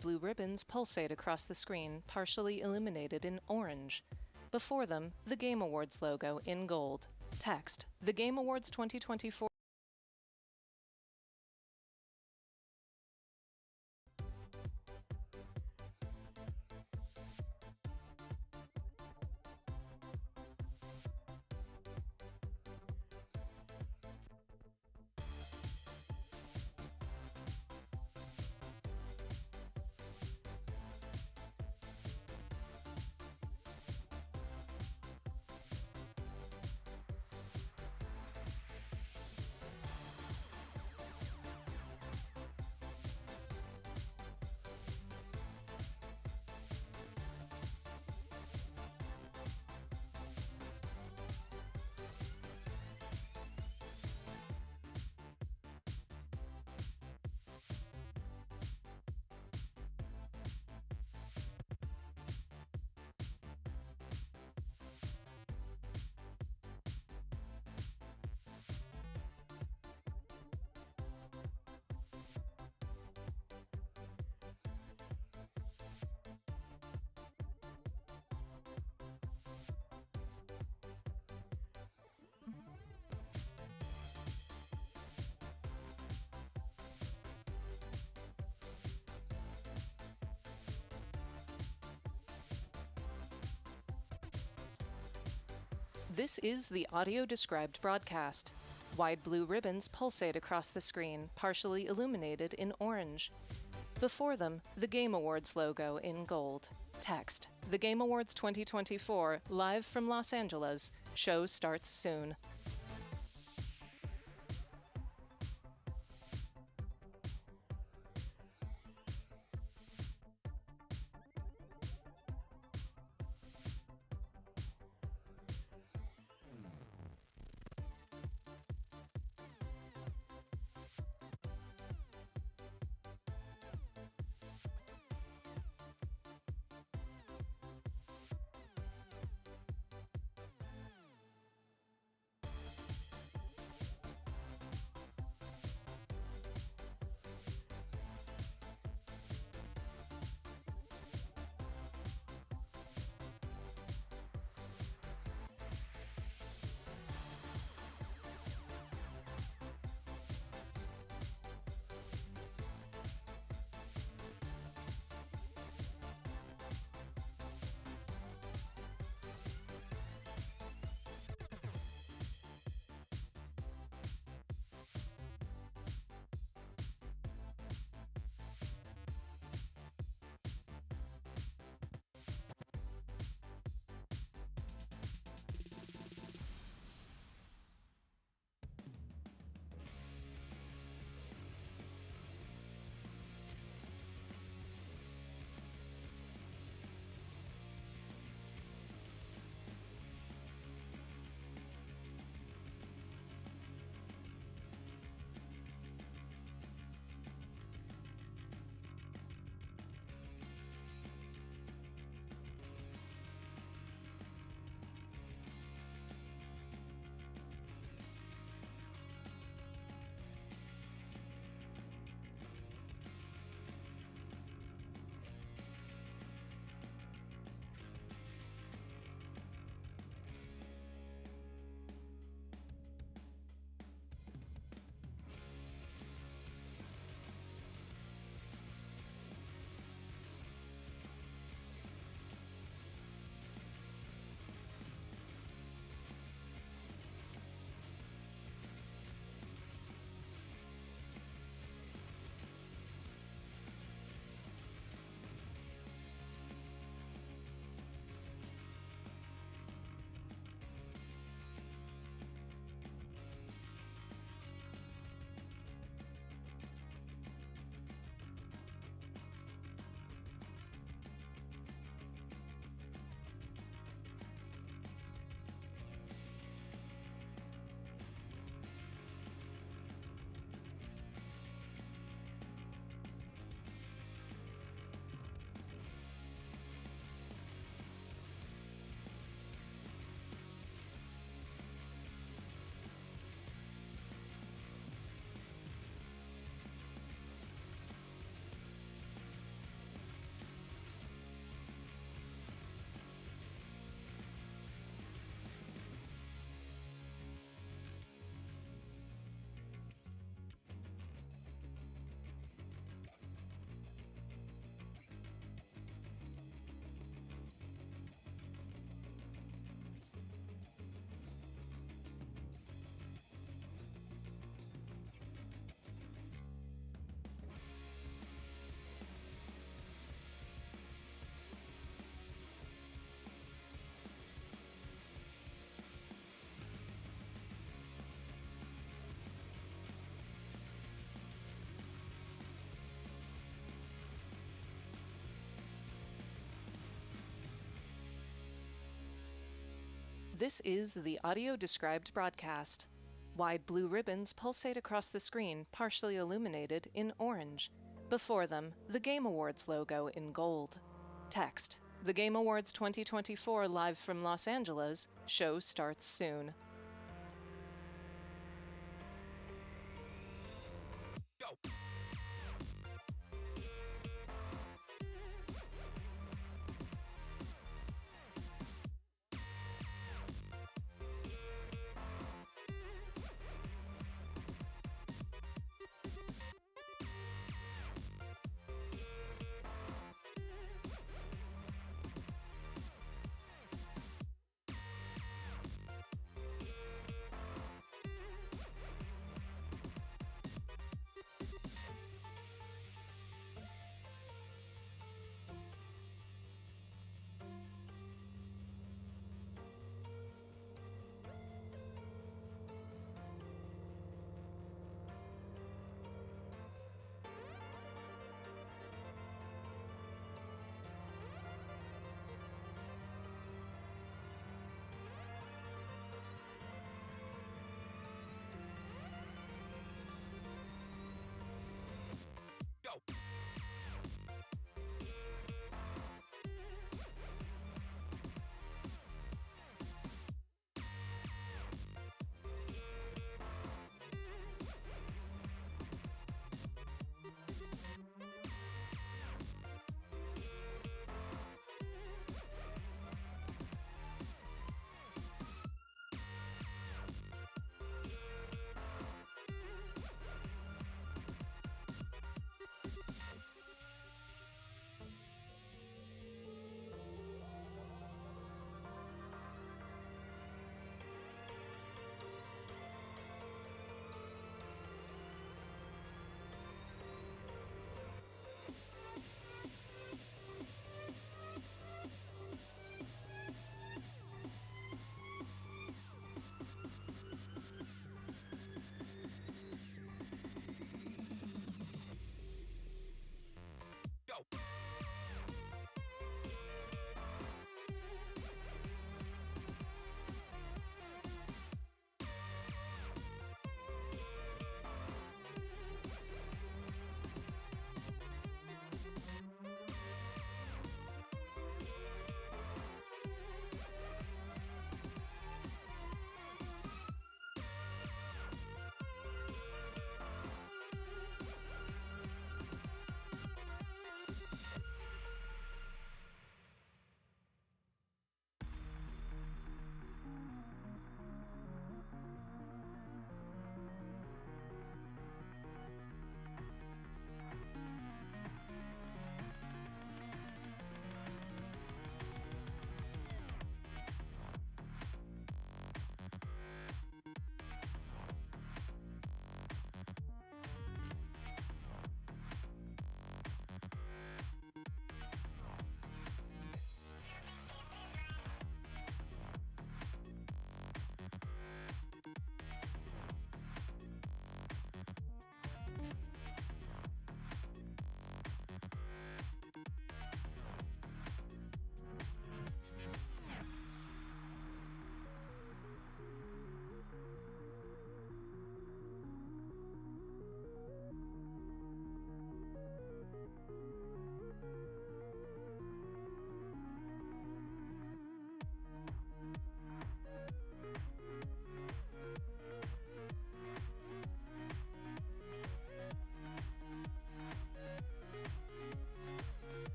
Blue ribbons pulsate across the screen, partially illuminated in orange. Before them, the Game Awards logo in gold. Text: The Game Awards 2024. This is the audio-described broadcast. Wide blue ribbons pulsate across the screen, partially illuminated in orange. Before them, the Game Awards logo in gold. Text: The Game Awards 2024, live from Los Angeles. Show starts soon. This is the audio described broadcast. Wide blue ribbons pulsate across the screen, partially illuminated in orange. Before them, the Game Awards logo in gold. Text: The Game Awards 2024 live from Los Angeles. Show starts soon. Go. Go. Go.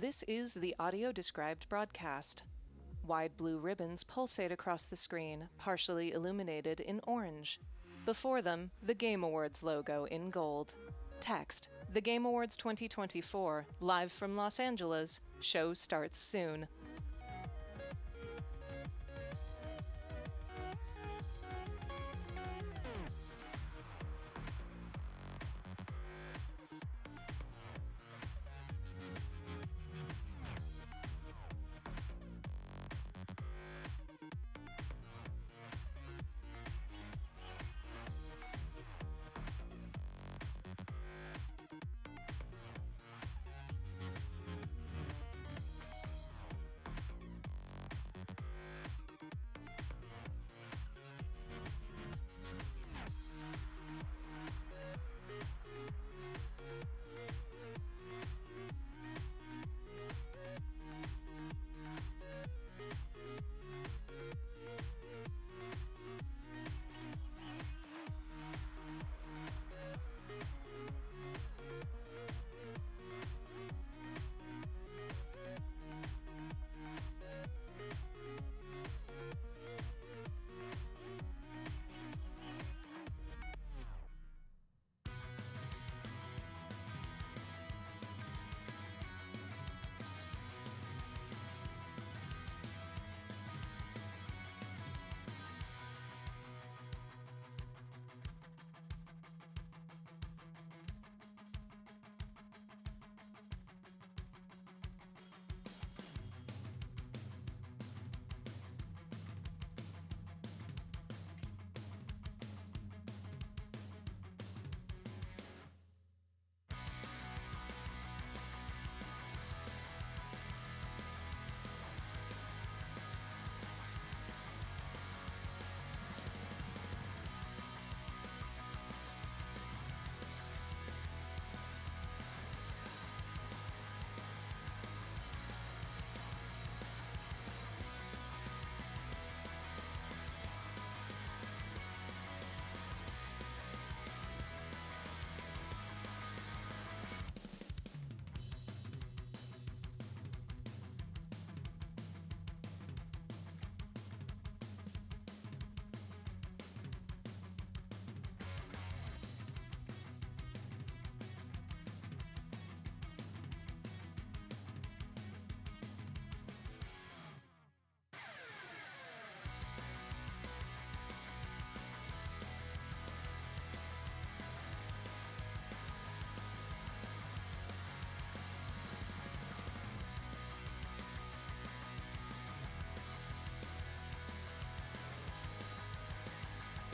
This is the audio described broadcast. Wide blue ribbons pulsate across the screen, partially illuminated in orange. Before them, the Game Awards logo in gold. Text: The Game Awards 2024, live from Los Angeles. Show starts soon.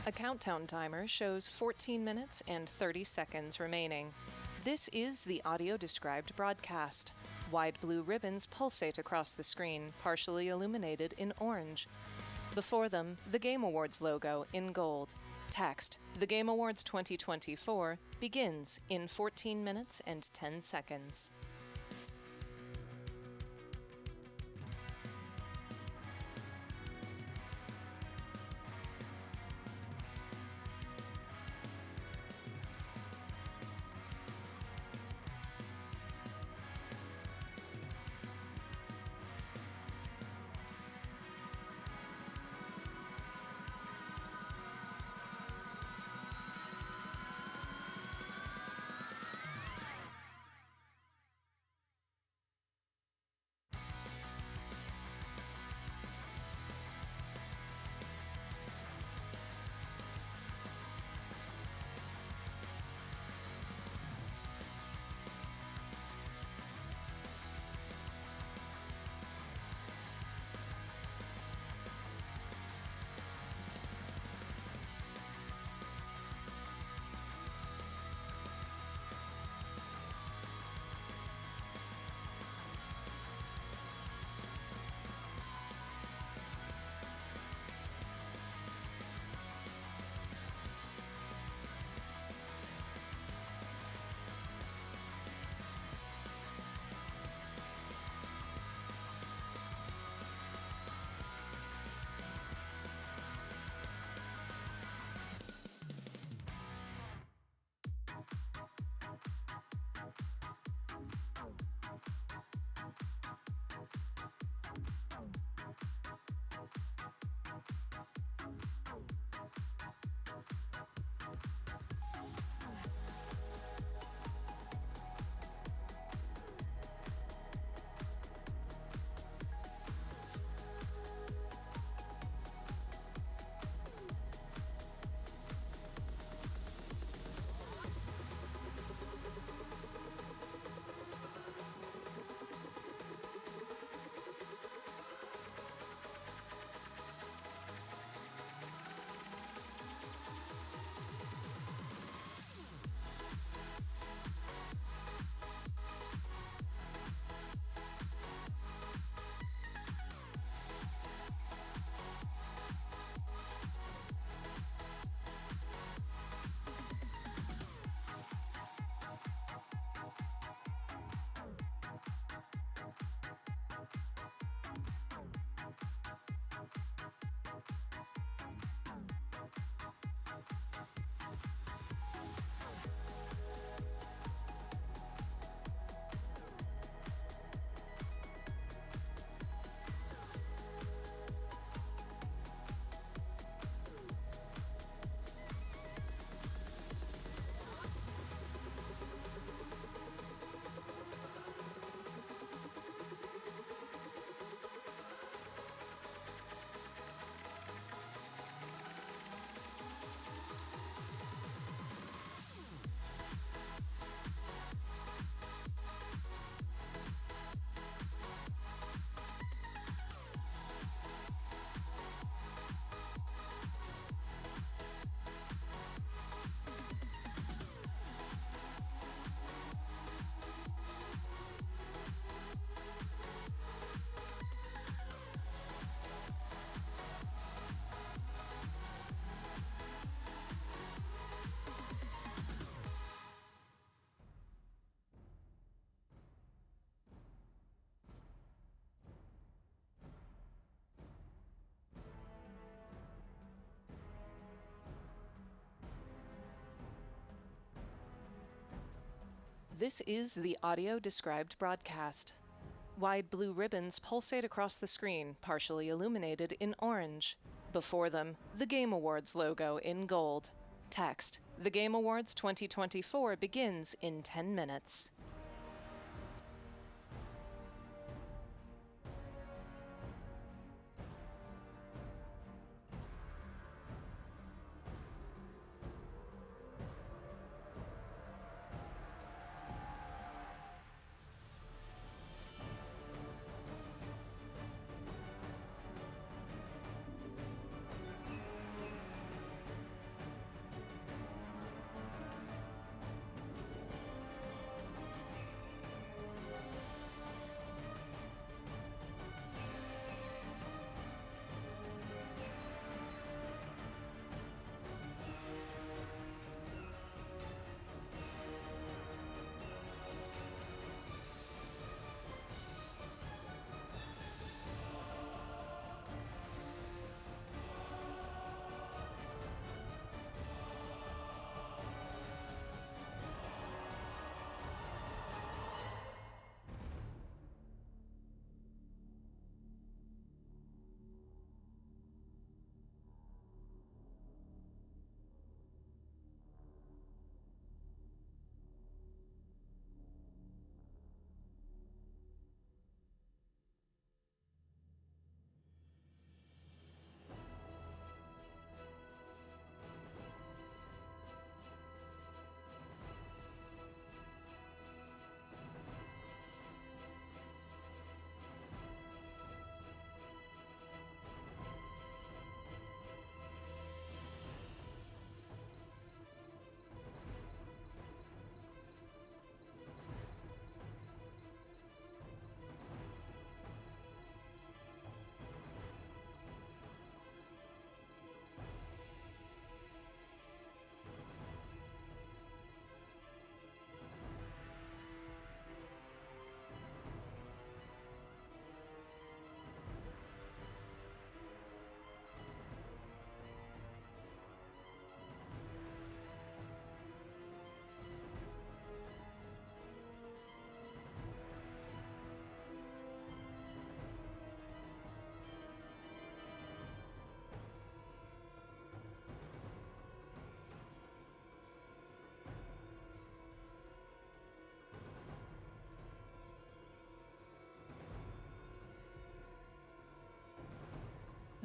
A countdown timer shows 14 minutes and 30 seconds remaining. This is the audio described broadcast. Wide blue ribbons pulsate across the screen, partially illuminated in orange. Before them, the Game Awards logo in gold. Text: The Game Awards 2024 begins in 14 minutes and 10 seconds. This is the audio described broadcast. Wide blue ribbons pulsate across the screen, partially illuminated in orange. Before them, the Game Awards logo in gold. Text: The Game Awards 2024 begins in 10 minutes.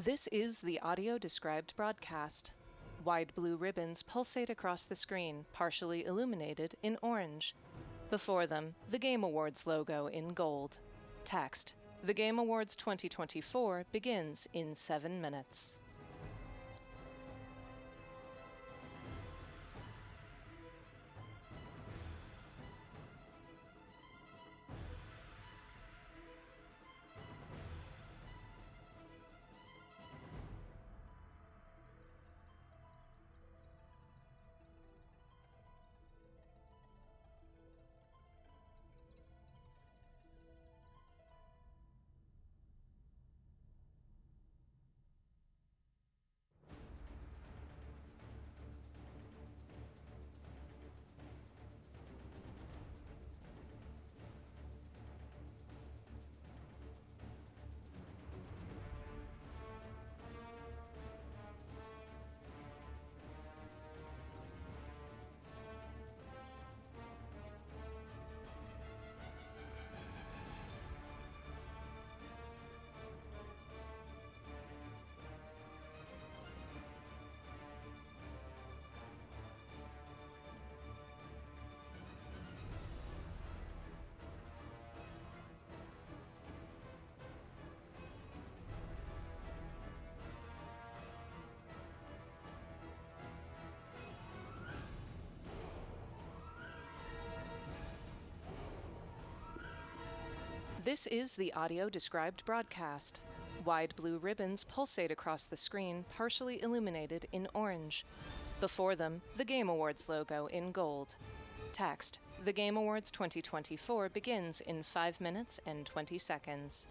This is the audio described broadcast. Wide blue ribbons pulsate across the screen, partially illuminated in orange. Before them, the Game Awards logo in gold. Text: The Game Awards 2024 begins in 7 minutes. This is the audio described broadcast. Wide blue ribbons pulsate across the screen, partially illuminated in orange. Before them, the Game Awards logo in gold. Text: The Game Awards 2024 begins in 5 minutes and 20 seconds.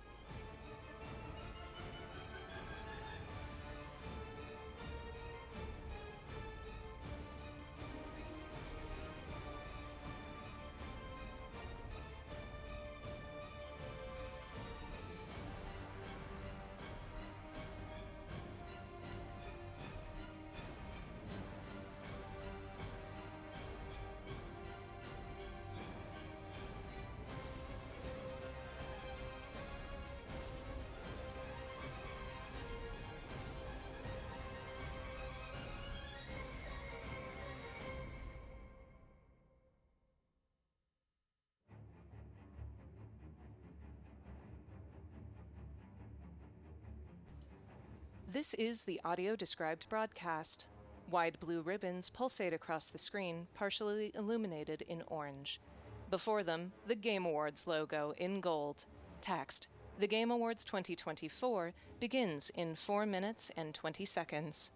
This is the audio described broadcast. Wide blue ribbons pulsate across the screen, partially illuminated in orange. Before them, the Game Awards logo in gold. Text: The Game Awards 2024 begins in 4 minutes and 20 seconds.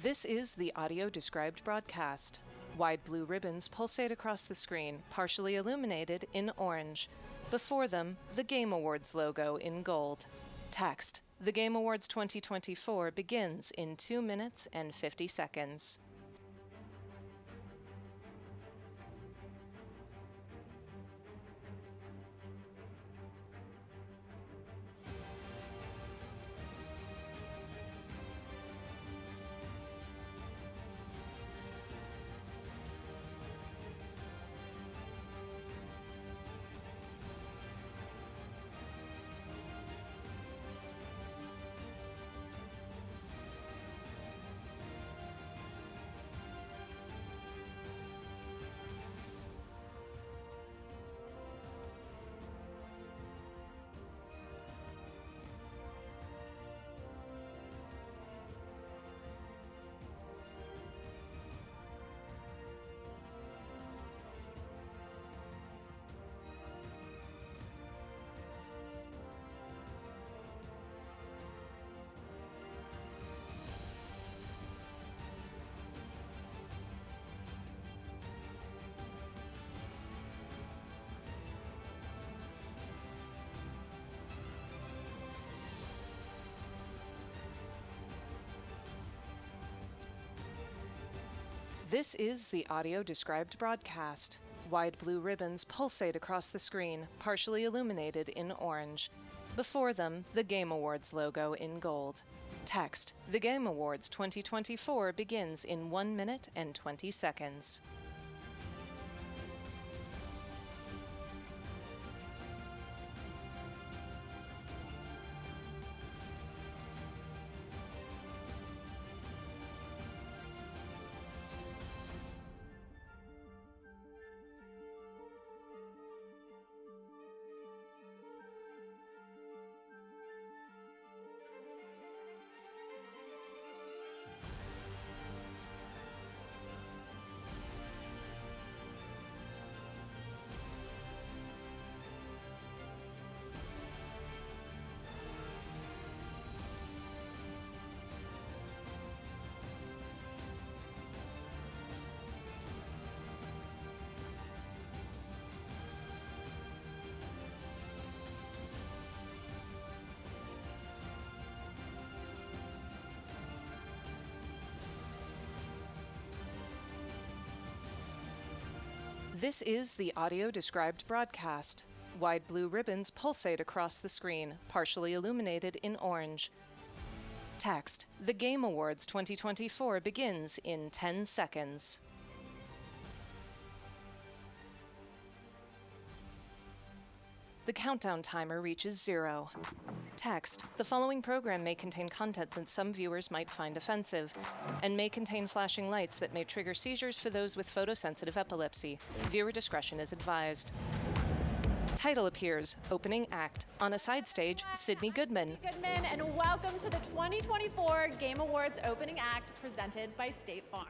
This is the audio described broadcast. Wide blue ribbons pulsate across the screen, partially illuminated in orange. Before them, the Game Awards logo in gold. Text: The Game Awards 2024 begins in 2 minutes and 50 seconds. This is the audio described broadcast. Wide blue ribbons pulsate across the screen, partially illuminated in orange. Before them, the Game Awards logo in gold. Text: The Game Awards 2024 begins in 1 minute and 20 seconds. This is the audio described broadcast. Wide blue ribbons pulsate across the screen, partially illuminated in orange. Text: The Game Awards 2024 begins in 10 seconds. The countdown timer reaches 0. Text: The following program may contain content that some viewers might find offensive, and may contain flashing lights that may trigger seizures for those with photosensitive epilepsy. Viewer discretion is advised. Title appears: Opening Act. On a side stage, Sydney Goodman. Goodman, and welcome to the 2024 Game Awards Opening Act presented by State Farm.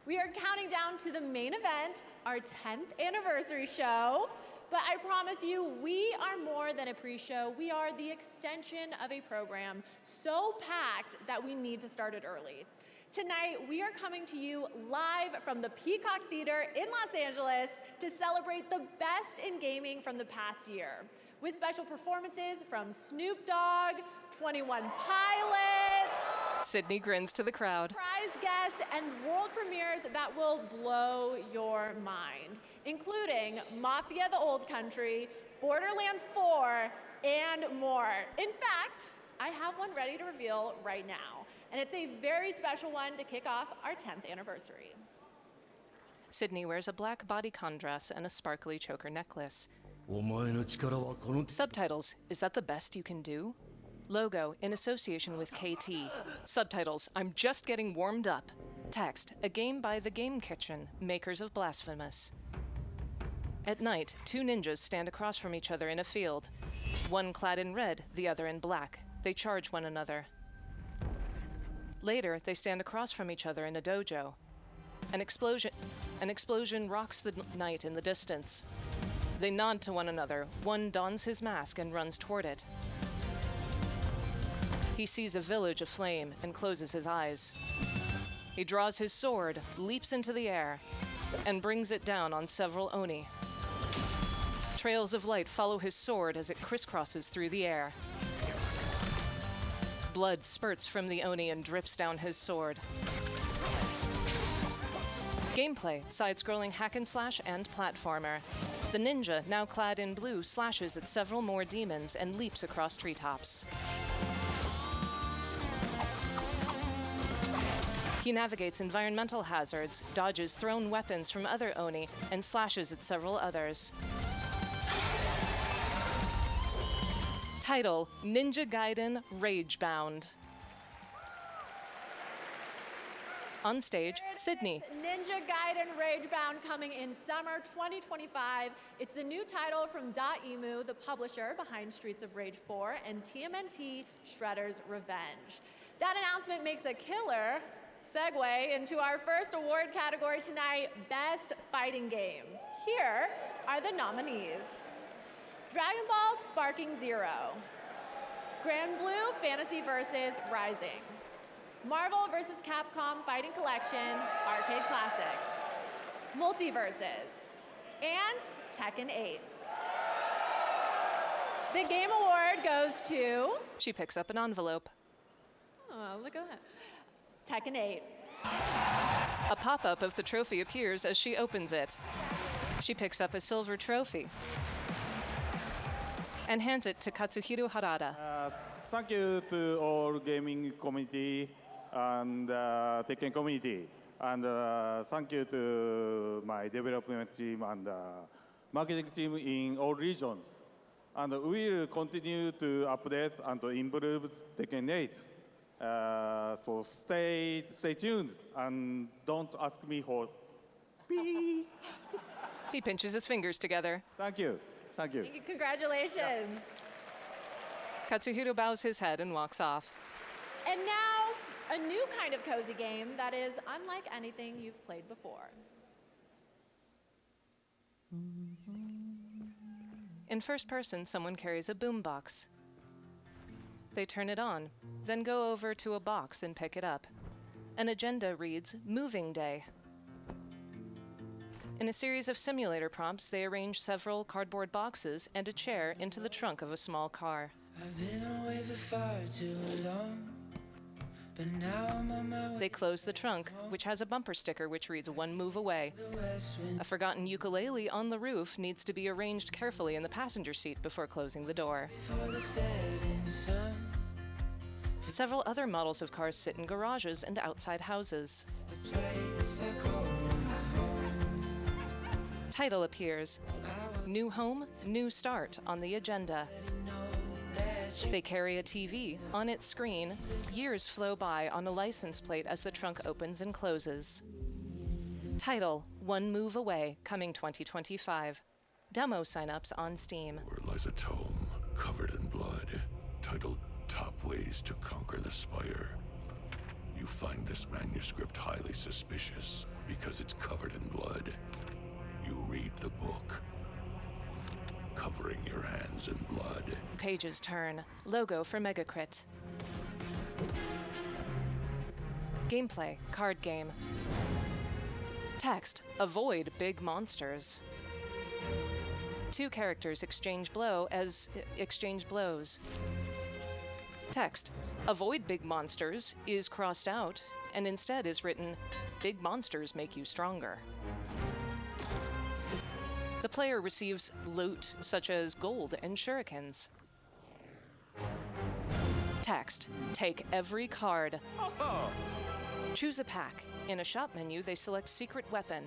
We are counting down to the main event, our 10th anniversary show. But I promise you, we are more than a pre-show. We are the extension of a program so packed that we need to start it early. Tonight, we are coming to you live from the Peacock Theater in Los Angeles to celebrate the best in gaming from the past year, with special performances from Snoop Dogg, 21 Pilots, Sydney grins to the crowd. surprise guests, and world premieres that will blow your mind, including Mafia: The Old Country, Borderlands 4, and more. In fact, I have one ready to reveal right now, and it's a very special one to kick off our 10th anniversary. Sydney wears a black bodycon dress and a sparkly choker necklace. お前の力はこの Subtitles, is that the best you can do? Logo, in association with KT. Subtitles, I'm just getting warmed up. Text, a game by The Game Kitchen, makers of Blasphemous. At night, two ninjas stand across from each other in a field. One clad in red, the other in black. They charge one another. Later, they stand across from each other in a dojo. An explosion rocks the night in the distance. They nod to one another. One dons his mask and runs toward it. He sees a village aflame and closes his eyes. He draws his sword, leaps into the air, and brings it down on several Oni. Trails of light follow his sword as it crisscrosses through the air. Blood spurts from the Oni and drips down his sword. Gameplay, side-scrolling hack and slash and platformer. The ninja, now clad in blue, slashes at several more demons and leaps across treetops. He navigates environmental hazards, dodges thrown weapons from other Oni, and slashes at several others. Title, Ninja Gaiden Ragebound. On stage, Sydney. Ninja Gaiden Ragebound coming in summer 2025. It's the new title from Dotemu, the publisher behind Streets of Rage 4 and TMNT Shredder's Revenge. That announcement makes a killer segue into our first award category tonight, Best Fighting Game. Here are the nominees. Dragon Ball Sparking Zero, Grand Blue Fantasy vs. Rising, Marvel vs. Capcom Fighting Collection Arcade Classics, Multiverses, and Tekken 8. The Game Award goes to... She picks up an envelope. Oh, look at that. Tekken 8. A pop-up of the trophy appears as she opens it. She picks up a silver trophy and hands it to Katsuhiro Harada. Thank you to all gaming community and Tekken community, and thank you to my development team and marketing team in all regions. And we will continue to update and to improve Tekken 8. So stay tuned and don't ask me for beep. He pinches his fingers together. Thank you. Thank you. Congratulations. Katsuhiro bows his head and walks off. And now, a new kind of cozy game that is unlike anything you've played before. In first person, someone carries a boombox. They turn it on, then go over to a box and pick it up. An agenda reads, Moving Day. In a series of simulator prompts, they arrange several cardboard boxes and a chair into the trunk of a small car. I've been away for far too long, but now I'm on my way They close the trunk, which has a bumper sticker which reads, One move away. to the west wind. A forgotten ukulele on the roof needs to be arranged carefully in the passenger seat before closing the door. For the setting sun, Several other models of cars sit in garages and outside houses. a place I call my home. Title appears, New Home, New Start on the agenda. They carry a TV. On its screen, years flow by on a license plate as the trunk opens and closes. Title, One Move Away, coming 2025. Demo signups on Steam. Where lies a tome covered in blood, titled Top Ways to Conquer the Spire. You find this manuscript highly suspicious. because it's covered in blood. You read the book, covering your hands in blood. Pages turn. Logo for Megacrit. Gameplay, card game. Text, avoid big monsters. Two characters exchange blows. Text, avoid big monsters is crossed out and instead is written, big monsters make you stronger. The player receives loot such as gold and shurikens. Text, take every card. Choose a pack. In a shop menu, they select secret weapon.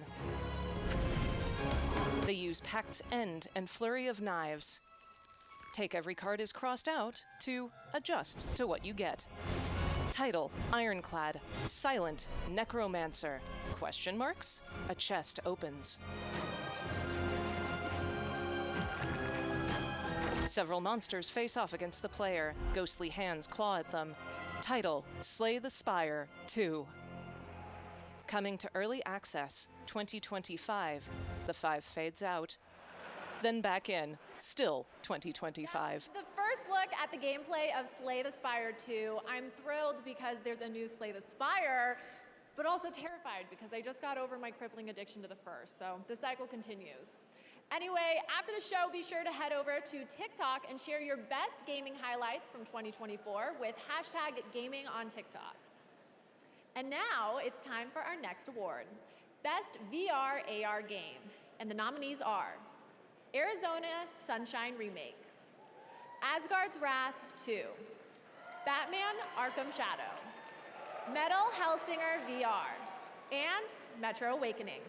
They use Pact's End and Flurry of Knives. Take every card is crossed out to adjust to what you get. Title, Ironclad, Silent, Necromancer, question marks? A chest opens. Several monsters face off against the player. Ghostly hands claw at them. Title, Slay the Spire 2. Coming to early access, 2025. The 5 fades out. Then back in, still 2025. The first look at the gameplay of Slay the Spire 2, I'm thrilled because there's a new Slay the Spire, but also terrified because I just got over my crippling addiction to the first, so the cycle continues. Anyway, after the show, be sure to head over to TikTok and share your best gaming highlights from 2024 with #GamingOnTikTok. And now it's time for our next award, Best VR AR Game. And the nominees are Arizona Sunshine Remake, Asgard's Wrath 2, Batman Arkham Shadow, Metal Hellsinger VR, and Metro Awakening.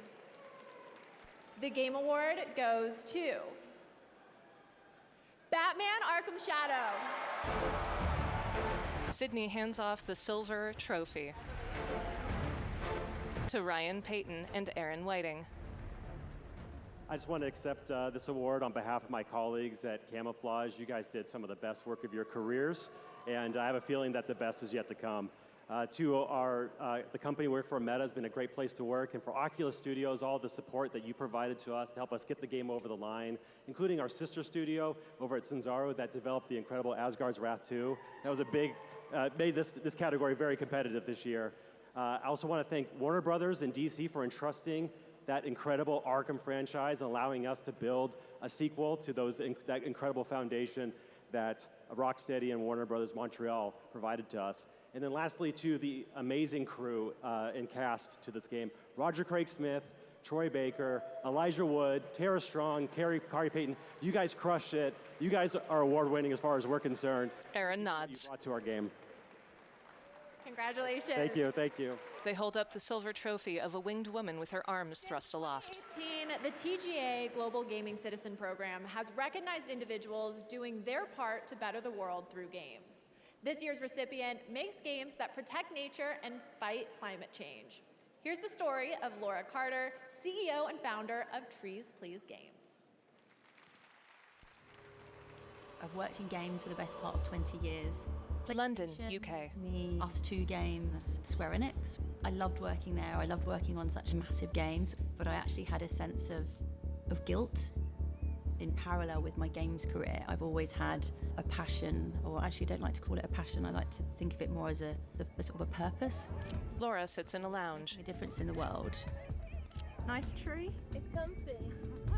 The Game Award goes to Batman Arkham Shadow. Sydney hands off the silver trophy to Ryan Payton and Aaron Whiting. I just want to accept this award on behalf of my colleagues at Camouflage. You guys did some of the best work of your careers, and I have a feeling that the best is yet to come. The company we work for, Meta, has been a great place to work, and for Oculus Studios, all the support that you provided to us to help us get the game over the line, including our sister studio over at Cinzaro that developed the incredible Asgard's Wrath 2. That was a big, made this category very competitive this year. I also want to thank Warner Brothers and DC for entrusting that incredible Arkham franchise and allowing us to build a sequel to that incredible foundation that Rocksteady and Warner Brothers Montreal provided to us. And then lastly, to the amazing crew and cast to this game, Roger Craig Smith, Troy Baker, Elijah Wood, Tara Strong, Kari Payton. You guys crushed it. You guys are award-winning as far as we're concerned. Aaron nods. You brought to our game. Congratulations. Thank you, thank you. They hold up the silver trophy of a winged woman with her arms thrust aloft. 2018, the TGA Global Gaming Citizen Program has recognized individuals doing their part to better the world through games. This year's recipient makes games that protect nature and fight climate change. Here's the story of Laura Carter, CEO and founder of Trees Please Games. I've worked in games for the best part of 20 years. London, PlayStation, UK. The Us2 games, Square Enix. I loved working there. I loved working on such massive games, but I actually had a sense of guilt. In parallel with my games career, I've always had a passion, or actually don't like to call it a passion, I like to think of it more as a sort of a purpose. Laura sits in a lounge. A difference in the world. Nice tree. It's comfy.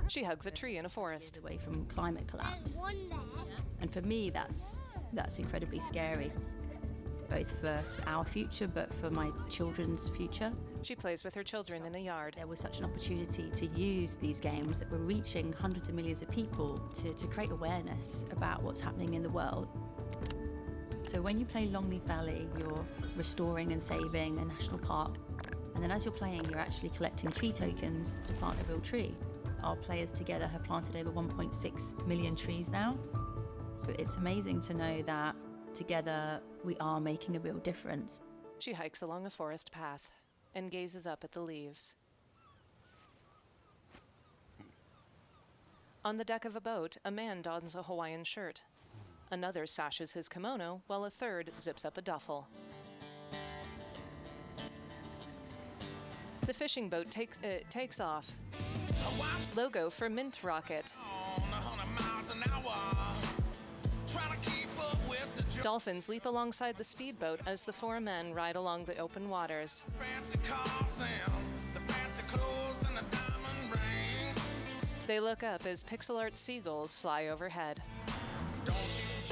She hugs a tree in a forest. Away from climate collapse. There's one there. And for me, that's incredibly scary, both for our future, but for my children's future. She plays with her children in a yard. There was such an opportunity to use these games that were reaching hundreds of millions of people to create awareness about what's happening in the world. So when you play Longleaf Valley, you're restoring and saving a national park. And then as you're playing, you're actually collecting tree tokens to plant a real tree. Our players together have planted over 1.6 million trees now. But it's amazing to know that together we are making a real difference. She hikes along a forest path and gazes up at the leaves. On the deck of a boat, a man dons a Hawaiian shirt. Another sashes his kimono, while a third zips up a duffel. The fishing boat takes off. Logo for Mint Rocket. Dolphins leap alongside the speedboat as the four men ride along the open waters. They look up as pixel art seagulls fly overhead.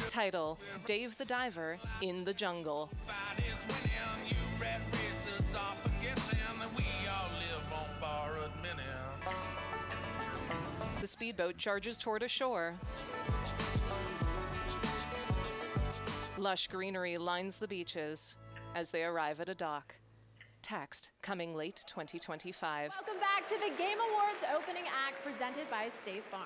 Title: Dave the Diver in the Jungle. The speedboat charges toward a shore. Lush greenery lines the beaches as they arrive at a dock. Text: coming late 2025. Welcome back to the Game Awards opening act presented by State Farm.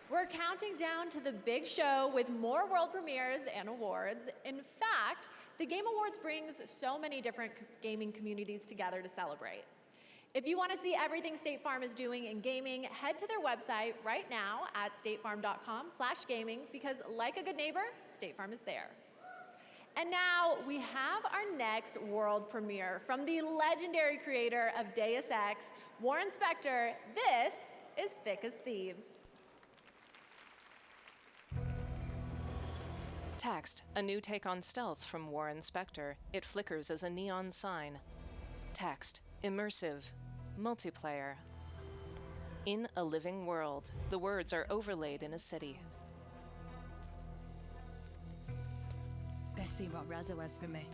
We're counting down to the big show with more world premieres and awards. In fact, the Game Awards brings so many different gaming communities together to celebrate. If you want to see everything State Farm is doing in gaming, head to their website right now at statefarm.com/gaming, because like a good neighbor, State Farm is there. And now we have our next world premiere from the legendary creator of Deus Ex, Warren Spector. This is Thick as Thieves. Text: a new take on stealth from Warren Spector. It flickers as a neon sign. Text: immersive, multiplayer. In a living world. The words are overlaid in a city. Let's see what Razzo has for me.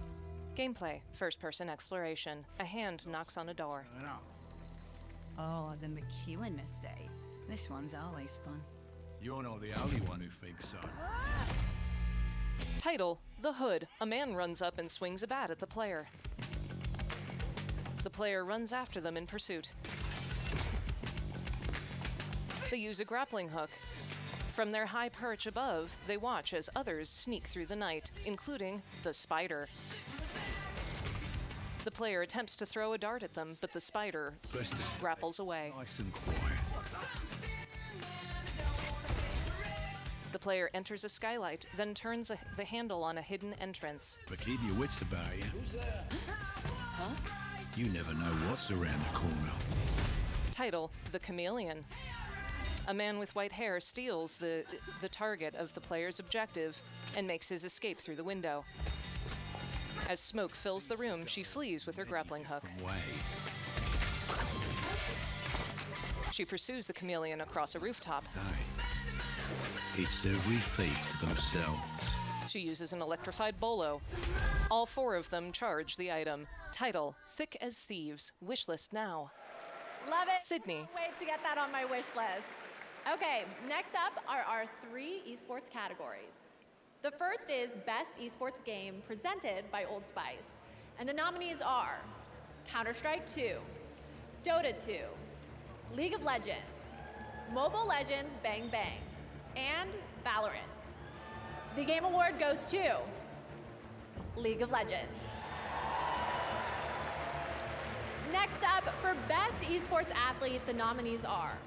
Gameplay: first-person exploration. A hand knocks on a door. Oh, the McEwen estate. This one's always fun. You're not the only one who thinks so. Title: The Hood. A man runs up and swings a bat at the player. The player runs after them in pursuit. They use a grappling hook. From their high perch above, they watch as others sneak through the night, including the spider. The player attempts to throw a dart at them, but the spider grapples away. Nice and quiet. The player enters a skylight, then turns the handle on a hidden entrance. But keep your wits about you. Huh? You never know what's around the corner. Title: The Chameleon. A man with white hair steals the target of the player's objective and makes his escape through the window. As smoke fills the room, she flees with her grappling hook. She pursues the chameleon across a rooftop. It's every feat themselves. She uses an electrified bolo. All four of them charge the item. Title: Thick as Thieves. Wishlist now. Love it. Sydney. Wait to get that on my wish list. Okay, next up are our 3 esports categories. The first is Best Esports Game presented by Old Spice. And the nominees are Counter-Strike 2, Dota 2, League of Legends, Mobile Legends Bang Bang, and Valorant. The Game Award goes to League of Legends. Next up, for Best Esports Athlete, the nominees are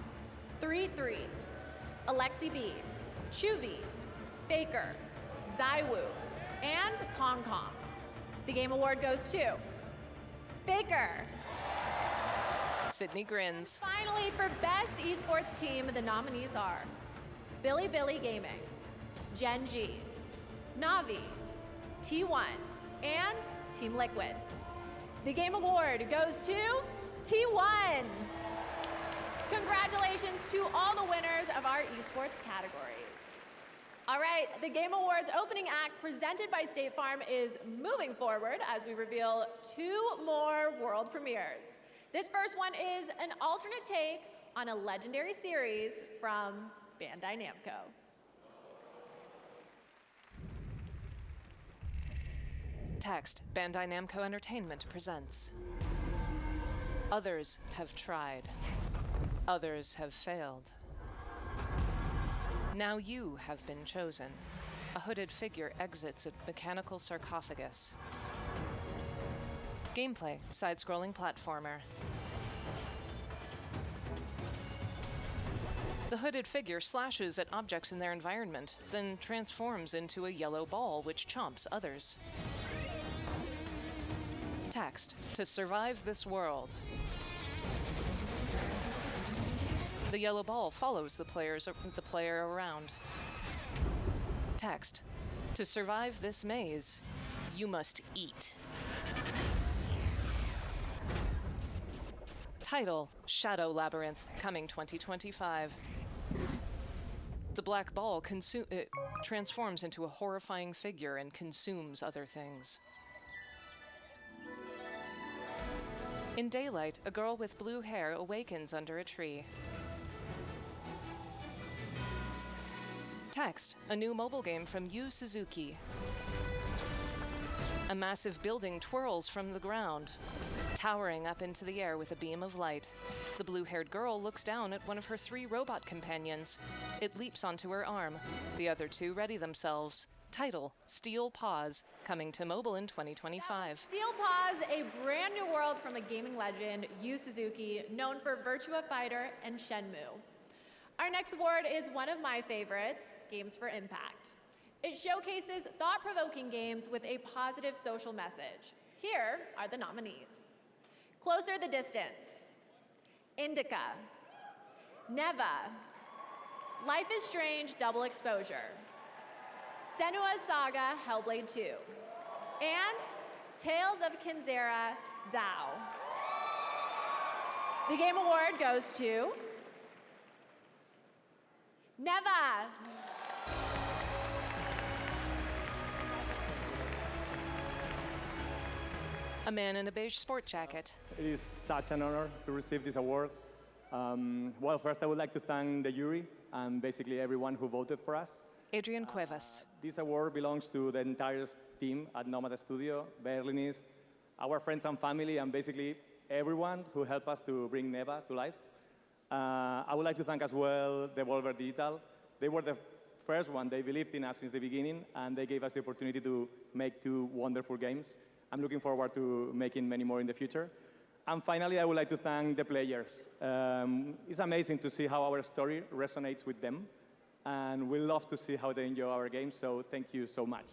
3-3, Alexi B, Chuvi, Faker, Zaiwu, and Kong Kong. The Game Award goes to Faker. Sydney grins. Finally, for Best Esports Team, the nominees are Billy Gaming, Gen G, Navi, T1, and Team Liquid. The Game Award goes to T1. Congratulations to all the winners of our esports categories. All right, the Game Awards opening act presented by State Farm is moving forward as we reveal 2 more world premieres. This first one is an alternate take on a legendary series from Bandai Namco. Text: Bandai Namco Entertainment presents. Others have tried. Others have failed. Now you have been chosen. A hooded figure exits a mechanical sarcophagus. Gameplay: side-scrolling platformer. The hooded figure slashes at objects in their environment, then transforms into a yellow ball which chomps others. Text: to survive this world, The yellow ball follows the player around. Text. To survive this maze, you must eat. Title, Shadow Labyrinth, coming 2025. The black ball transforms into a horrifying figure and consumes other things. In daylight, a girl with blue hair awakens under a tree. Text, a new mobile game from Yu Suzuki. A massive building twirls from the ground, towering up into the air with a beam of light. The blue-haired girl looks down at one of her 3 robot companions. It leaps onto her arm. The other 2 ready themselves. Title, Steel Paws, coming to mobile in 2025. Steel Paws, a brand new world from a gaming legend, Yu Suzuki, known for Virtua Fighter and Shenmue. Our next award is one of my favorites, Games for Impact. It showcases thought-provoking games with a positive social message. Here are the nominees. Closer the Distance, Indica, Neva, Life is Strange Double Exposure, Senua's Saga Hellblade 2, and Tales of Kinzera Zhao. The Game Award goes to Neva. A man in a beige sport jacket. It is such an honor to receive this award. Well, first I would like to thank the jury and basically everyone who voted for us. Adrian Cuevas. This award belongs to the entire team at Nomad Studio, Berlinist, our friends and family, and basically everyone who helped us to bring Neva to life. I would like to thank as well Devolver Digital. They were the first one. They believed in us since the beginning, and they gave us the opportunity to make 2 wonderful games. I'm looking forward to making many more in the future. And finally, I would like to thank the players. It's amazing to see how our story resonates with them, and we love to see how they enjoy our games, so thank you so much.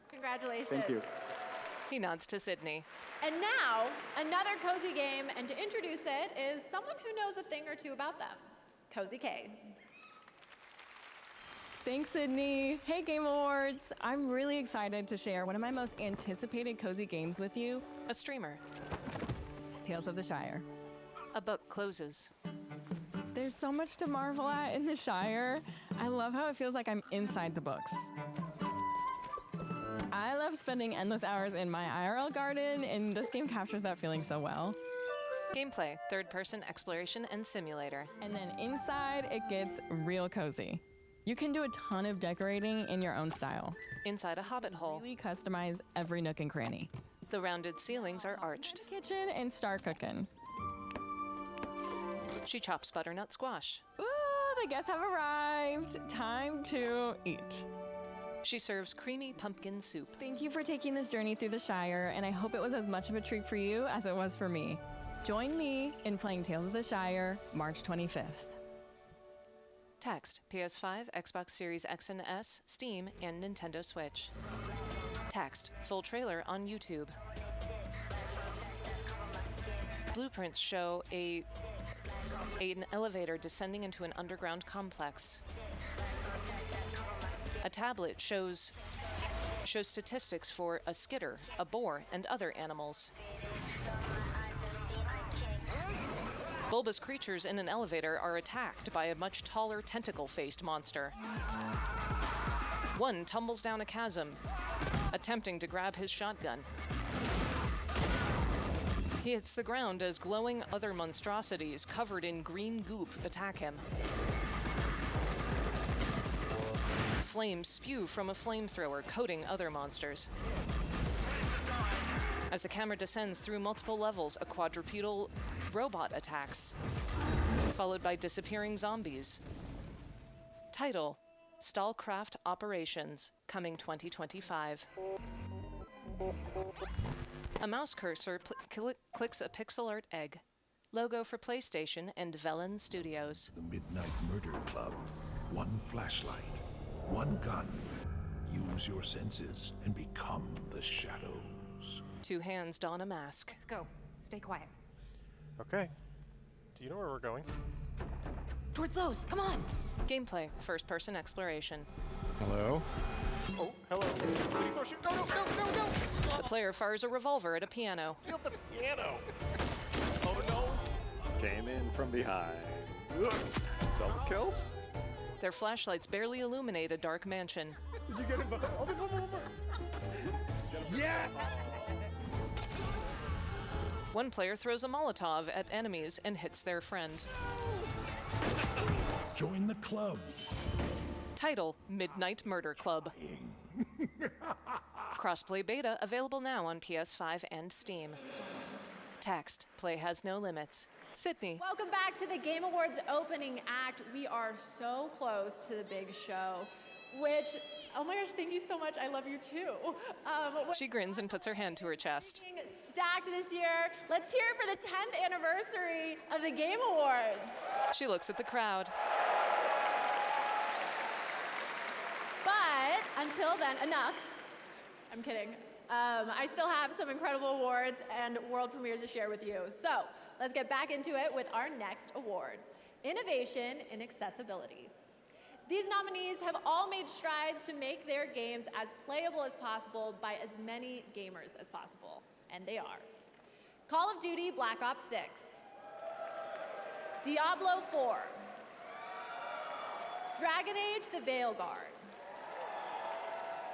Congratulations. Thank you. He nods to Sydney. And now, another cozy game, and to introduce it is someone who knows a thing or two about them, Cozy K. Thanks, Sydney. Hey, Game Awards. I'm really excited to share one of my most anticipated cozy games with you. A streamer. Tales of the Shire. A book closes. There's so much to marvel at in the Shire. I love how it feels like I'm inside the books. I love spending endless hours in my IRL garden, and this game captures that feeling so well. Gameplay, third-person exploration and simulator. And then inside, it gets real cozy. You can do a ton of decorating in your own style. Inside a hobbit hole. Really customize every nook and cranny. The rounded ceilings are arched. Kitchen and start cooking. She chops butternut squash. Ooh, the guests have arrived. Time to eat. She serves creamy pumpkin soup. Thank you for taking this journey through the Shire, and I hope it was as much of a treat for you as it was for me. Join me in playing Tales of the Shire, March 25th. Text, PS5, Xbox Series X and S, Steam, and Nintendo Switch. Text, full trailer on YouTube. Blueprints show an elevator descending into an underground complex. A tablet shows statistics for a skitter, a boar, and other animals. Bulbous creatures in an elevator are attacked by a much taller tentacle-faced monster. One tumbles down a chasm, attempting to grab his shotgun. He hits the ground as glowing other monstrosities covered in green goop attack him. Flames spew from a flamethrower, coating other monsters. As the camera descends through multiple levels, a quadrupedal robot attacks, followed by disappearing zombies. Title, Stallcraft Operations, coming 2025. A mouse cursor clicks a pixel art egg. Logo for PlayStation and Velen Studios. The Midnight Murder Club. One flashlight, one gun. Use your senses and become the shadows. Two hands don a mask. Let's go. Stay quiet. Okay. Do you know where we're going? Towards those, come on! Gameplay, first-person exploration. Hello? Oh, hello. No. The player fires a revolver at a piano. Kill the piano. Oh, no. Came in from behind. Double kills? Their flashlights barely illuminate a dark mansion. Did you get him? Oh, there's one more. Yeah! One player throws a Molotov at enemies and hits their friend. Join the club. Title, Midnight Murder Club. Crossplay beta available now on PS5 and Steam. Text, play has no limits. Sydney. Welcome back to the Game Awards opening act. We are so close to the big show, which, oh my gosh, thank you so much. I love you too. She grins and puts her hand to her chest. Stacked this year. Let's hear it for the 10th anniversary of the Game Awards. She looks at the crowd. But until then, enough. I'm kidding. I still have some incredible awards and world premieres to share with you. So let's get back into it with our next award, Innovation in Accessibility. These nominees have all made strides to make their games as playable as possible by as many gamers as possible, and they are Call of Duty Black Ops 6, Diablo 4, Dragon Age The Veilguard,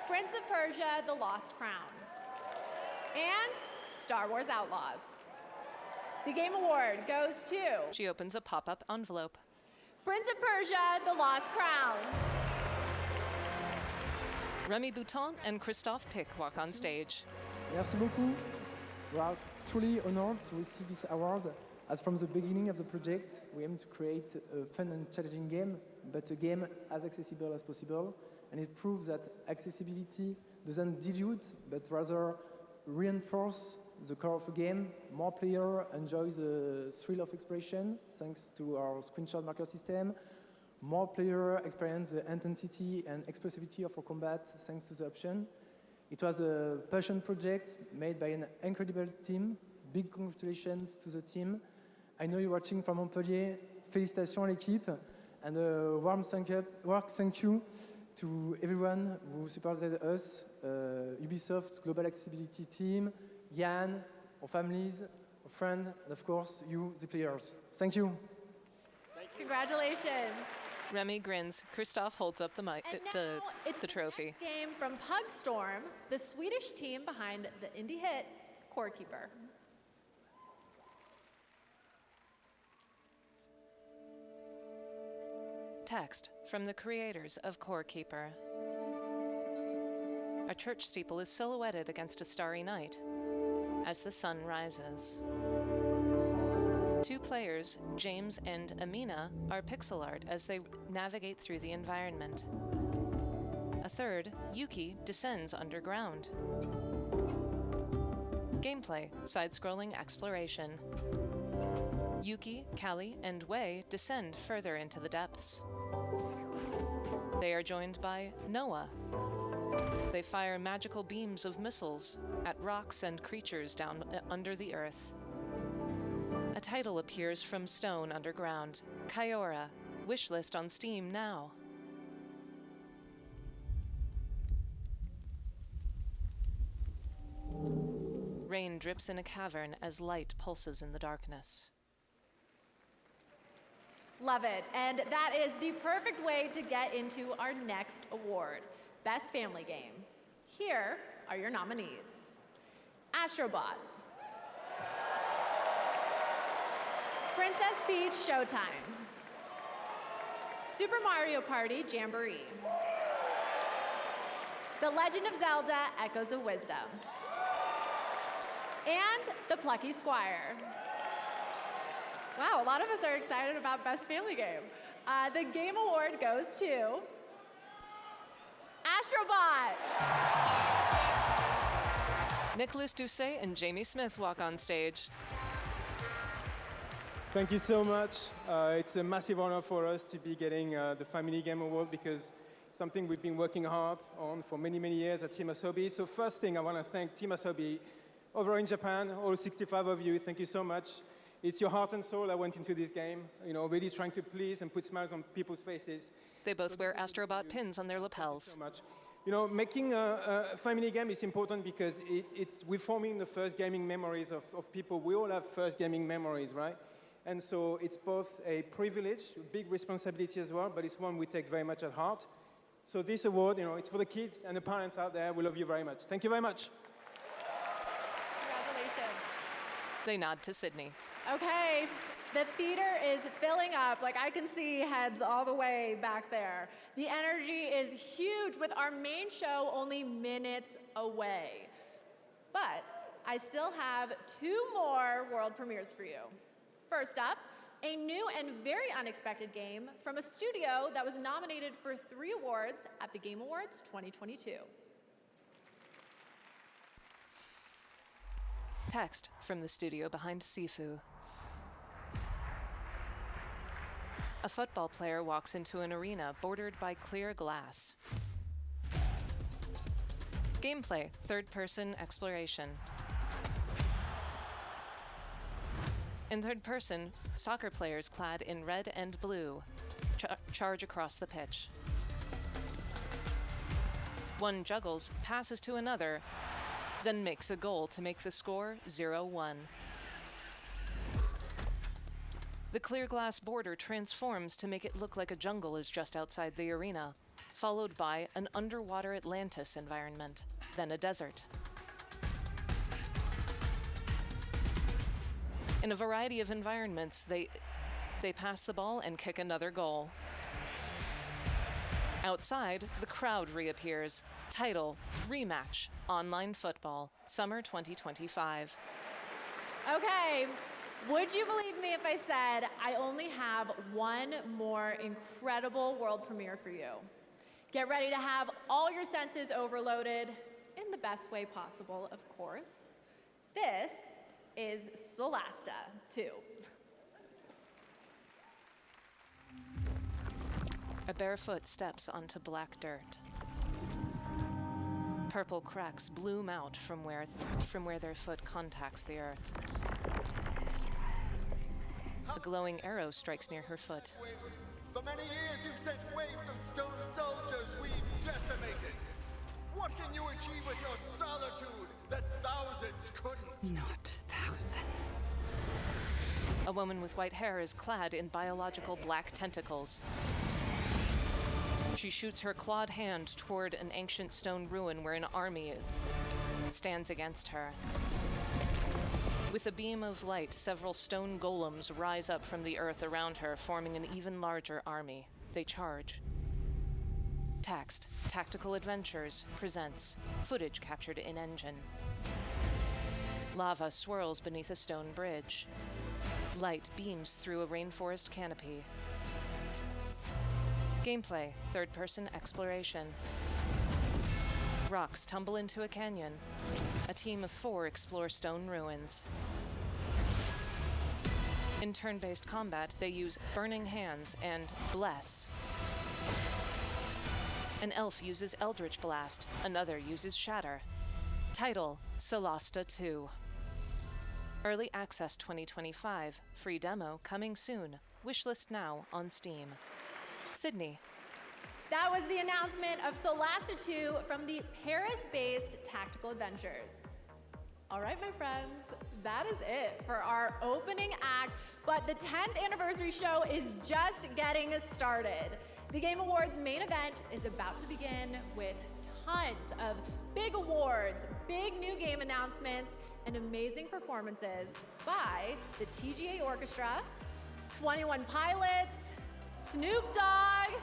Prince of Persia The Lost Crown, and Star Wars Outlaws. The Game Award goes to... She opens a pop-up envelope. Prince of Persia, The Lost Crown. Remy Bouton and Christophe Pic walk on stage. Merci beaucoup. We are truly honored to receive this award. As from the beginning of the project, we aim to create a fun and challenging game, but a game as accessible as possible. And it proves that accessibility doesn't dilute, but rather reinforce the core of a game. More players enjoy the thrill of exploration thanks to our screenshot marker system. More players experience the intensity and expressivity of our combat thanks to the option. It was a passion project made by an incredible team. Big congratulations to the team. I know you're watching from Montpellier. Félicitations à l'équipe. And a warm thank you to everyone who supported us, Ubisoft Global Accessibility Team, Yann, our families, our friends, and of course, you, the players. Thank you. Congratulations. Remy grins. Christophe holds up the trophy. Next game from Pugstorm, the Swedish team behind the indie hit Core Keeper. Text from the creators of Core Keeper. A church steeple is silhouetted against a starry night as the sun rises. Two players, James and Amina, are pixel art as they navigate through the environment. A third, Yuki, descends underground. Gameplay, side-scrolling exploration. Yuki, Callie, and Wei descend further into the depths. They are joined by Noah. They fire magical beams of missiles at rocks and creatures down under the earth. A title appears from stone underground. Kyora. Wishlist on Steam now. Rain drips in a cavern as light pulses in the darkness. Love it. And that is the perfect way to get into our next award, Best Family Game. Here are your nominees. Astrobot, Princess Peach Showtime, Super Mario Party Jamboree, The Legend of Zelda Echoes of Wisdom, and The Plucky Squire. Wow, a lot of us are excited about Best Family Game. The Game Award goes to Astrobot. Nicholas Doucet and Jamie Smith walk on stage. Thank you so much. It's a massive honor for us to be getting the Family Game Award because it's something we've been working hard on for many, many years at Team Asobi. So first thing, I want to thank Team Asobi over in Japan, all 65 of you. Thank you so much. It's your heart and soul that went into this game, you know, really trying to please and put smiles on people's faces. They both wear Astrobot pins on their lapels. So much. You know, making a family game is important because we're forming the first gaming memories of people. We all have first gaming memories, right? And so it's both a privilege, a big responsibility as well, but it's one we take very much at heart. So this award, you know, it's for the kids and the parents out there. We love you very much. Thank you very much. Congratulations. They nod to Sydney. Okay, the theater is filling up. Like, I can see heads all the way back there. The energy is huge with our main show only minutes away. But I still have 2 more world premieres for you. First up, a new and very unexpected game from a studio that was nominated for 3 awards at the Game Awards 2022. Text from the studio behind Sifu. A football player walks into an arena bordered by clear glass. Gameplay, third-person exploration. In third person, soccer players clad in red and blue charge across the pitch. One juggles, passes to another, then makes a goal to make the score 0-1. The clear glass border transforms to make it look like a jungle is just outside the arena, followed by an underwater Atlantis environment, then a desert. In a variety of environments, they pass the ball and kick another goal. Outside, the crowd reappears. Title, Rematch, Online Football, Summer 2025. Okay, would you believe me if I said I only have 1 more incredible world premiere for you? Get ready to have all your senses overloaded in the best way possible, of course. This is Solasta 2. A barefoot steps onto black dirt. Purple cracks bloom out from where their foot contacts the earth. A glowing arrow strikes near her foot. For many years you've sent waves of stone soldiers we've decimated. What can you achieve with your solitude that thousands couldn't? Not thousands. A woman with white hair is clad in biological black tentacles. She shoots her clawed hand toward an ancient stone ruin where an army stands against her. With a beam of light, several stone golems rise up from the earth around her, forming an even larger army. They charge. Text, Tactical Adventures presents footage captured in engine. Lava swirls beneath a stone bridge. Light beams through a rainforest canopy. Gameplay, third-person exploration. Rocks tumble into a canyon. A team of 4 explore stone ruins. In turn-based combat, they use Burning Hands and Bless. An elf uses Eldritch Blast, another uses Shatter. Title, Solasta 2. Early Access 2025, free demo coming soon. Wishlist now on Steam. Sydney. That was the announcement of Solasta 2 from the Paris-based Tactical Adventures. All right, my friends, that is it for our opening act, but the 10th anniversary show is just getting started. The Game Awards main event is about to begin with tons of big awards, big new game announcements, and amazing performances by the TGA Orchestra, 21 Pilots, Snoop Dogg,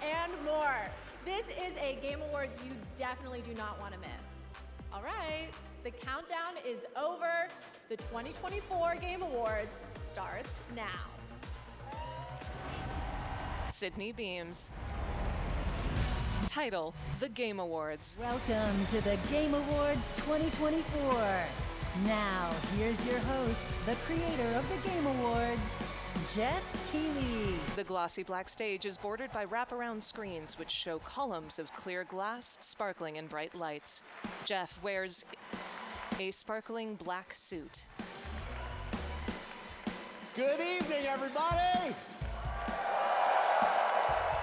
and more. This is a Game Awards you definitely do not want to miss. All right, the countdown is over. The 2024 Game Awards starts now. Sydney beams. Title, The Game Awards. Welcome to the Game Awards 2024. Now, here's your host, the creator of the Game Awards, Jeff Keighley. The glossy black stage is bordered by wraparound screens which show columns of clear glass sparkling in bright lights. Jeff wears a sparkling black suit. Good evening, everybody.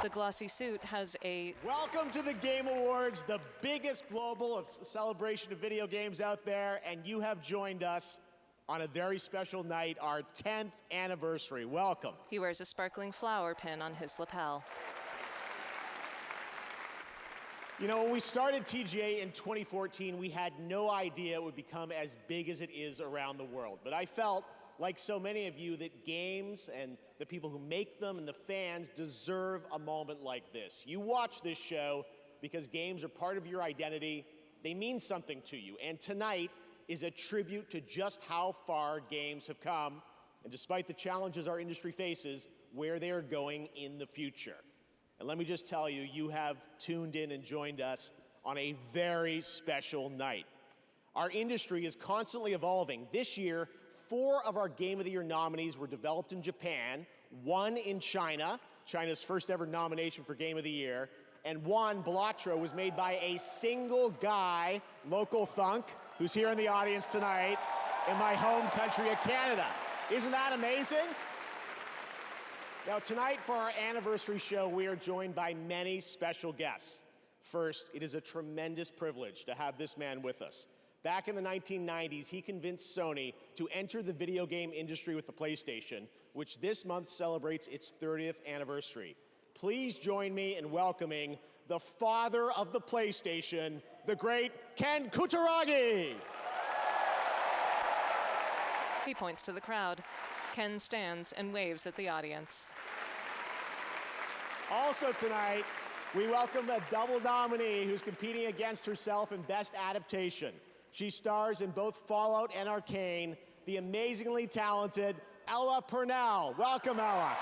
The glossy suit has a... Welcome to the Game Awards, the biggest global celebration of video games out there, and you have joined us on a very special night, our 10th anniversary. Welcome. He wears a sparkling flower pin on his lapel. You know, when we started TGA in 2014, we had no idea it would become as big as it is around the world. But I felt, like so many of you, that games and the people who make them and the fans deserve a moment like this. You watch this show because games are part of your identity. They mean something to you. And tonight is a tribute to just how far games have come, and despite the challenges our industry faces, where they are going in the future. And let me just tell you, you have tuned in and joined us on a very special night. Our industry is constantly evolving. This year, 4 of our Game of the Year nominees were developed in Japan, 1 in China, China's first ever nomination for Game of the Year, and 1, Blatro, was made by a single guy, Local Thunk, who's here in the audience tonight in my home country of Canada. Isn't that amazing? Now, tonight for our anniversary show, we are joined by many special guests. First, it is a tremendous privilege to have this man with us. Back in the 1990s, he convinced Sony to enter the video game industry with the PlayStation, which this month celebrates its 30th anniversary. Please join me in welcoming the father of the PlayStation, the great Ken Kutaragi. He points to the crowd. Ken stands and waves at the audience. Also tonight, we welcome a double nominee who's competing against herself in Best Adaptation. She stars in both Fallout and Arcane, the amazingly talented Ella Purnell. Welcome, Ella.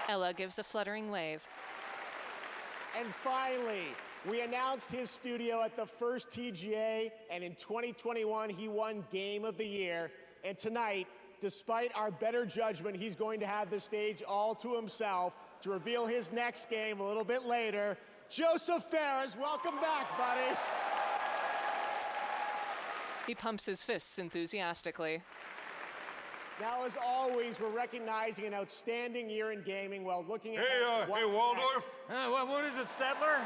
Ella gives a fluttering wave. And finally, we announced his studio at the first TGA, and in 2021, he won Game of the Year. And tonight, despite our better judgment, he's going to have the stage all to himself to reveal his next game a little bit later. Joseph Ferris, welcome back, buddy. He pumps his fists enthusiastically. Now, as always, we're recognizing an outstanding year in gaming while looking at Hey, Waldorf. What is it, Stadler?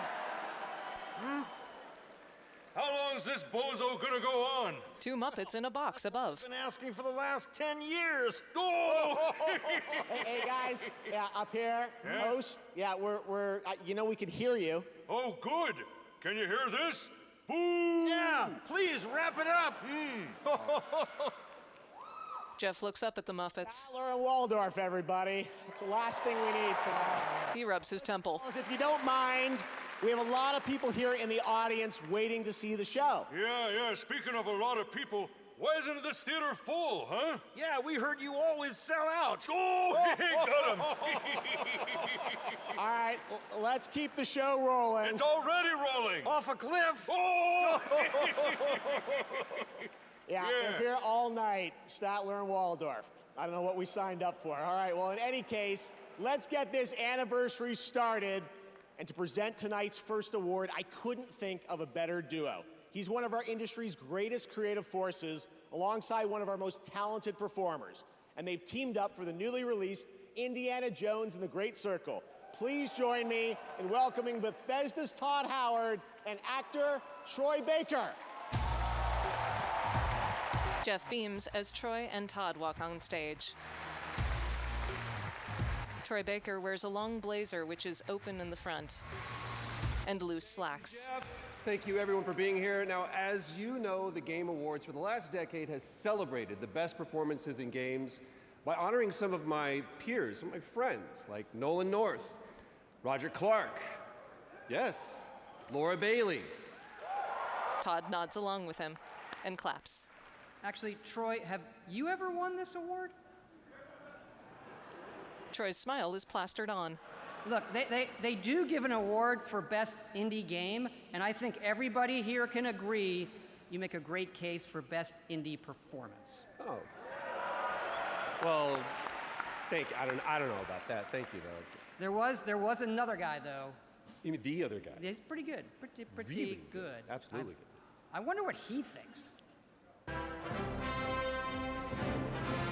How long is this bozo gonna go on? 2 Muppets in a box above. I've been asking for the last 10 years. Oh! hey, guys, yeah, up here, host. Yeah, we're you know, we can hear you. Oh, good. Can you hear this? Boo! Yeah, please wrap it up. Jeff looks up at the Muppets. Statler and Waldorf, everybody. It's the last thing we need tonight. He rubs his temple. If you don't mind, we have a lot of people here in the audience waiting to see the show. Yeah. Speaking of a lot of people, why isn't this theater full, huh? Yeah, we heard you always sell out. Oh, got him. All right, let's keep the show rolling. It's already rolling. Off a cliff. Oh! Yeah, we're here all night, Statler and Waldorf. I don't know what we signed up for. All right, well, in any case, let's get this anniversary started. And to present tonight's first award, I couldn't think of a better duo. He's one of our industry's greatest creative forces, alongside one of our most talented performers. And they've teamed up for the newly released Indiana Jones and the Great Circle. Please join me in welcoming Bethesda's Todd Howard and actor Troy Baker. Jeff beams as Troy and Todd walk on stage. Troy Baker wears a long blazer which is open in the front and loose slacks. Jeff, thank you everyone for being here. Now, as you know, the Game Awards for the last decade has celebrated the best performances in games by honoring some of my peers, some of my friends, like Nolan North, Roger Clark, yes, Laura Bailey. Todd nods along with him and claps. Actually, Troy, have you ever won this award? Troy's smile is plastered on. Look, they do give an award for best indie game, and I think everybody here can agree you make a great case for best indie performance. Oh. Well, thank you. I don't know about that. Thank you, though. There was another guy, though. You mean the other guy? He's pretty good. Pretty really good. Absolutely I wonder what he thinks.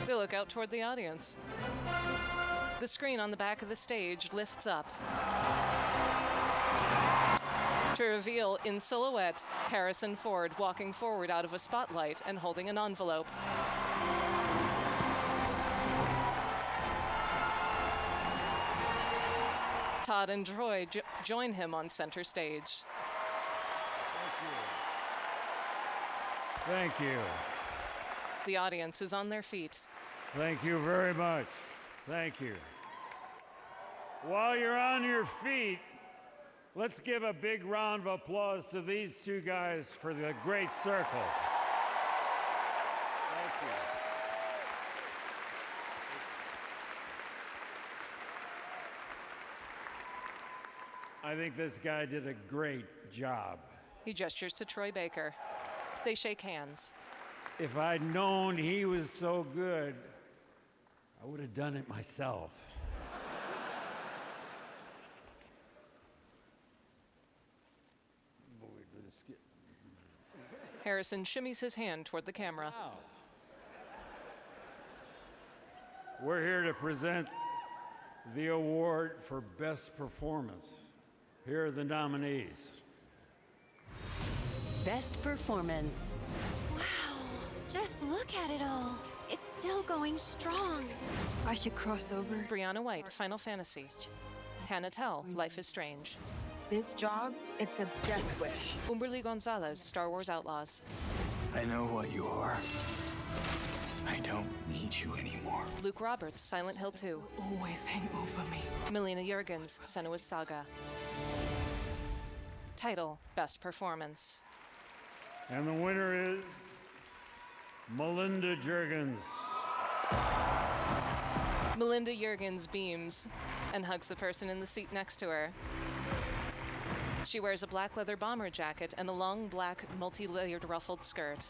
The look out toward the audience. The screen on the back of the stage lifts up to reveal in silhouette Harrison Ford walking forward out of a spotlight and holding an envelope. Todd and Troy join him on center stage. Thank you. The audience is on their feet. Thank you very much. Thank you. While you're on your feet, let's give a big round of applause to these two guys for the great circle. Thank you. I think this guy did a great job. He gestures to Troy Baker. They shake hands. If I'd known he was so good, I would have done it myself. Harrison shimmies his hand toward the camera. Wow. We're here to present the award for Best Performance. Here are the nominees. Best Performance. Wow, just look at it all. It's still going strong. I should cross over. Brianna White, Final Fantasy. Hannah Tell, Life is Strange. This job, it's a death wish. Umberly Gonzalez, Star Wars Outlaws. I know what you are. I don't need you anymore. Luke Roberts, Silent Hill 2. Always hang over me. Melina Jurgens, Senua's Saga. Title, Best Performance. And the winner is Melinda Jurgens. Melinda Jurgens beams and hugs the person in the seat next to her. She wears a black leather bomber jacket and a long black multi-layered ruffled skirt.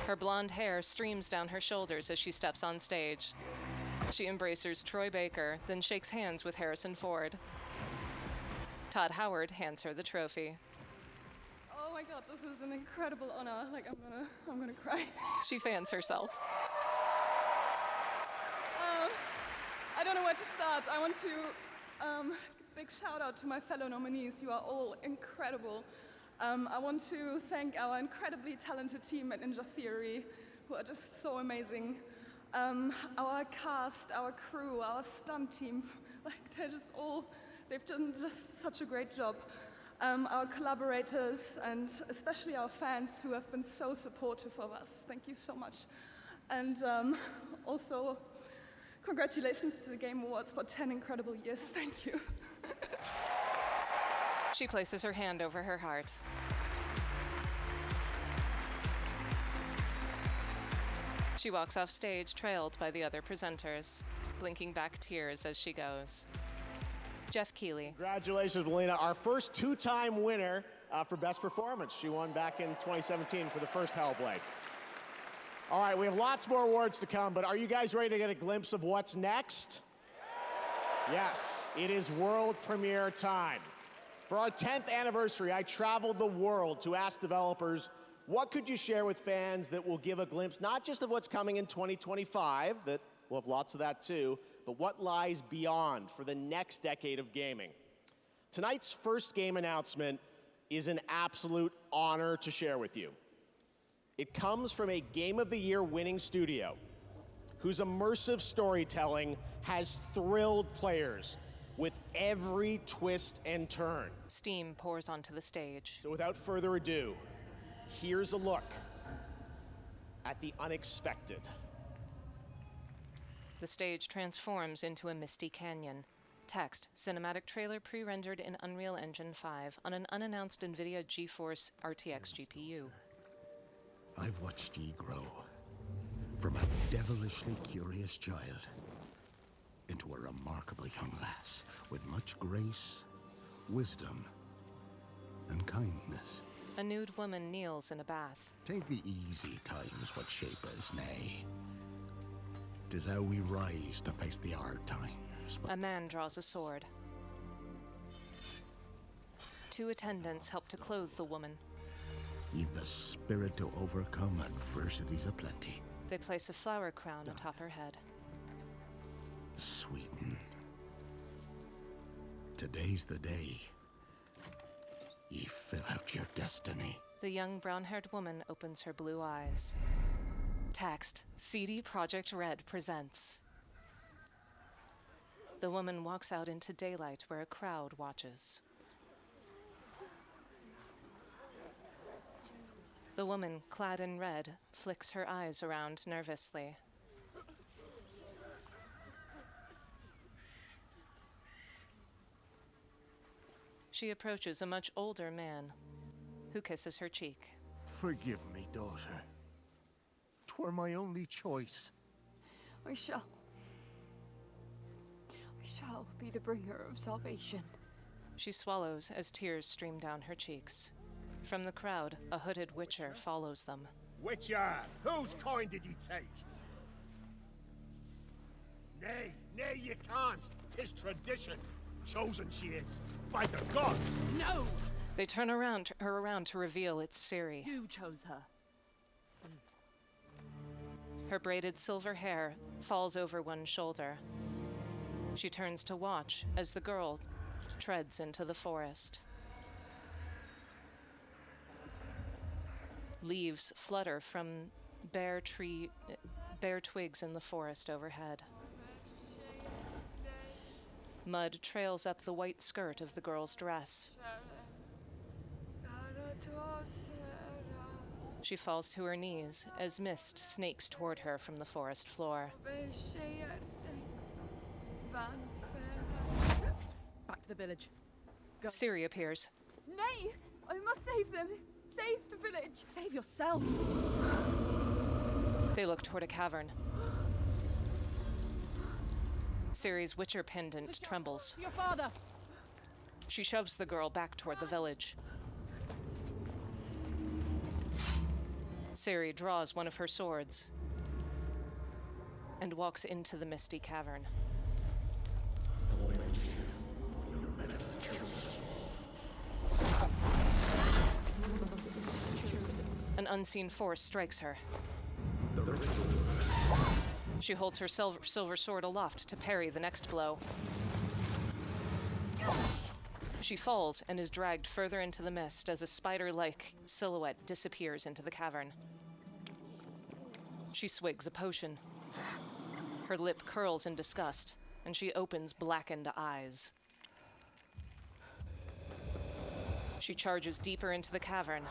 Her blonde hair streams down her shoulders as she steps on stage. She embraces Troy Baker, then shakes hands with Harrison Ford. Todd Howard hands her the trophy. Oh my God, this is an incredible honor. Like, I'm gonna cry. She fans herself. I don't know where to start. I want to big shout out to my fellow nominees. You are all incredible. I want to thank our incredibly talented team at Ninja Theory, who are just so amazing. Our cast, our crew, our stunt team, like they've done just such a great job. Our collaborators and especially our fans who have been so supportive of us. Thank you so much. And also, congratulations to the Game Awards for 10 incredible years. Thank you. She places her hand over her heart. She walks off stage, trailed by the other presenters, blinking back tears as she goes. Jeff Keighley. Congratulations, Melina. Our first two-time winner for Best Performance. She won back in 2017 for the first Hellblade. All right, we have lots more awards to come, but are you guys ready to get a glimpse of what's next? Yes, it is world premiere time. For our 10th anniversary, I traveled the world to ask developers, what could you share with fans that will give a glimpse not just of what's coming in 2025, that we'll have lots of that too, but what lies beyond for the next decade of gaming. Tonight's first game announcement is an absolute honor to share with you. It comes from a Game of the Year winning studio whose immersive storytelling has thrilled players with every twist and turn. Steam pours onto the stage. So without further ado, here's a look at the unexpected. The stage transforms into a misty canyon. Text, cinematic trailer pre-rendered in Unreal Engine 5 on an unannounced NVIDIA GeForce RTX GPU. I've watched ye grow from a devilishly curious child into a remarkably young lass with much grace, wisdom, and kindness. A nude woman kneels in a bath. Take the easy times what shape us, nay. 'Tis how we rise to face the hard times. A man draws a sword. Two attendants help to clothe the woman. You've the spirit to overcome adversities aplenty. They place a flower crown atop her head. Sweeten. Today's the day. Ye fill out your destiny. The young brown-haired woman opens her blue eyes. Text, CD Projekt Red presents. The woman walks out into daylight where a crowd watches. The woman, clad in red, flicks her eyes around nervously. She approaches a much older man, who kisses her cheek. Forgive me, daughter. 'Twere my only choice. I shall be the bringer of salvation. She swallows as tears stream down her cheeks. From the crowd, a hooded witcher follows them. Witcher, whose coin did ye take? Nay, you can't. 'Tis tradition. Chosen she is, by the gods. No! They turn her around to reveal it's Ciri. You chose her. Her braided silver hair falls over one shoulder. She turns to watch as the girl treads into the forest. Leaves flutter from bare twigs in the forest overhead. Mud trails up the white skirt of the girl's dress. She falls to her knees as mist snakes toward her from the forest floor. Back to the village. Go. Ciri appears. Nay! I must save them! Save the village! Save yourself! They look toward a cavern. Ciri's witcher pendant trembles. Your father! She shoves the girl back toward the village. Ciri draws one of her swords and walks into the misty cavern. An unseen force strikes her. She holds her silver sword aloft to parry the next blow. She falls and is dragged further into the mist as a spider-like silhouette disappears into the cavern. She swigs a potion. Her lip curls in disgust, and she opens blackened eyes. She charges deeper into the cavern.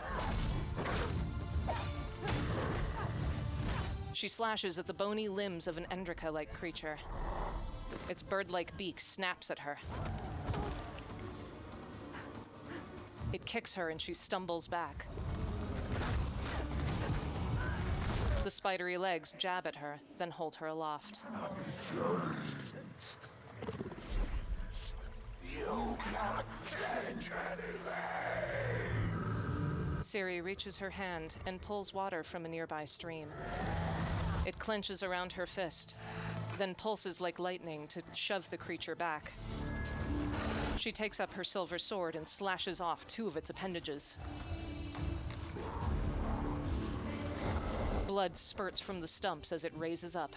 She slashes at the bony limbs of an Endrika-like creature. Its bird-like beak snaps at her. It kicks her and she stumbles back. The spidery legs jab at her, then hold her aloft. You cannot change anything. Ciri reaches her hand and pulls water from a nearby stream. It clenches around her fist, then pulses like lightning to shove the creature back. She takes up her silver sword and slashes off two of its appendages. Blood spurts from the stumps as it raises up.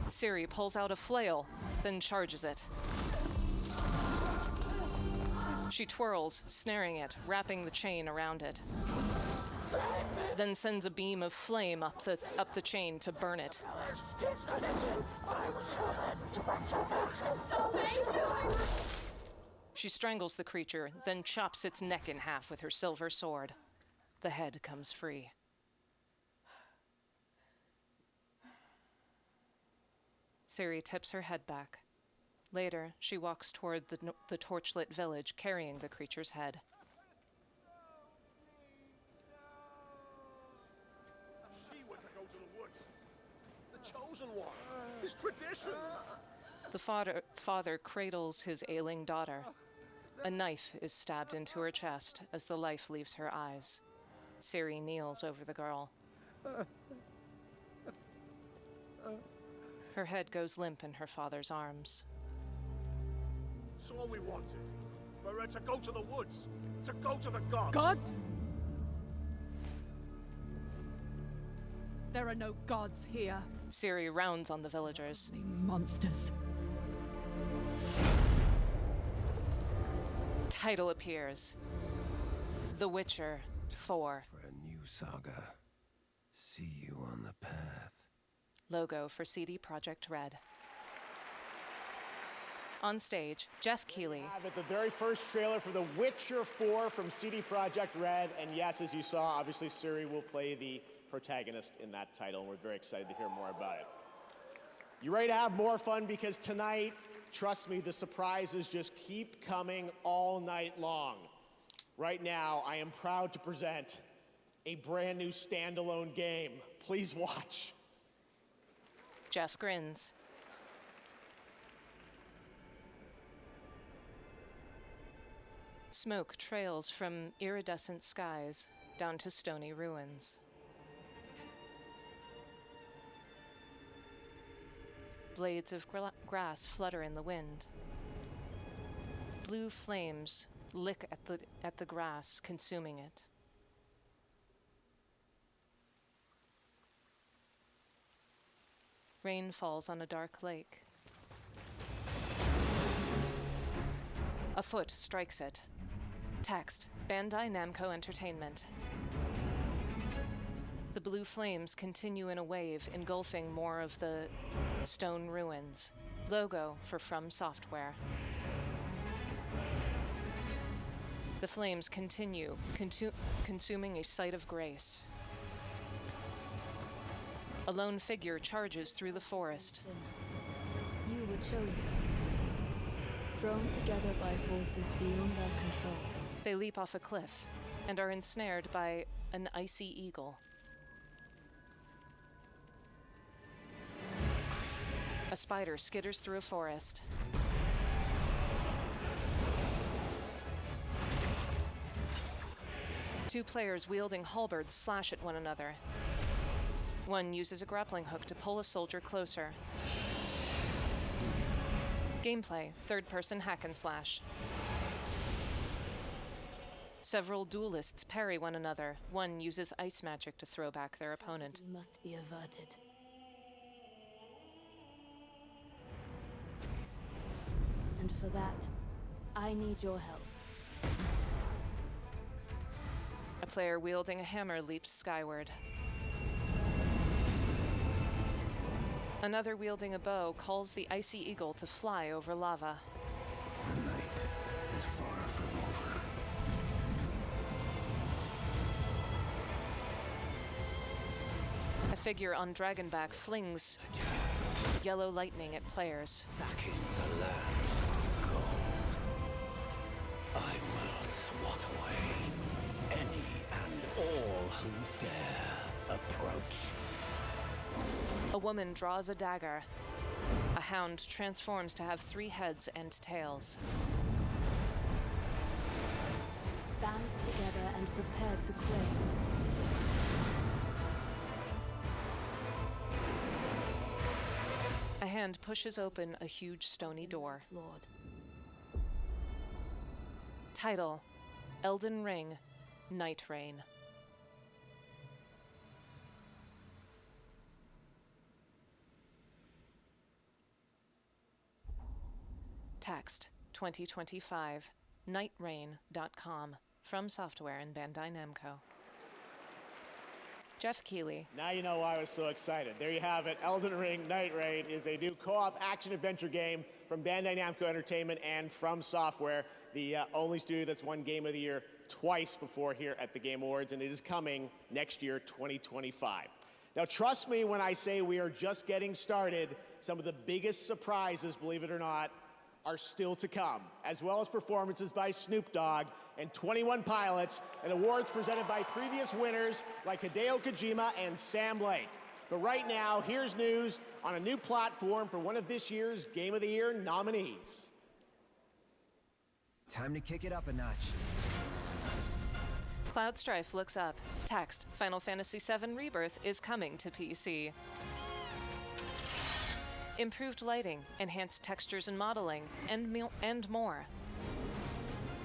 Ciri pulls out a flail, then charges it. She twirls, snaring it, wrapping the chain around it. Then sends a beam of flame up the chain to burn it. She strangles the creature, then chops its neck in half with her silver sword. The head comes free. Ciri tips her head back. Later, she walks toward the torchlit village, carrying the creature's head. She were to go to the woods. The chosen one. His tradition. The father cradles his ailing daughter. A knife is stabbed into her chest as the life leaves her eyes. Ciri kneels over the girl. Her head goes limp in her father's arms. It's all we wanted. For her to go to the woods. To go to the gods. Gods? There are no gods here. Ciri rounds on the villagers. Monsters. Title appears. The Witcher 4. For a new saga. See you on the path. Logo for CD Projekt Red. On stage, Jeff Keighley. The very first trailer for The Witcher 4 from CD Projekt Red. And yes, as you saw, obviously Ciri will play the protagonist in that title, and we're very excited to hear more about it. You ready to have more fun? Because tonight, trust me, the surprises just keep coming all night long. Right now, I am proud to present a brand new standalone game. Please watch. Jeff grins. Smoke trails from iridescent skies down to stony ruins. Blades of grass flutter in the wind. Blue flames lick at the grass, consuming it. Rain falls on a dark lake. A foot strikes it. Text, Bandai Namco Entertainment. The blue flames continue in a wave, engulfing more of the stone ruins. Logo for From Software. The flames continue, consuming a site of grace. A lone figure charges through the forest. You were chosen. Thrown together by forces beyond their control. They leap off a cliff and are ensnared by an icy eagle. A spider skitters through a forest. Two players wielding halberds slash at one another. One uses a grappling hook to pull a soldier closer. Gameplay, third-person hack and slash. Several duelists parry one another. One uses ice magic to throw back their opponent. Tragedy must be averted. And for that, I need your help. A player wielding a hammer leaps skyward. Another wielding a bow calls the icy eagle to fly over lava. The night is far from over. A figure on dragonback flings yellow lightning at players. Back in the land of gold, I will swat away any and all who dare approach. A woman draws a dagger. A hound transforms to have 3 heads and tails. Band together and prepare to claim. A hand pushes open a huge stony door. Lord. Title, Elden Ring, Night Rain. Text, 2025, nightrain.com, From Software and Bandai Namco. Jeff Keighley. Now you know why I was so excited. There you have it. Elden Ring Night Rain is a new co-op action-adventure game from Bandai Namco Entertainment and From Software, the only studio that's won Game of the Year twice before here at the Game Awards, and it is coming next year, 2025. Now, trust me when I say we are just getting started. Some of the biggest surprises, believe it or not, are still to come, as well as performances by Snoop Dogg and 21 Pilots, and awards presented by previous winners like Hideo Kojima and Sam Lake. But right now, here's news on a new platform for one of this year's Game of the Year nominees. Time to kick it up a notch. Cloud Strife looks up. Text, Final Fantasy VII Rebirth is coming to PC. Improved lighting, enhanced textures and modeling, and more.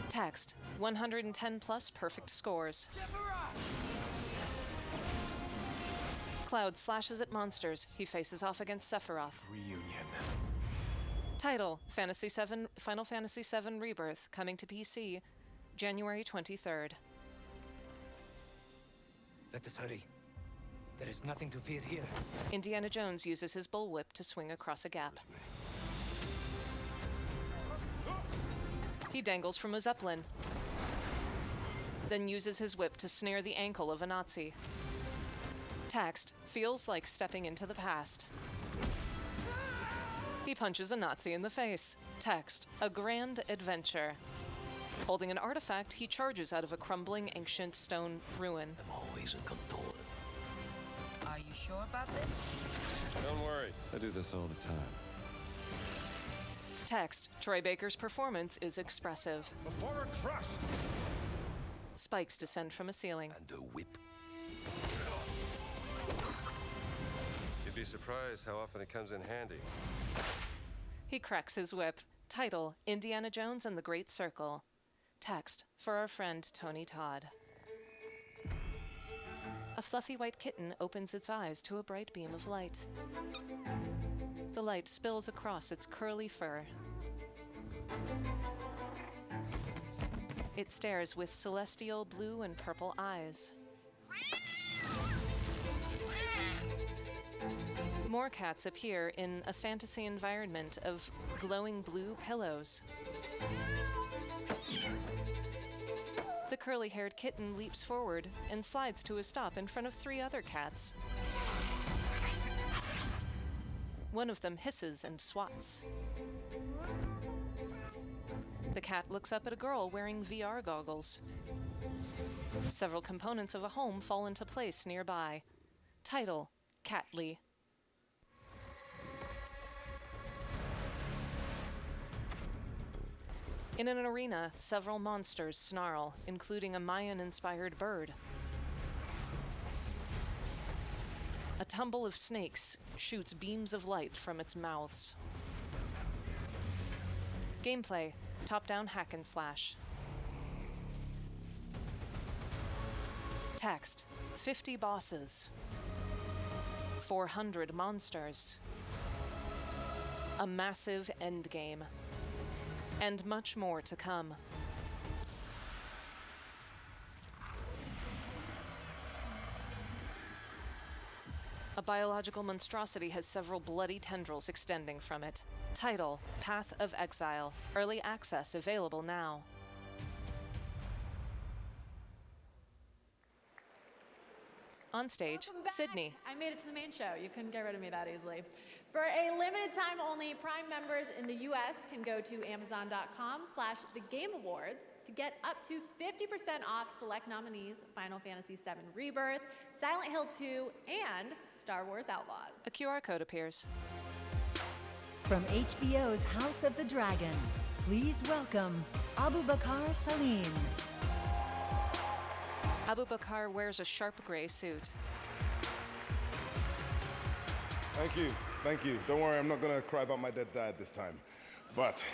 Text, 110 plus perfect scores. Cloud slashes at monsters. He faces off against Sephiroth. Reunion. Title, Final Fantasy VII Rebirth, coming to PC, January 23rd. Let us hurry. There is nothing to fear here. Indiana Jones uses his bullwhip to swing across a gap. He dangles from a zeppelin, then uses his whip to snare the ankle of a Nazi. Text, feels like stepping into the past. He punches a Nazi in the face. Text, a grand adventure. Holding an artifact, he charges out of a crumbling ancient stone ruin. I'm always in control. Are you sure about this? Don't worry, I do this all the time. Text, Troy Baker's performance is expressive. Before crushed! Spikes descend from a ceiling. And a whip. You'd be surprised how often it comes in handy. He cracks his whip. Title, Indiana Jones and the Great Circle. Text, for our friend Tony Todd. A fluffy white kitten opens its eyes to a bright beam of light. The light spills across its curly fur. It stares with celestial blue and purple eyes. More cats appear in a fantasy environment of glowing blue pillows. The curly-haired kitten leaps forward and slides to a stop in front of 3 other cats. One of them hisses and swats. The cat looks up at a girl wearing VR goggles. Several components of a home fall into place nearby. Title, Catly. In an arena, several monsters snarl, including a Mayan-inspired bird. A tumble of snakes shoots beams of light from its mouths. Gameplay, top-down hack and slash. Text, 50 bosses. 400 monsters. A massive endgame. And much more to come. A biological monstrosity has several bloody tendrils extending from it. Title, Path of Exile. Early access available now. On stage, Sydney. I made it to the main show. You couldn't get rid of me that easily. For a limited time only, Prime members in the US can go to amazon.com/thegameawards to get up to 50% off select nominees Final Fantasy VII Rebirth, Silent Hill 2, and Star Wars Outlaws. A QR code appears. From HBO's House of the Dragon, please welcome Abu Bakar Salim. Abu Bakar wears a sharp gray suit. Thank you. Don't worry, I'm not gonna cry about my dead dad this time. But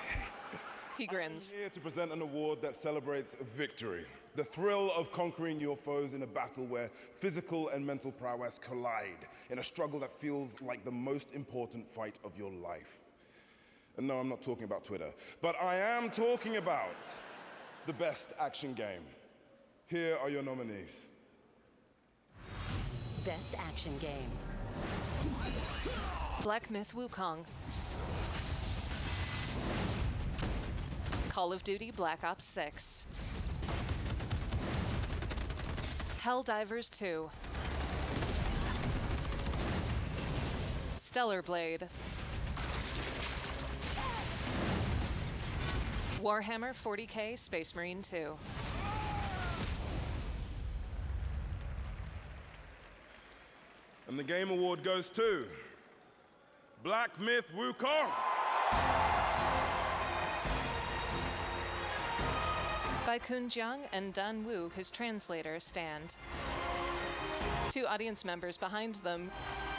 he grins. I'm here to present an award that celebrates victory. The thrill of conquering your foes in a battle where physical and mental prowess collide in a struggle that feels like the most important fight of your life. And no, I'm not talking about Twitter, but I am talking about the best action game. Here are your nominees. Best action game. Black Myth Wukong. Call of Duty Black Ops 6. Helldivers 2. Stellar Blade. Warhammer 40K Space Marine 2. And the Game Award goes to Black Myth Wukong. Bai Kun Jiang and Dan Wu, his translator, stand. 2 audience members behind them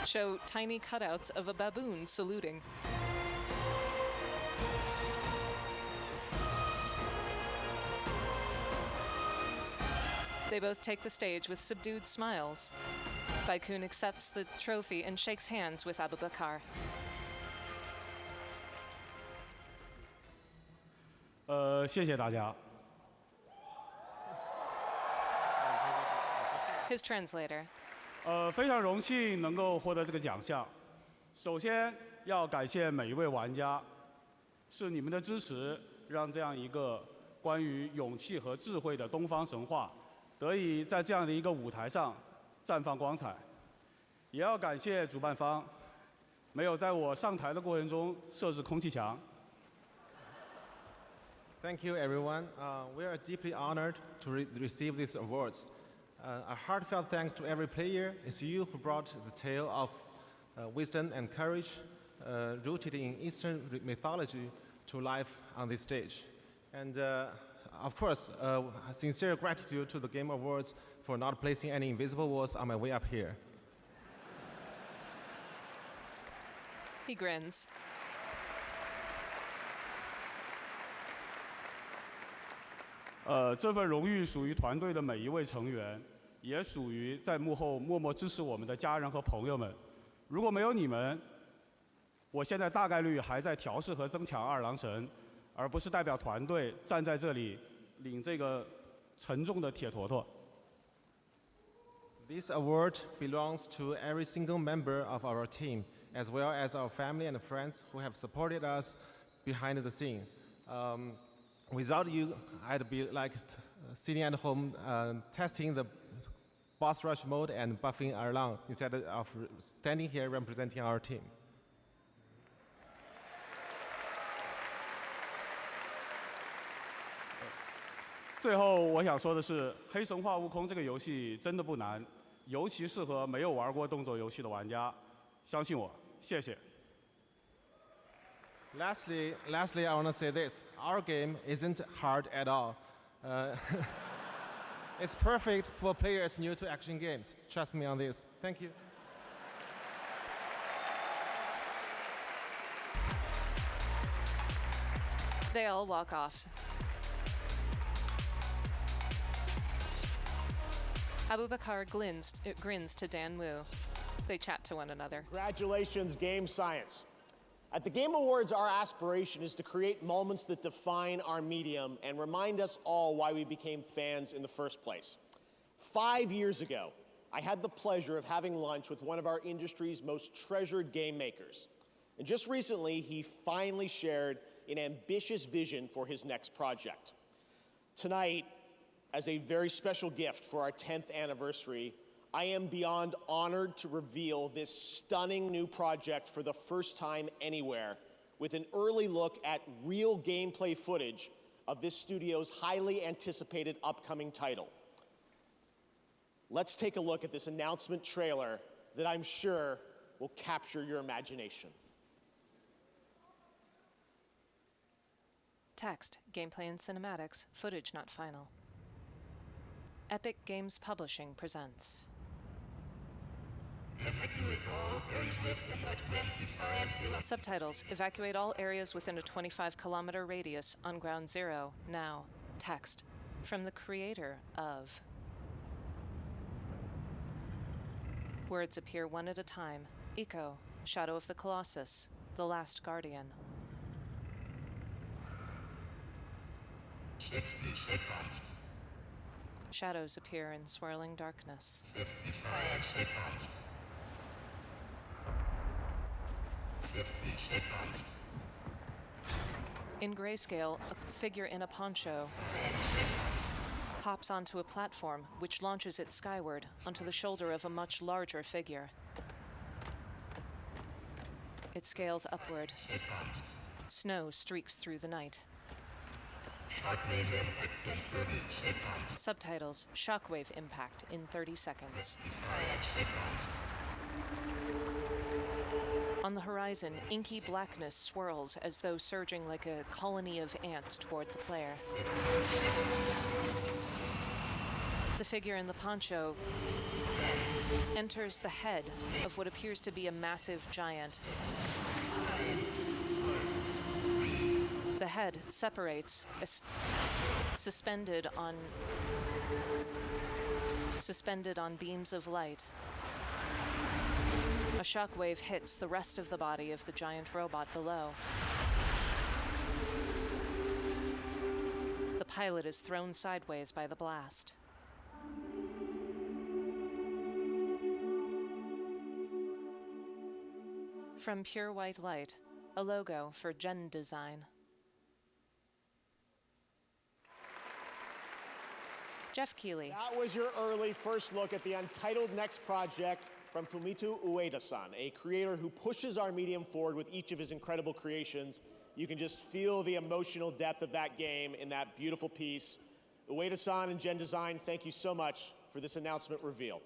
show tiny cutouts of a baboon saluting. They both take the stage with subdued smiles. Baikun accepts the trophy and shakes hands with Abu Bakar.谢谢大家。 His translator. 非常荣幸能够获得这个奖项。首先要感谢每一位玩家，是你们的支持，让这样一个关于勇气和智慧的东方神话，得以在这样的一个舞台上绽放光彩。也要感谢主办方，没有在我上台的过程中设置空气墙。 Thank you, everyone. We are deeply honored to receive these awards. A heartfelt thanks to every player. It's you who brought the tale of wisdom and courage rooted in Eastern mythology to life on this stage. And of course, a sincere gratitude to the Game Awards for not placing any invisible walls on my way up here. He grins. 这份荣誉属于团队的每一位成员，也属于在幕后默默支持我们的家人和朋友们。如果没有你们，我现在大概率还在调试和增强二郎神，而不是代表团队站在这里领这个沉重的铁坨坨。 This award belongs to every single member of our team, as well as our family and friends who have supported us behind the scene. Without you, I'd be like sitting at home testing the boss rush mode and buffing Erlang instead of standing here representing our team. 最后我想说的是，《黑神话：悟空》这个游戏真的不难，尤其适合没有玩过动作游戏的玩家。相信我，谢谢。 Lastly, I want to say this. Our game isn't hard at all. It's perfect for players new to action games. Trust me on this. Thank you. They all walk off. Abu Bakar grins to Dan Wu. They chat to one another. Congratulations, Game Science. At the Game Awards, our aspiration is to create moments that define our medium and remind us all why we became fans in the first place. 5 years ago, I had the pleasure of having lunch with one of our industry's most treasured game makers. And just recently, he finally shared an ambitious vision for his next project. Tonight, as a very special gift for our 10th anniversary, I am beyond honored to reveal this stunning new project for the first time anywhere, with an early look at real gameplay footage of this studio's highly anticipated upcoming title. Let's take a look at this announcement trailer that I'm sure will capture your imagination. Text, gameplay and cinematics, footage not final. Epic Games Publishing presents. Subtitles, evacuate all areas within a 25-kilometer radius on Ground Zero, now. Text, from the creator of. Words appear one at a time. Echo, Shadow of the Colossus, The Last Guardian. 60 seconds. Shadows appear in swirling darkness. 55 seconds. 50 seconds. In grayscale, a figure in a poncho hops onto a platform which launches it skyward onto the shoulder of a much larger figure. It scales upward. Snow streaks through the night. Shockwave impact in 30 seconds. Subtitles, Shockwave impact in 30 seconds. 55 seconds. On the horizon, inky blackness swirls as though surging like a colony of ants toward the player. The figure in the poncho enters the head of what appears to be a massive giant. The head separates, suspended on beams of light. A shockwave hits the rest of the body of the giant robot below. The pilot is thrown sideways by the blast. From pure white light, a logo for Gen Design. Jeff Keighley. That was your early first look at the untitled next project from Fumito Ueda-san, a creator who pushes our medium forward with each of his incredible creations. You can just feel the emotional depth of that game in that beautiful piece. Ueda-san and Gen Design, thank you so much for this announcement reveal.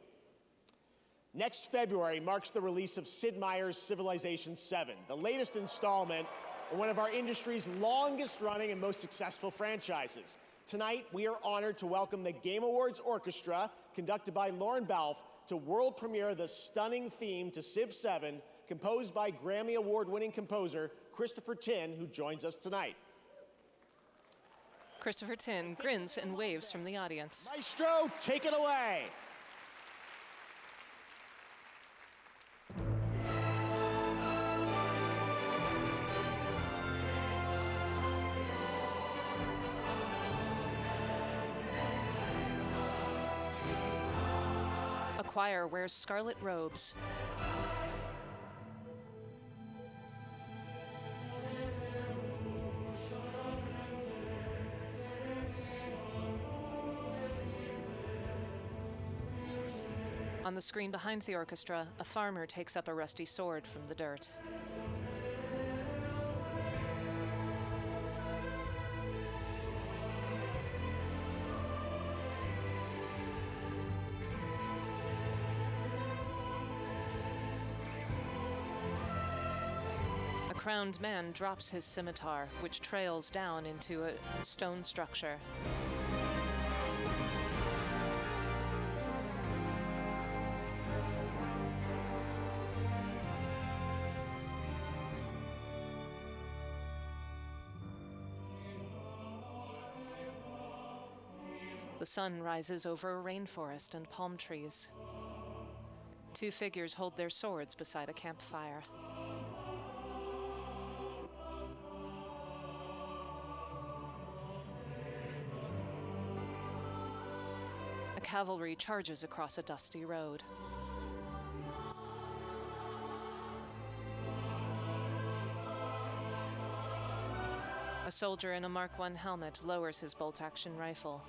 Next February marks the release of Sid Meier's Civilization VII, the latest installment in one of our industry's longest running and most successful franchises. Tonight, we are honored to welcome the Game Awards Orchestra, conducted by Lauren Balfe, to world premiere the stunning theme to Civ 7, composed by Grammy Award-winning composer Christopher Tin, who joins us tonight. Christopher Tin grins and waves from the audience. Maestro, take it away. A choir wears scarlet robes. On the screen behind the orchestra, a farmer takes up a rusty sword from the dirt. A crowned man drops his scimitar, which trails down into a stone structure. The sun rises over a rainforest and palm trees. Two figures hold their swords beside a campfire. A cavalry charges across a dusty road. A soldier in a Mark I helmet lowers his bolt-action rifle.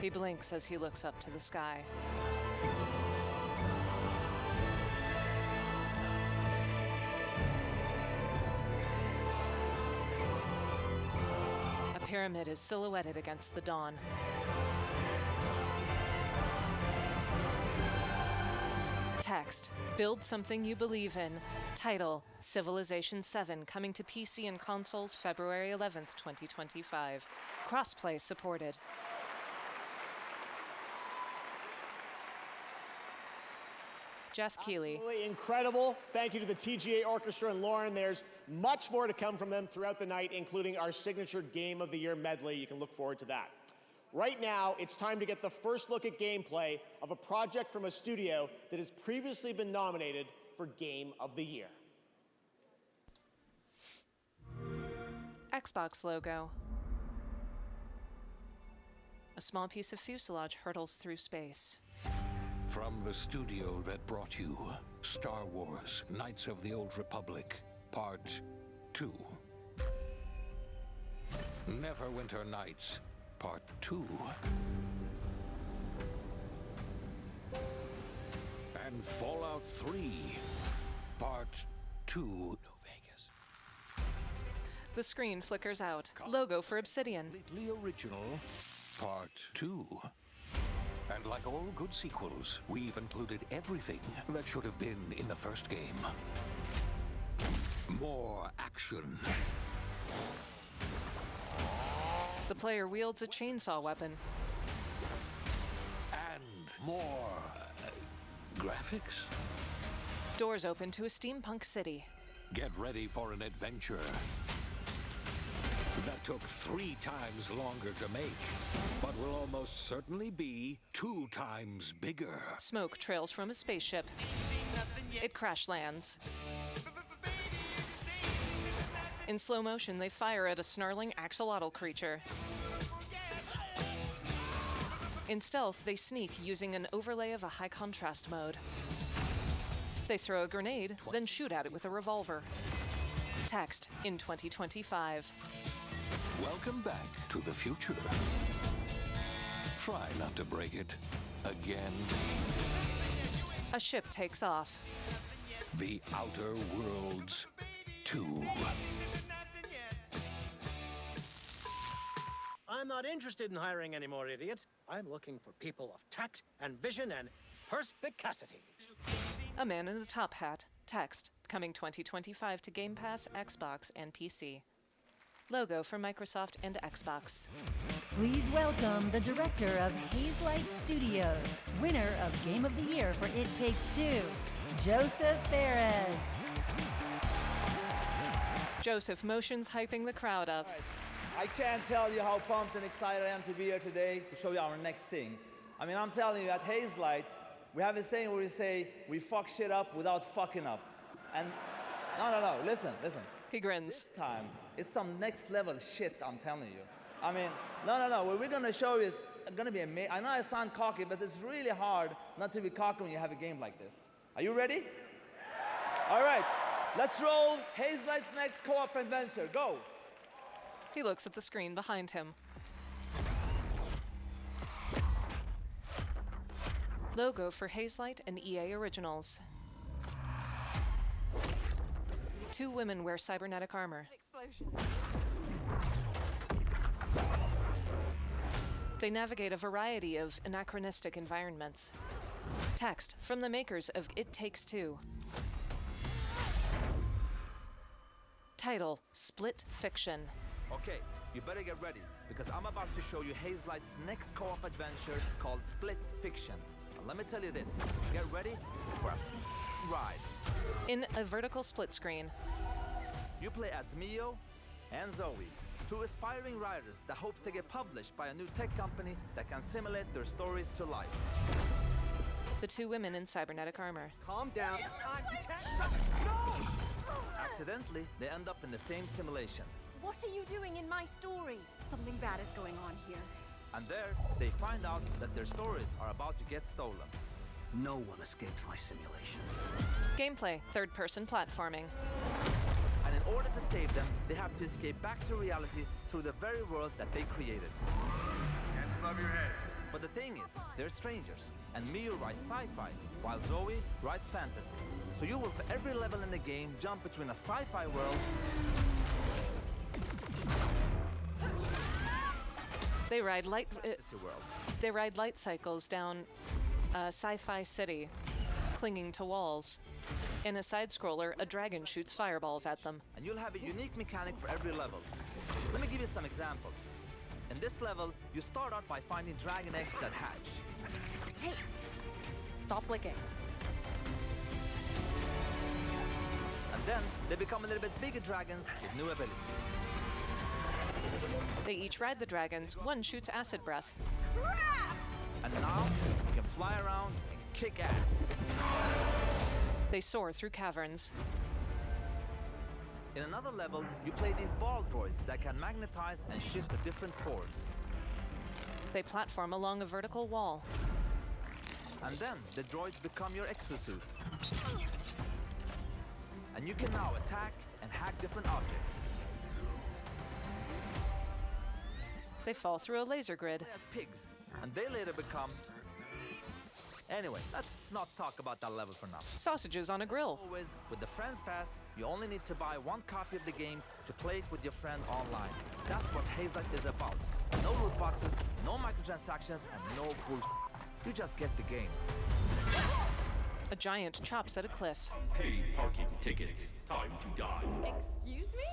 He blinks as he looks up to the sky. A pyramid is silhouetted against the dawn. Text: Build something you believe in. Title: Civilization VII, coming to PC and consoles February 11th, 2025. Crossplay supported. Jeff Keighley. Absolutely incredible. Thank you to the TGA Orchestra and Lauren. There's much more to come from them throughout the night, including our signature Game of the Year medley. You can look forward to that. Right now, it's time to get the first look at gameplay of a project from a studio that has previously been nominated for Game of the Year. Xbox logo. A small piece of fuselage hurtles through space. From the studio that brought you Star Wars: Knights of the Old Republic, Part 2. Neverwinter Nights, Part 2. And Fallout 3, Part 2. New Vegas. The screen flickers out. Logo for Obsidian. Completely original, Part 2. And like all good sequels, we've included everything that should have been in the first game. More action. The player wields a chainsaw weapon. And more graphics. Doors open to a steampunk city. Get ready for an adventure that took 3 times longer to make, but will almost certainly be 2 times bigger. Smoke trails from a spaceship. It crash lands. In slow motion, they fire at a snarling axolotl creature. In stealth, they sneak using an overlay of a high contrast mode. They throw a grenade, then shoot at it with a revolver. Text in 2025. Welcome back to the future. Try not to break it again. A ship takes off. The Outer Worlds 2. I'm not interested in hiring any more idiots. I'm looking for people of tact and vision and perspicacity. A man in a top hat. Text coming 2025 to Game Pass, Xbox, and PC. Logo for Microsoft and Xbox. Please welcome the director of Hazelight Studios, winner of Game of the Year for It Takes Two, Joseph Perez. Joseph motions hyping the crowd up. I can't tell you how pumped and excited I am to be here today to show you our next thing. I mean, I'm telling you, at Hazelight, we have a saying where we say, we fuck shit up without fucking up. And no, listen. He grins. This time, it's some next level shit, I'm telling you. I mean, no, what we're gonna show you is gonna be amazing. I know I sound cocky, but it's really hard not to be cocky when you have a game like this. Are you ready? All right, let's roll Hazelight's next co-op adventure, go. He looks at the screen behind him. Logo for Hazelight and EA Originals. 2 women wear cybernetic armor. They navigate a variety of anachronistic environments. Text from the makers of It Takes Two. Title, Split Fiction. Okay, you better get ready, because I'm about to show you Hazelight's next co-op adventure called Split Fiction. And let me tell you this, get ready for a ride. In a vertical split screen. You play as Mio and Zoe, 2 aspiring writers that hopes to get published by a new tech company that can simulate their stories to life. The 2 women in cybernetic armor. Calm down. It's time. You can't shut. No! Accidentally, they end up in the same simulation. What are you doing in my story? Something bad is going on here. And there, they find out that their stories are about to get stolen. No one escapes my simulation. Gameplay, third-person platforming. And in order to save them, they have to escape back to reality through the very worlds that they created. Hands above your heads. But the thing is, they're strangers, and Mio writes sci-fi, while Zoe writes fantasy. So you will, for every level in the game, jump between a sci-fi world They ride light world. They ride light cycles down a sci-fi city, clinging to walls. In a side-scroller, a dragon shoots fireballs at them. And you'll have a unique mechanic for every level. Let me give you some examples. In this level, you start out by finding dragon eggs that hatch. Hey, stop licking. And then they become a little bit bigger dragons with new abilities. They each ride the dragons. One shoots acid breath. And now you can fly around and kick ass. They soar through caverns. In another level, you play these ball droids that can magnetize and shift to different forms. They platform along a vertical wall. And then the droids become your exosuits. And you can now attack and hack different objects. They fall through a laser grid. As pigs, and they later become... Anyway, let's not talk about that level for now. Sausages on a grill. Always, with the Friends Pass, you only need to buy 1 copy of the game to play it with your friend online. That's what Hazelight is about. No loot boxes, no microtransactions, and no bullshit. You just get the game. A giant chops at a cliff. Pay parking tickets. Time to die. Excuse me?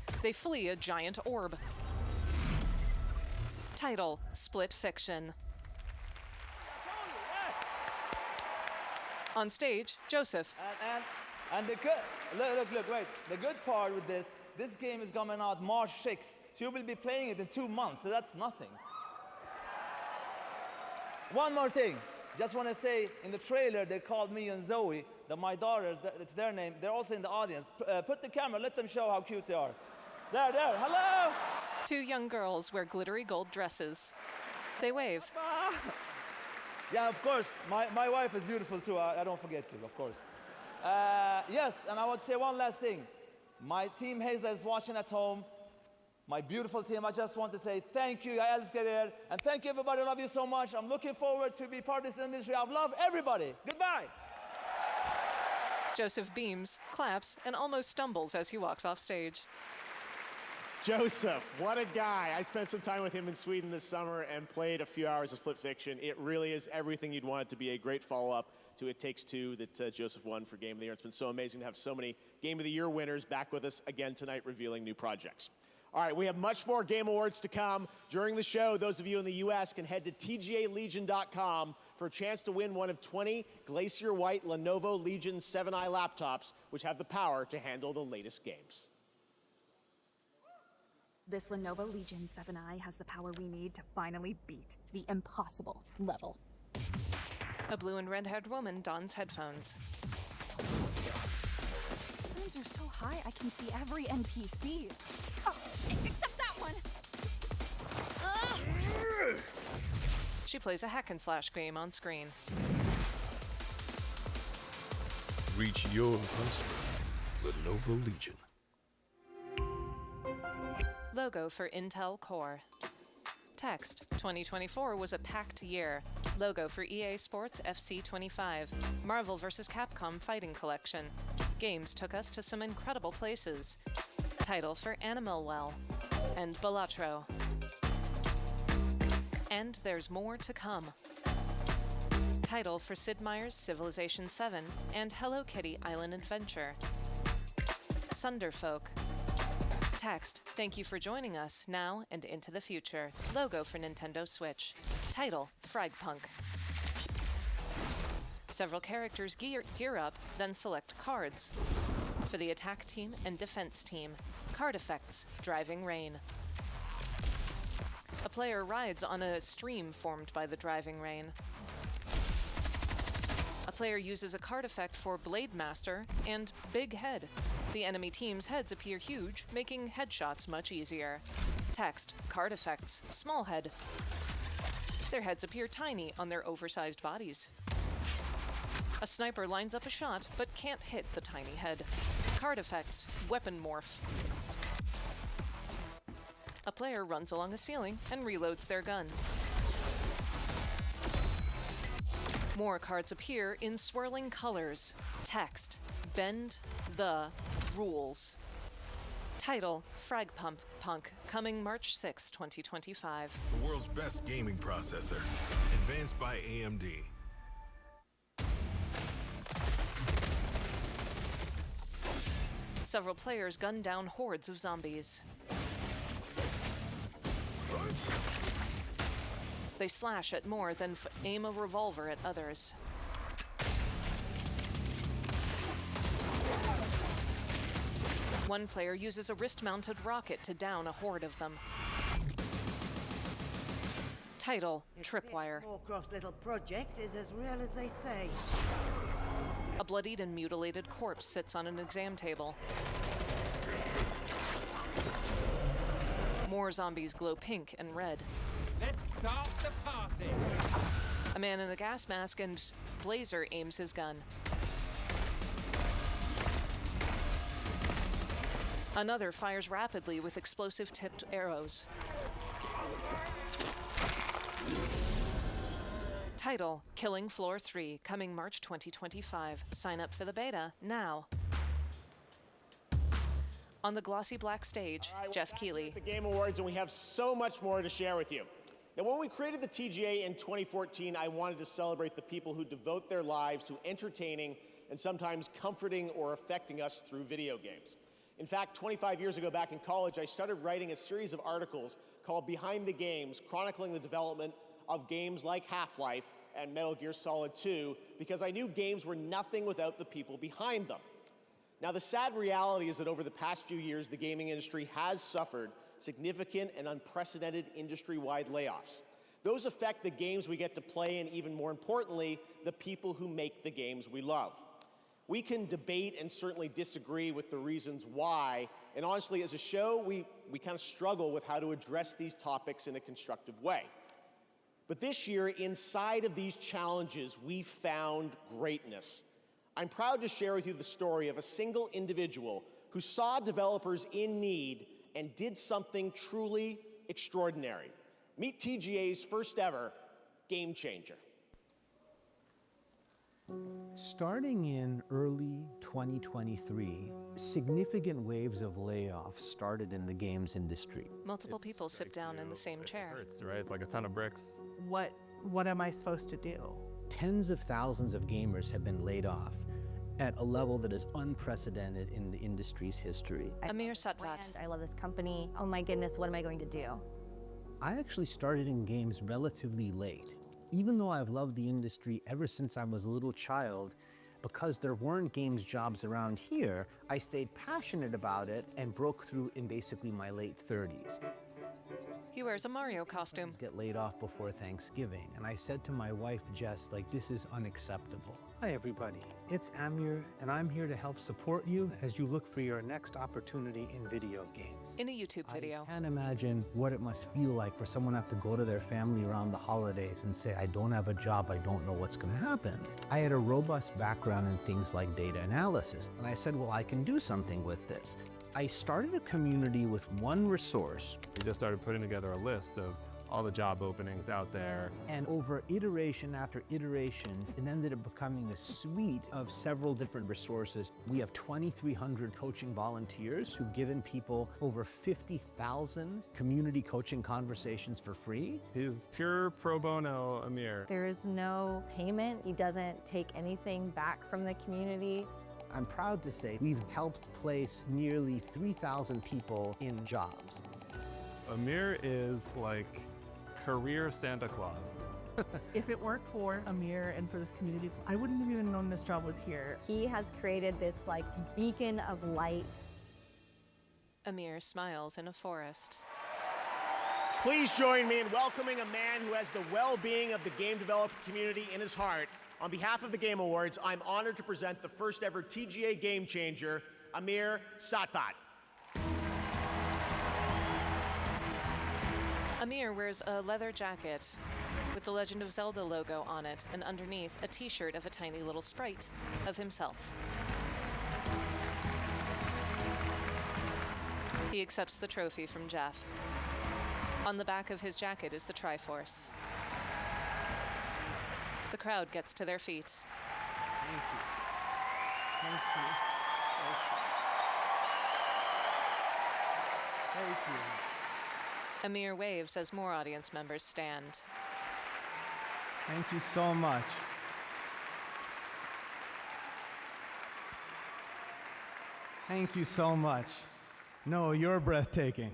Run! They flee a giant orb. Title, Split Fiction. On stage, Joseph. And the good, look, wait. The good part with this this game is coming out March 6th, so you will be playing it in 2 months, so that's nothing. One more thing. Just want to say, in the trailer, they called me and Zoe, my daughters, it's their name. They're also in the audience. Put the camera, let them show how cute they are. There, hello! 2 young girls wear glittery gold dresses. They wave. Yeah, of course. My wife is beautiful too. I don't forget to, of course. Yes, and I would say one last thing. My team Hazel is watching at home. My beautiful team, I just want to say thank you. Jag älskar er. And thank you, everybody. I love you so much. I'm looking forward to be part of this industry. I love everybody. Goodbye. Joseph beams, claps, and almost stumbles as he walks off stage. Joseph, what a guy. I spent some time with him in Sweden this summer and played a few hours of Split Fiction. It really is everything you'd want it to be, a great follow-up to It Takes Two that Joseph won for Game of the Year. It's been so amazing to have so many Game of the Year winners back with us again tonight revealing new projects. All right, we have much more Game Awards to come. During the show, those of you in the U.S. can head to tgalegion.com for a chance to win one of 20 Glacier White Lenovo Legion 7i laptops, which have the power to handle the latest games. This Lenovo Legion 7i has the power we need to finally beat the impossible level. A blue and red-haired woman dons headphones. These frames are so high I can see every NPC. Oh, except that one! She plays a hack-and-slash game on screen. Reach your impossible. Lenovo Legion. Logo for Intel Core. Text, 2024 was a packed year. Logo for EA Sports FC 25. Marvel vs. Capcom Fighting Collection. Games took us to some incredible places. Title for Animal Well. And Balatro. And there's more to come. Title for Sid Meier's Civilization 7 and Hello Kitty Island Adventure. Sunderfolk. Text, thank you for joining us now and into the future. Logo for Nintendo Switch. Title, Fragpunk. Several characters gear up, then select cards. For the attack team and defense team. Card effects, Driving Rain. A player rides on a stream formed by the driving rain. A player uses a card effect for Blade Master and Big Head. The enemy team's heads appear huge, making headshots much easier. Text, card effects, Small Head. Their heads appear tiny on their oversized bodies. A sniper lines up a shot, but can't hit the tiny head. Card effects, Weapon Morph. A player runs along a ceiling and reloads their gun. More cards appear in swirling colors. Text, Bend the Rules. Title, Fragpunk, coming March 6, 2025. The world's best gaming processor, advanced by AMD. Several players gun down hordes of zombies. They slash at more than aim a revolver at others. One player uses a wrist-mounted rocket to down a horde of them. Title, Tripwire. Warcraft's little project is as real as they say. A bloodied and mutilated corpse sits on an exam table. More zombies glow pink and red. Let's start the party! A man in a gas mask and blazer aims his gun. Another fires rapidly with explosive-tipped arrows. Title, Killing Floor 3, coming March 2025. Sign up for the beta now. On the glossy black stage, Jeff Keighley. The Game Awards, and we have so much more to share with you. Now, when we created the TGA in 2014, I wanted to celebrate the people who devote their lives to entertaining and sometimes comforting or affecting us through video games. In fact, 25 years ago back in college, I started writing a series of articles called Behind the Games, chronicling the development of games like Half-Life and Metal Gear Solid 2, because I knew games were nothing without the people behind them. Now, the sad reality is that over the past few years, the gaming industry has suffered significant and unprecedented industry-wide layoffs. Those affect the games we get to play and, even more importantly, the people who make the games we love. We can debate and certainly disagree with the reasons why, and honestly, as a show, we kind of struggle with how to address these topics in a constructive way. But this year, inside of these challenges, we found greatness. I'm proud to share with you the story of a single individual who saw developers in need and did something truly extraordinary. Meet TGA's first ever game changer. Starting in early 2023, significant waves of layoffs started in the games industry. Multiple people sit down in the same chair. It hurts, right? It's like a ton of bricks. What am I supposed to do? Tens of thousands of gamers have been laid off at a level that is unprecedented in the industry's history. Amir Satvat. I love this company. Oh my goodness, what am I going to do? I actually started in games relatively late. Even though I've loved the industry ever since I was a little child, because there weren't games jobs around here, I stayed passionate about it and broke through in basically my late 30s. He wears a Mario costume. Get laid off before Thanksgiving, and I said to my wife, Jess, like, this is unacceptable. Hi everybody, it's Amir, and I'm here to help support you as you look for your next opportunity in video games. In a YouTube video. I can't imagine what it must feel like for someone to have to go to their family around the holidays and say, I don't have a job, I don't know what's gonna happen. I had a robust background in things like data analysis, and I said, well, I can do something with this. I started a community with one resource. We just started putting together a list of all the job openings out there. And over iteration after iteration, it ended up becoming a suite of several different resources. We have 2,300 coaching volunteers who've given people over 50,000 community coaching conversations for free. He's pure pro bono, Amir. There is no payment. He doesn't take anything back from the community. I'm proud to say we've helped place nearly 3,000 people in jobs. Amir is like career Santa Claus. If it weren't for Amir and for this community, I wouldn't have even known this job was here. He has created this like beacon of light. Amir smiles in a forest. Please join me in welcoming a man who has the well-being of the game developer community in his heart. On behalf of the Game Awards, I'm honored to present the first ever TGA Game Changer, Amir Satvat. Amir wears a leather jacket with the Legend of Zelda logo on it, and underneath a t-shirt of a tiny little sprite of himself. He accepts the trophy from Jeff. On the back of his jacket is the Triforce. The crowd gets to their feet. Thank you. Thank you. Thank you. Amir waves as more audience members stand. Thank you so much. Thank you so much. No, you're breathtaking.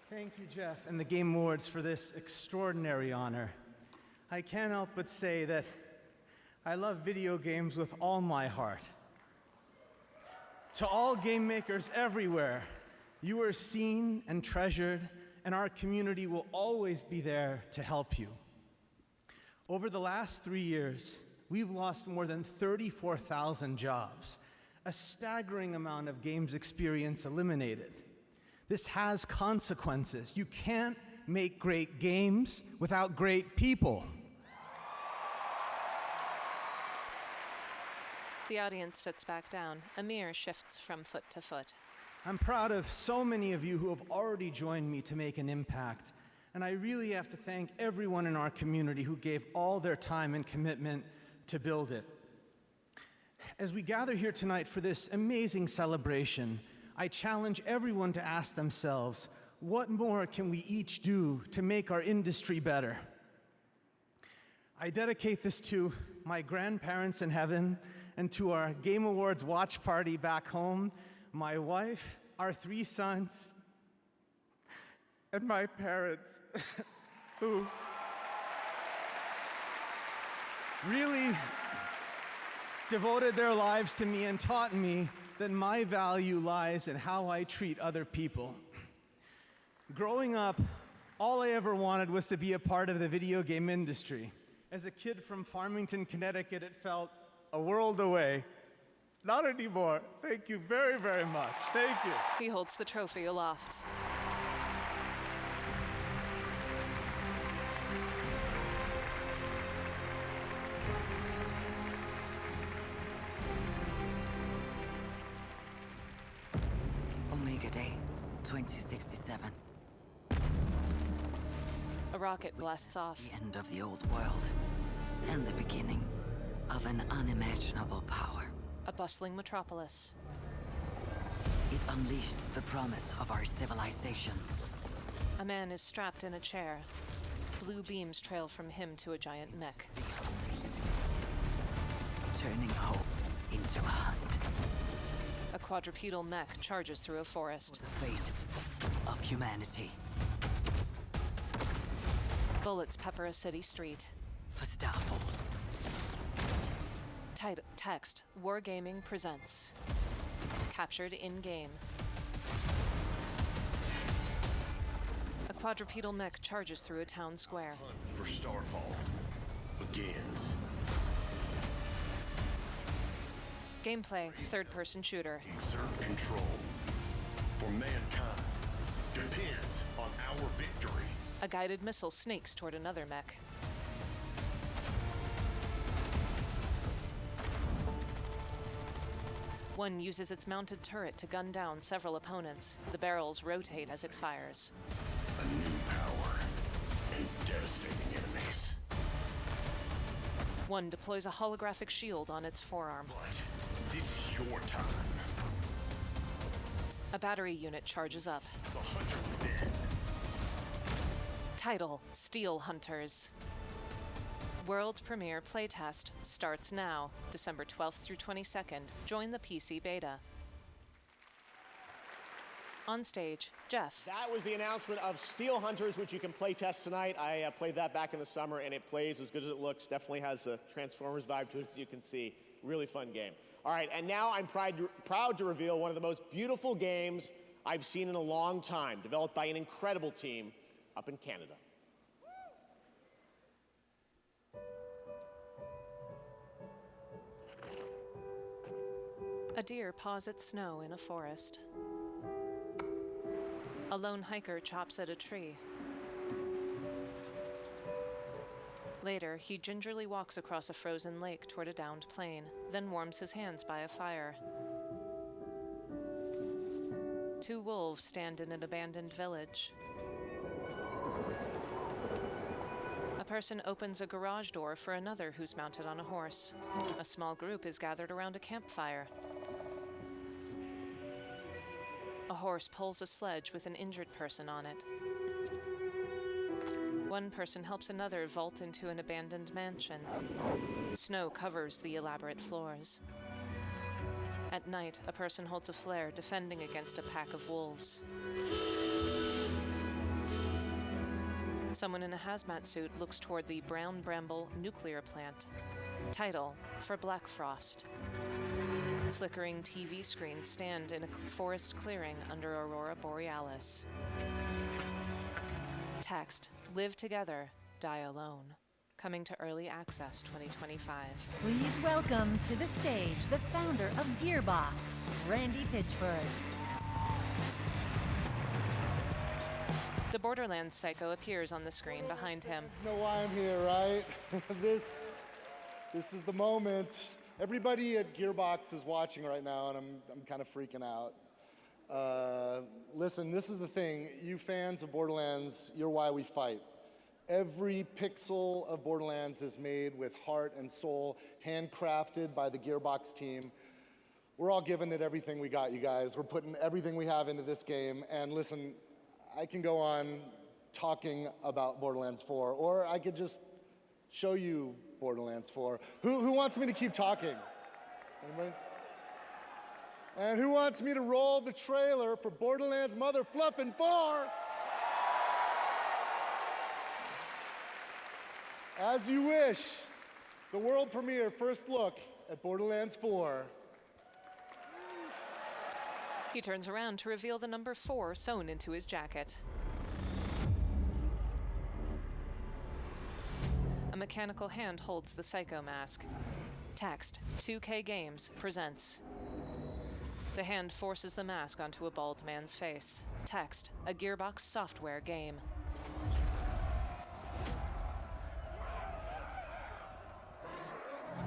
Thank you, Jeff, and the Game Awards for this extraordinary honor. I can't help but say that I love video games with all my heart. To all game makers everywhere, you are seen and treasured, and our community will always be there to help you. Over the last 3 years, we've lost more than 34,000 jobs, a staggering amount of games experience eliminated. This has consequences. You can't make great games without great people. The audience sits back down. Amir shifts from foot to foot. I'm proud of so many of you who have already joined me to make an impact, and I really have to thank everyone in our community who gave all their time and commitment to build it. As we gather here tonight for this amazing celebration, I challenge everyone to ask themselves, what more can we each do to make our industry better? I dedicate this to my grandparents in heaven and to our Game Awards watch party back home, my wife, our 3 sons, and my parents, who really devoted their lives to me and taught me that my value lies in how I treat other people. Growing up, all I ever wanted was to be a part of the video game industry. As a kid from Farmington, Connecticut, it felt a world away. Not anymore. Thank you very, very much. Thank you. He holds the trophy aloft. Omega Day, 2067. A rocket blasts off. The end of the old world, and the beginning of an unimaginable power. A bustling metropolis. It unleashed the promise of our civilization. A man is strapped in a chair. Blue beams trail from him to a giant mech. Turning hope into a hunt. A quadrupedal mech charges through a forest. The fate of humanity. Bullets pepper a city street. For Starfall. Text, Wargaming presents. Captured in-game. A quadrupedal mech charges through a town square. Hunt for Starfall begins. Gameplay, third-person shooter. Exert control. For mankind depends on our victory. A guided missile snakes toward another mech. One uses its mounted turret to gun down several opponents. The barrels rotate as it fires. A new power and devastating enemies. One deploys a holographic shield on its forearm. But this is your time. A battery unit charges up. The hunter within. Title, Steel Hunters. World premiere playtest starts now, December 12th through 22nd. Join the PC beta. On stage, Jeff. That was the announcement of Steel Hunters, which you can play test tonight. I played that back in the summer, and it plays as good as it looks. Definitely has a Transformers vibe to it, as you can see. Really fun game. All right, and now I'm proud to reveal one of the most beautiful games I've seen in a long time, developed by an incredible team up in Canada. A deer paws at snow in a forest. A lone hiker chops at a tree. Later, he gingerly walks across a frozen lake toward a downed plane, then warms his hands by a fire. Two wolves stand in an abandoned village. A person opens a garage door for another who's mounted on a horse. A small group is gathered around a campfire. A horse pulls a sledge with an injured person on it. One person helps another vault into an abandoned mansion. Snow covers the elaborate floors. At night, a person holds a flare defending against a pack of wolves. Someone in a hazmat suit looks toward the Brown Bramble nuclear plant. Title, For Black Frost. Flickering TV screens stand in a forest clearing under Aurora Borealis. Text, Live Together, Die Alone. Coming to Early Access 2025. Please welcome to the stage the founder of Gearbox, Randy Pitchford. The Borderlands psycho appears on the screen behind him. You know why I'm here, right? This is the moment. Everybody at Gearbox is watching right now, and I'm kind of freaking out. Listen, this is the thing. You fans of Borderlands, you're why we fight. Every pixel of Borderlands is made with heart and soul, handcrafted by the Gearbox team. We're all giving it everything we got, you guys. We're putting everything we have into this game. And listen, I can go on talking about Borderlands 4, or I could just show you Borderlands 4. Who wants me to keep talking? Anybody? And who wants me to roll the trailer for Borderlands Mother Fluffin' 4? As you wish. The world premiere first look at Borderlands 4. He turns around to reveal the number 4 sewn into his jacket. A mechanical hand holds the Psycho mask. Text, 2K Games presents. The hand forces the mask onto a bald man's face. Text, a Gearbox software game.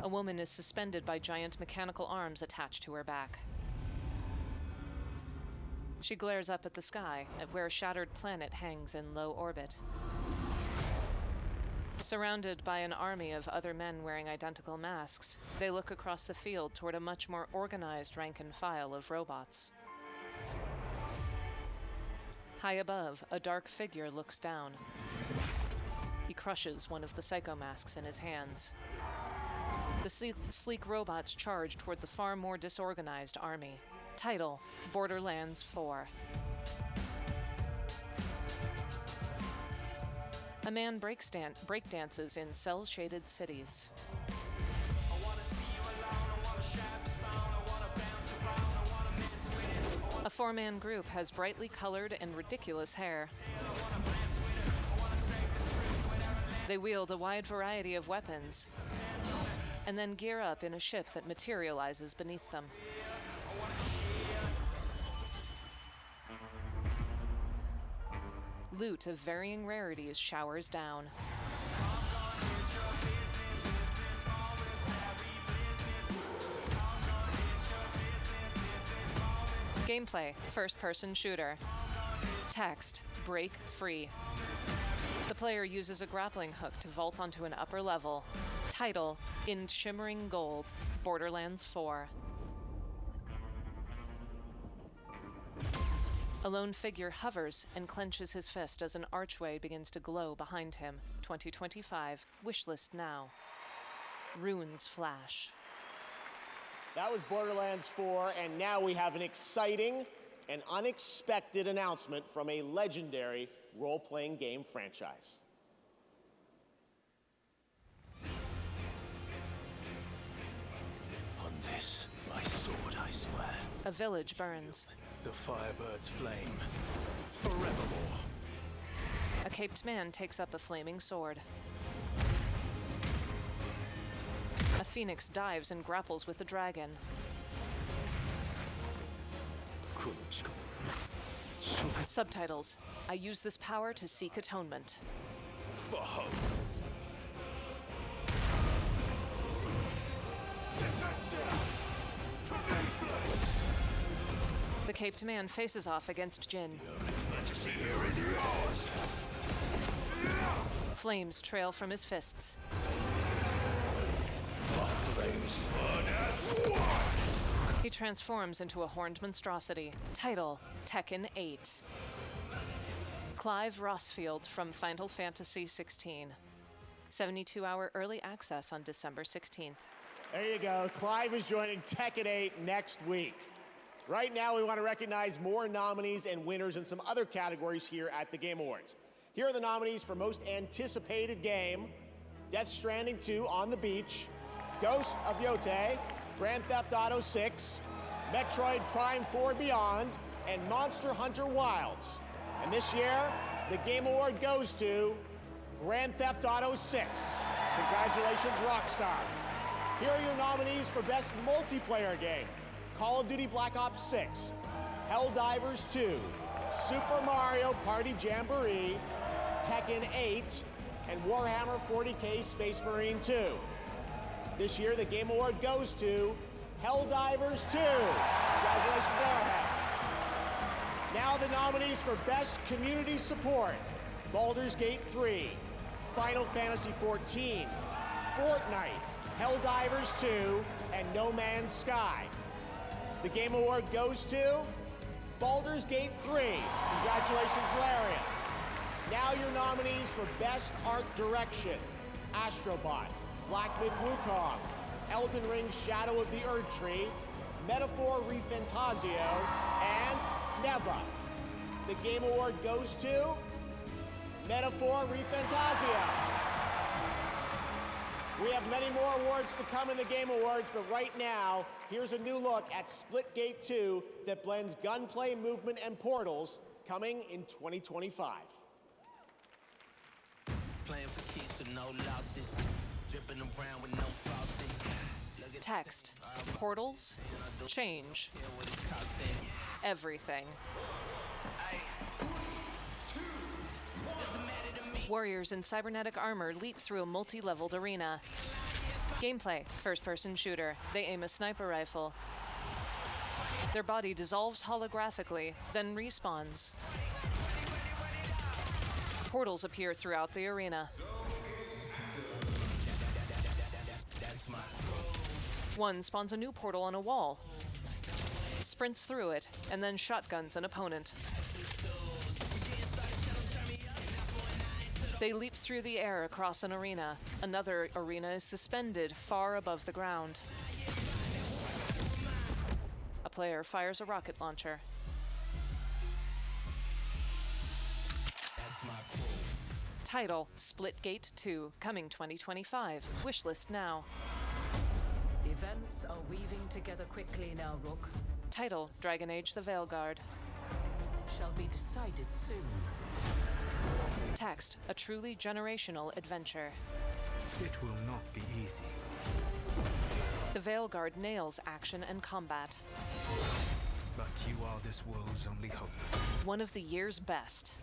A woman is suspended by giant mechanical arms attached to her back. She glares up at the sky, at where a shattered planet hangs in low orbit. Surrounded by an army of other men wearing identical masks, they look across the field toward a much more organized rank and file of robots. High above, a dark figure looks down. He crushes one of the Psycho masks in his hands. The sleek robots charge toward the far more disorganized army. Title, Borderlands 4. A man breakdances in cell-shaded cities. A 4-man group has brightly colored and ridiculous hair. They wield a wide variety of weapons, and then gear up in a ship that materializes beneath them. Loot of varying rarities showers down. Gameplay, first-person shooter. Text, break free. The player uses a grappling hook to vault onto an upper level. Title, in shimmering gold, Borderlands 4. A lone figure hovers and clenches his fist as an archway begins to glow behind him. 2025, wishlist now. Runes flash. That was Borderlands 4, and now we have an exciting and unexpected announcement from a legendary role-playing game franchise. On this, my sword, I swear. A village burns. The Firebird's flame, forevermore. A caped man takes up a flaming sword. A phoenix dives and grapples with a dragon. Subtitles, I use this power to seek atonement. For hope. The caped man faces off against Jin. Fantasy here is yours. Flames trail from his fists. The flames burn as one. He transforms into a horned monstrosity. Title, Tekken 8. Clive Rossfield from Final Fantasy XVI. 72-hour early access on December 16th. There you go. Clive is joining Tekken 8 next week. Right now, we want to recognize more nominees and winners in some other categories here at the Game Awards. Here are the nominees for Most Anticipated Game: Death Stranding 2 On the Beach, Ghost of Yotei, Grand Theft Auto 6, Metroid Prime 4 Beyond, and Monster Hunter Wilds. And this year, the Game Award goes to Grand Theft Auto 6. Congratulations, Rockstar. Here are your nominees for Best Multiplayer Game: Call of Duty Black Ops 6, Helldivers 2, Super Mario Party Jamboree, Tekken 8, and Warhammer 40K Space Marine 2. This year, the Game Award goes to Helldivers 2. Congratulations, Arrowhead. Now the nominees for Best Community Support: Baldur's Gate 3, Final Fantasy XIV, Fortnite, Helldivers 2, and No Man's Sky. The Game Award goes to Baldur's Gate 3. Congratulations, Larian. Now your nominees for Best Art Direction: Astrobot, Black Myth Wukong, Elden Ring Shadow of the Erdtree, Metaphor ReFantazio, and Neva. The Game Award goes to Metaphor ReFantazio. We have many more awards to come in the Game Awards, but right now, here's a new look at Splitgate 2 that blends gunplay, movement, and portals, coming in 2025. Playing for keys with no losses, dripping around with no faucet. Text, portals, change, everything. Warriors in cybernetic armor leap through a multi-leveled arena. Gameplay, first-person shooter. They aim a sniper rifle. Their body dissolves holographically, then respawns. Portals appear throughout the arena. One spawns a new portal on a wall, sprints through it, and then shotguns an opponent. They leap through the air across an arena. Another arena is suspended far above the ground. A player fires a rocket launcher. Title, Splitgate 2, coming 2025. Wishlist now. Events are weaving together quickly now, Rook. Title, Dragon Age the Veilguard. Shall be decided soon. Text, a truly generational adventure. It will not be easy. The Veilguard nails action and combat. But you are this world's only hope. One of the year's best.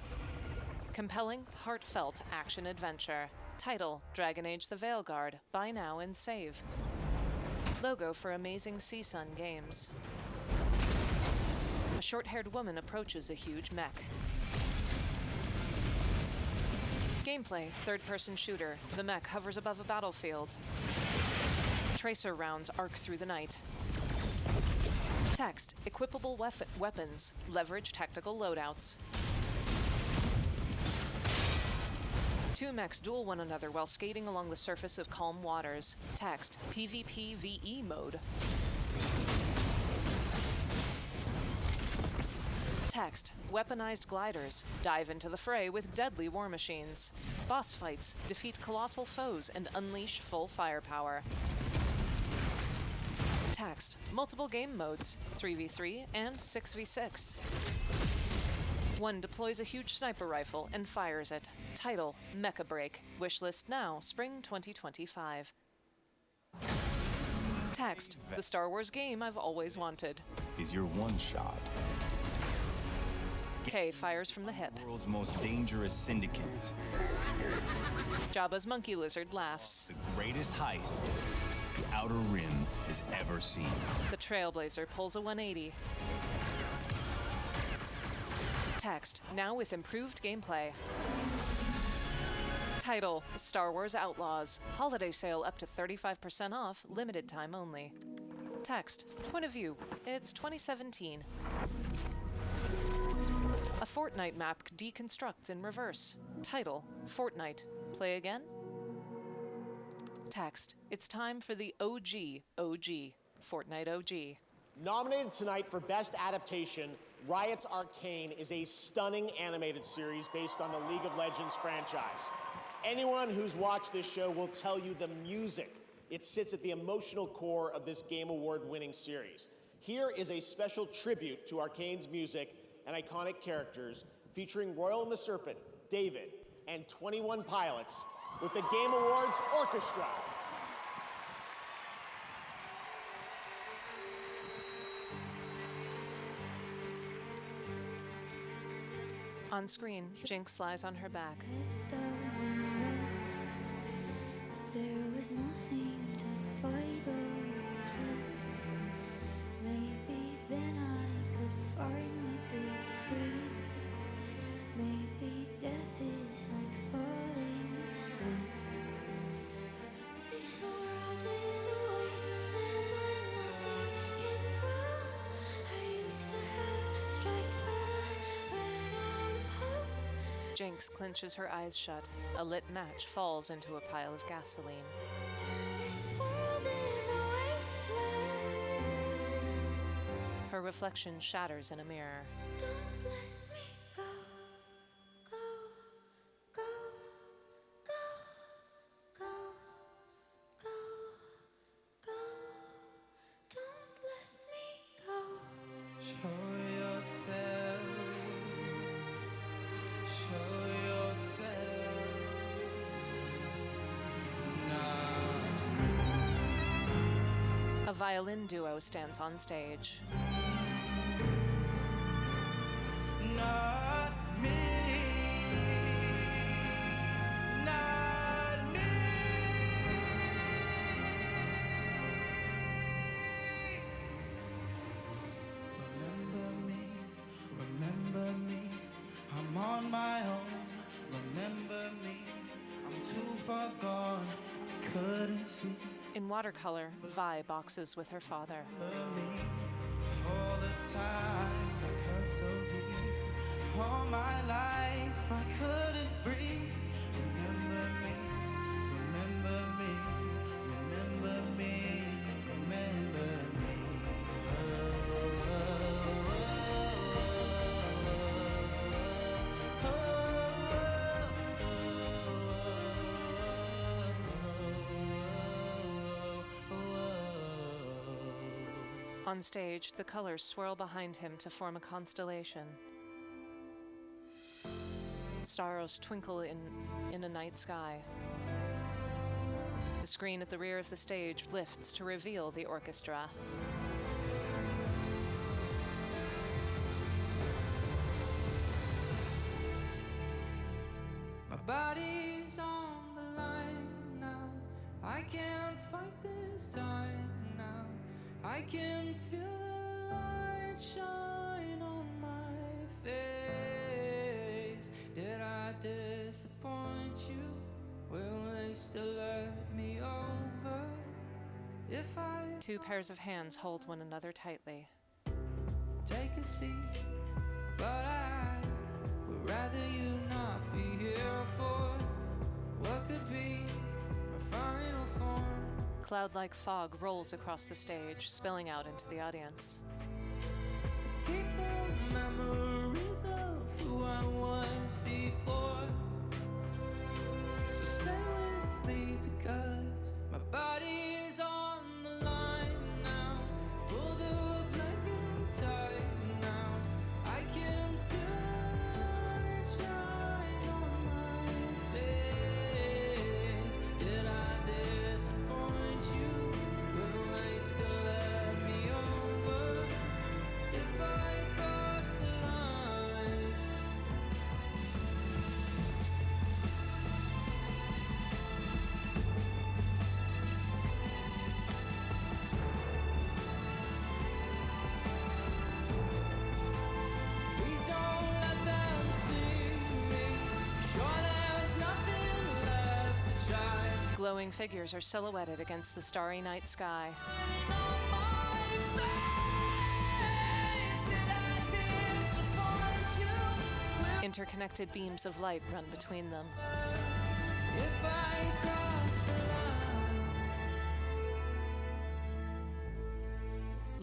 Compelling, heartfelt action-adventure. Title, Dragon Age the Veilguard. Buy now and save. Logo for Amazing CSUN Games. A short-haired woman approaches a huge mech. Gameplay, third-person shooter. The mech hovers above a battlefield. Tracer rounds arc through the night. Text, equipable weapons. Leverage tactical loadouts. Two mechs duel one another while skating along the surface of calm waters. Text, PvP-VE mode. Text, weaponized gliders. Dive into the fray with deadly war machines. Boss fights, defeat colossal foes, and unleash full firepower. Text, multiple game modes, 3v3 and 6v6. One deploys a huge sniper rifle and fires it. Title, Mecha Break. Wishlist now, spring 2025. Text, the Star Wars game I've always wanted. Is your one shot. K fires from the hip. The world's most dangerous syndicates. Jabba's monkey lizard laughs. The greatest heist the Outer Rim has ever seen. The Trailblazer pulls a 180. Text, now with improved gameplay. Title, Star Wars Outlaws. Holiday sale up to 35% off, limited time only. Text, point of view, it's 2017. A Fortnite map deconstructs in reverse. Title, Fortnite. Play again? Text, it's time for the OG, Fortnite OG. Nominated tonight for Best Adaptation, Riot's Arcane is a stunning animated series based on the League of Legends franchise. Anyone who's watched this show will tell you the music. It sits at the emotional core of this Game Award-winning series. Here is a special tribute to Arcane's music and iconic characters, featuring Royal and the Serpent, David, and 21 Pilots with the Game Awards Orchestra. On screen, Jinx lies on her back. There was nothing to fight over. Maybe then I could finally be free. Maybe death is like falling asleep. This world is a wasteland where nothing can grow. I used to have strength, but I ran out of hope. Jinx clenches her eyes shut. A lit match falls into a pile of gasoline. This world is a wasteland. Her reflection shatters in a mirror. Don't let me go, go, go, go, go, A violin duo stands on stage. Not me. Not me. Remember me. I'm on my own. Remember me. I'm too far gone. I couldn't see. In watercolor, Vi boxes with her father. All the times I cut so deep. All my life I couldn't breathe. Remember me. Remember me. Remember me. Remember me. On stage, the colors swirl behind him to form a constellation. Stars twinkle in a night sky. The screen at the rear of the stage lifts to reveal the orchestra. My body's on the line now. I can't fight this time now. I can feel the light shine on my face. Did I disappoint you? Will they still let me over? If I Two pairs of hands hold one another tightly. take a seat, but I would rather you not be here for what could be my final form. Cloud-like fog rolls across the stage, spilling out into the audience. Keep the memories of who I was before. So stay with me because my body is on the line now. Pull the blanket tight now. I can feel the light shine on my face. Did I disappoint you? Will they still let me over if I cross the line? Please don't let them see me. Sure there's nothing left to try. Glowing figures are silhouetted against the starry night sky. Interconnected beams of light run between them. If I cross the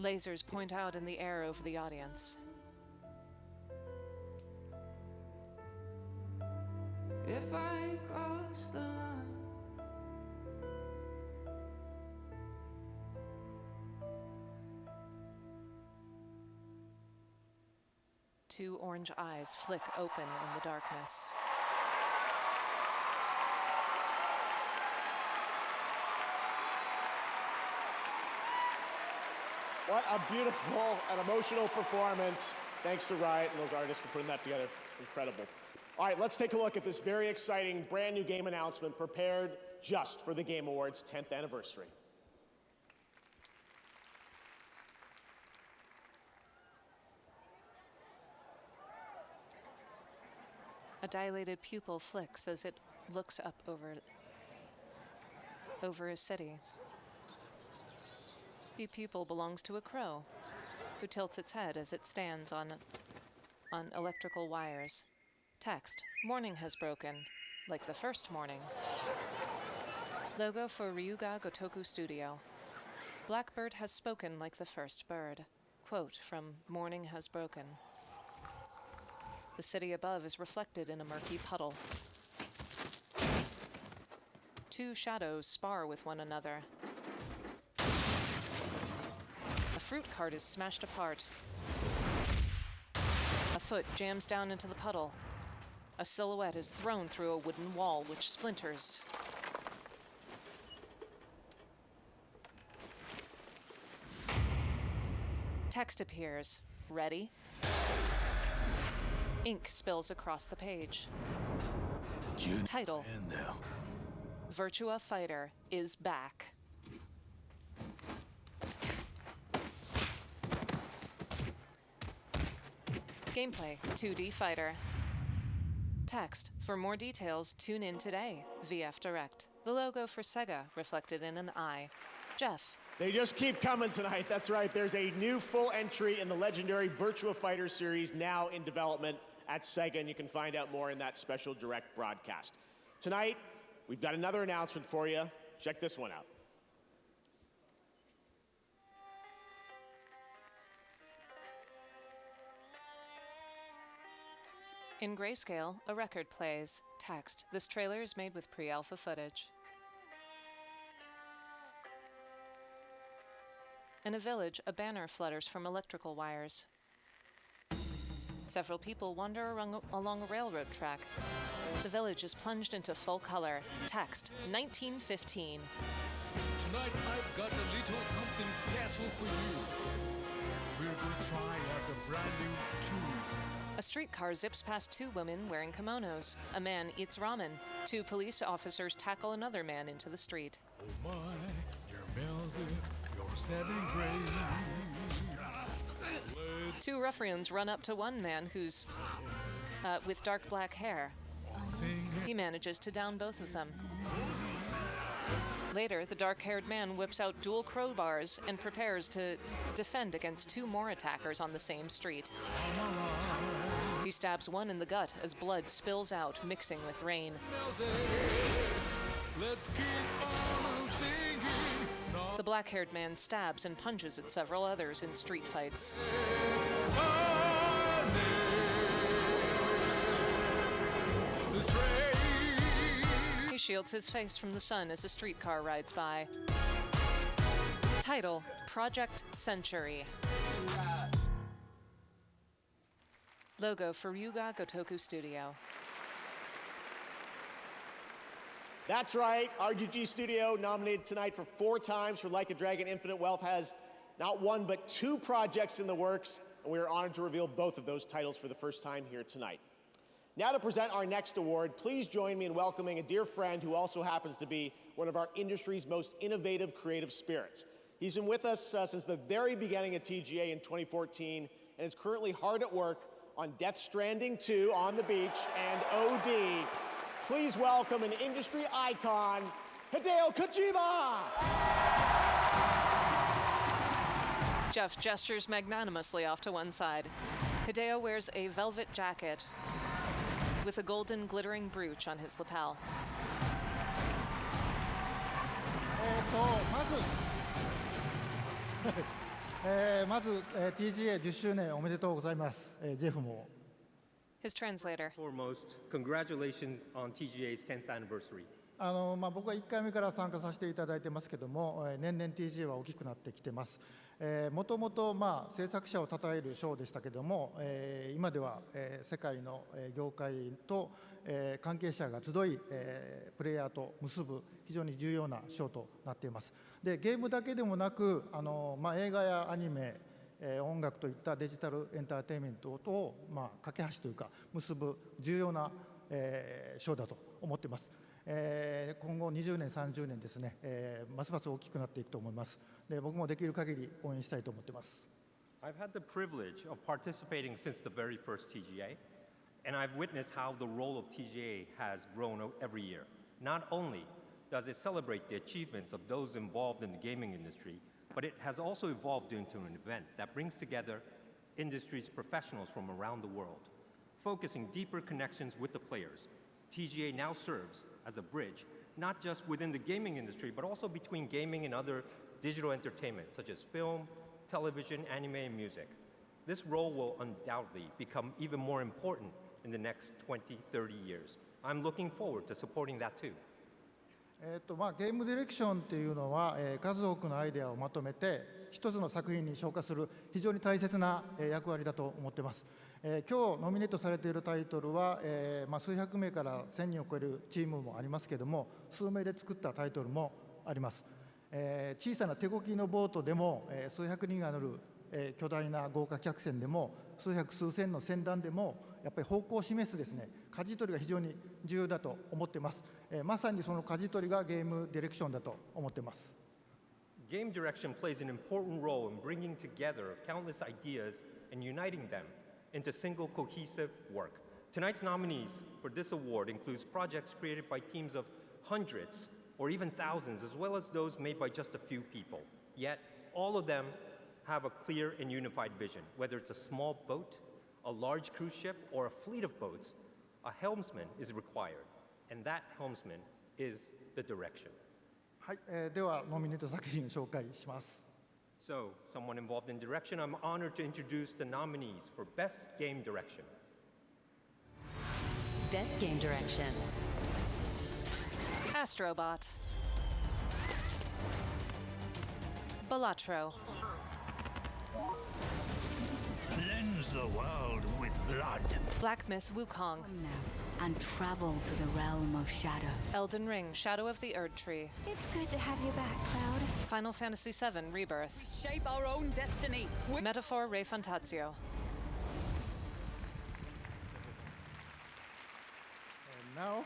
line, Lasers point out in the air over the audience. if I cross the line. Two orange eyes flick open in the darkness. What a beautiful and emotional performance. Thanks to Riot and those artists for putting that together. Incredible. All right, let's take a look at this very exciting brand new game announcement prepared just for the Game Awards 10th anniversary. A dilated pupil flicks as it looks up over a city. The pupil belongs to a crow, who tilts its head as it stands on electrical wires. Text: "Morning has broken, like the first morning." Logo for Ryuga Gotoku Studio. Blackbird has spoken like the first bird. Quote from Morning Has Broken. The city above is reflected in a murky puddle. Two shadows spar with one another. A fruit cart is smashed apart. A foot jams down into the puddle. A silhouette is thrown through a wooden wall which splinters. Text appears. Ready? Ink spills across the page. Title: Virtua Fighter is back. Gameplay: 2D fighter. Text: for more details, tune in today. VF Direct. The logo for Sega reflected in an eye. Jeff. They just keep coming tonight. That's right. There's a new full entry in the legendary Virtua Fighter series now in development at Sega, and you can find out more in that special direct broadcast. Tonight, we've got another announcement for you. Check this one out. In grayscale, a record plays. Text: this trailer is made with pre-alpha footage. In a village, a banner flutters from electrical wires. Several people wander along a railroad track. The village is plunged into full color. Text: 1915. Tonight I've got a little something special for you. We're going to try out a brand new tune. A streetcar zips past two women wearing kimonos. A man eats ramen. Two police officers tackle another man into the street. Oh my, your music, your 7th grade. Two ruffians run up to one man who's with dark black hair. He manages to down both of them. Later, the dark-haired man whips out dual crowbars and prepares to defend against two more attackers on the same street. He stabs one in the gut as blood spills out, mixing with rain. Let's keep on singing. The black-haired man stabs and punches at several others in street fights. He shields his face from the sun as a streetcar rides by. Title: Project Century. Logo for Ryuga Gotoku Studio. That's right, RGG Studio, nominated tonight for 4 times for Like a Dragon Infinite Wealth, has not 1 but 2 projects in the works, and we are honored to reveal both of those titles for the first time here tonight. Now to present our next award, please join me in welcoming a dear friend who also happens to be one of our industry's most innovative creative spirits. He's been with us since the very beginning of TGA in 2014 and is currently hard at work on Death Stranding 2 on the beach and OD. Please welcome an industry icon, Hideo Kojima! Jeff gestures magnanimously off to one side. Hideo wears a velvet jacket with a golden glittering brooch on his lapel. まず TGA 10周年おめでとうございます。ジェフも。His translator. Foremost, congratulations on TGA's 10th anniversary. 僕は1回目から参加させていただいてますけども、年々 TGA は大きくなってきてます。もともと制作者を称える賞でしたけども、今では世界の業界と関係者が集い、プレイヤーと結ぶ非常に重要な賞となっています。でゲームだけでもなく映画やアニメ、音楽といったデジタルエンターテインメントと架け橋というか結ぶ重要な賞だと思っています。今後20年30年ですね、ますます大きくなっていくと思います。で僕もできる限り応援したいと思っています。I've had the privilege of participating since the very first TGA, and I've witnessed how the role of TGA has grown every year. Not only does it celebrate the achievements of those involved in the gaming industry, but it has also evolved into an event that brings together industry's professionals from around the world, focusing deeper connections with the players. TGA now serves as a bridge, not just within the gaming industry, but also between gaming and other digital entertainment, such as film, television, anime, and music. This role will undoubtedly become even more important in the next 20, 30 years. I'm looking forward to supporting that too. ゲームディレクションというのは、数多くのアイデアをまとめて一つの作品に昇華する非常に大切な、役割だと思っています。今日ノミネートされているタイトルは、数百名から1000人を超えるチームもありますけれども、数名で作ったタイトルもあります。小さな手こぎのボートでも、数百人が乗る巨大な豪華客船でも数百数千の船団でもやっぱり方向を示すですね、舵取りが非常に重要だと思っています。まさにその舵取りがゲームディレクションだと思っています。Game direction plays an important role in bringing together countless ideas and uniting them into single cohesive work. Tonight's nominees for this award includes projects created by teams of hundreds or even thousands, as well as those made by just a few people. Yet, all of them have a clear and unified vision. Whether it's a small boat, a large cruise ship, or a fleet of boats, a helmsman is required, and that helmsman is the direction. はい、ではノミネート作品を紹介します。So, someone involved in direction, I'm honored to introduce the nominees for Best Game Direction. Best Game Direction. Astrobot. Balatro. Cleanse the world with blood. Black Myth Wukong. And travel to the realm of shadow. Elden Ring, Shadow of the Erd Tree. It's good to have you back, Cloud. Final Fantasy VII Rebirth. Shape our own destiny. Metaphor Re Fantatio. And now,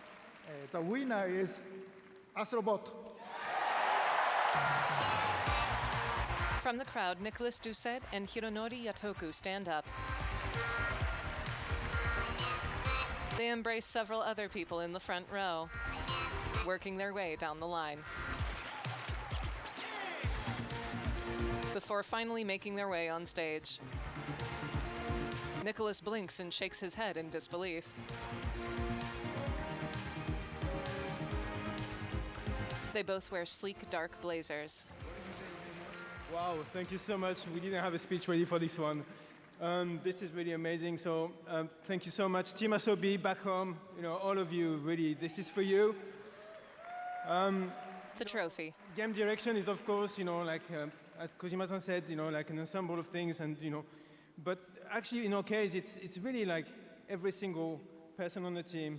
the winner is Astrobot. From the crowd, Nicholas Doucet and Hironori Yatoku stand up. They embrace several other people in the front row, working their way down the line. Before finally making their way on stage. Nicholas blinks and shakes his head in disbelief. They both wear sleek, dark blazers. Wow, thank you so much. We didn't have a speech ready for this one. This is really amazing. So thank you so much. Team Asobi, back home, all of you, really, this is for you. The trophy. Game direction is, of course, as Kojima-san said, like an ensemble of things, and but actually in our case, it's really like every single person on the team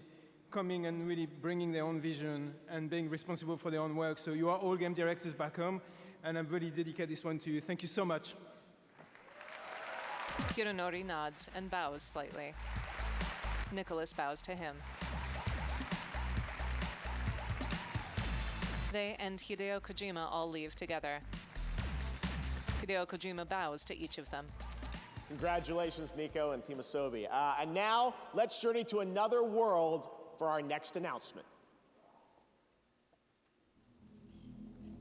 coming and really bringing their own vision and being responsible for their own work. So you are all game directors back home, and I'm really dedicate this one to you. Thank you so much. Hironori nods and bows slightly. Nicholas bows to him. They and Hideo Kojima all leave together. Hideo Kojima bows to each of them. Congratulations, Nico and Team Asobi. And now, let's journey to another world for our next announcement.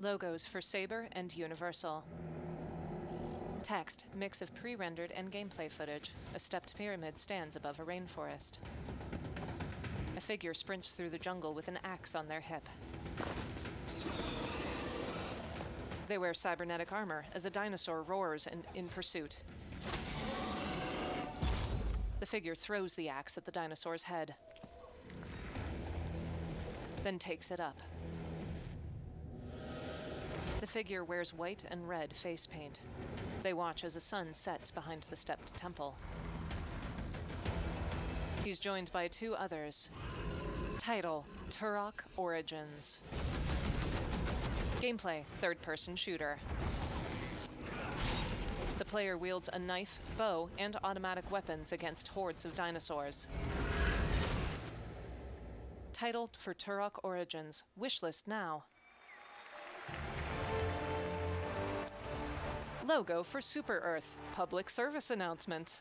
Logos for Saber and Universal. Text, mix of pre-rendered and gameplay footage. A stepped pyramid stands above a rainforest. A figure sprints through the jungle with an axe on their hip. They wear cybernetic armor as a dinosaur roars in pursuit. The figure throws the axe at the dinosaur's head, then takes it up. The figure wears white and red face paint. They watch as a sun sets behind the stepped temple. He's joined by two others. Title, Turok Origins. Gameplay, third-person shooter. The player wields a knife, bow, and automatic weapons against hordes of dinosaurs. Title for Turok Origins. Wishlist now. Logo for Super Earth. Public service announcement.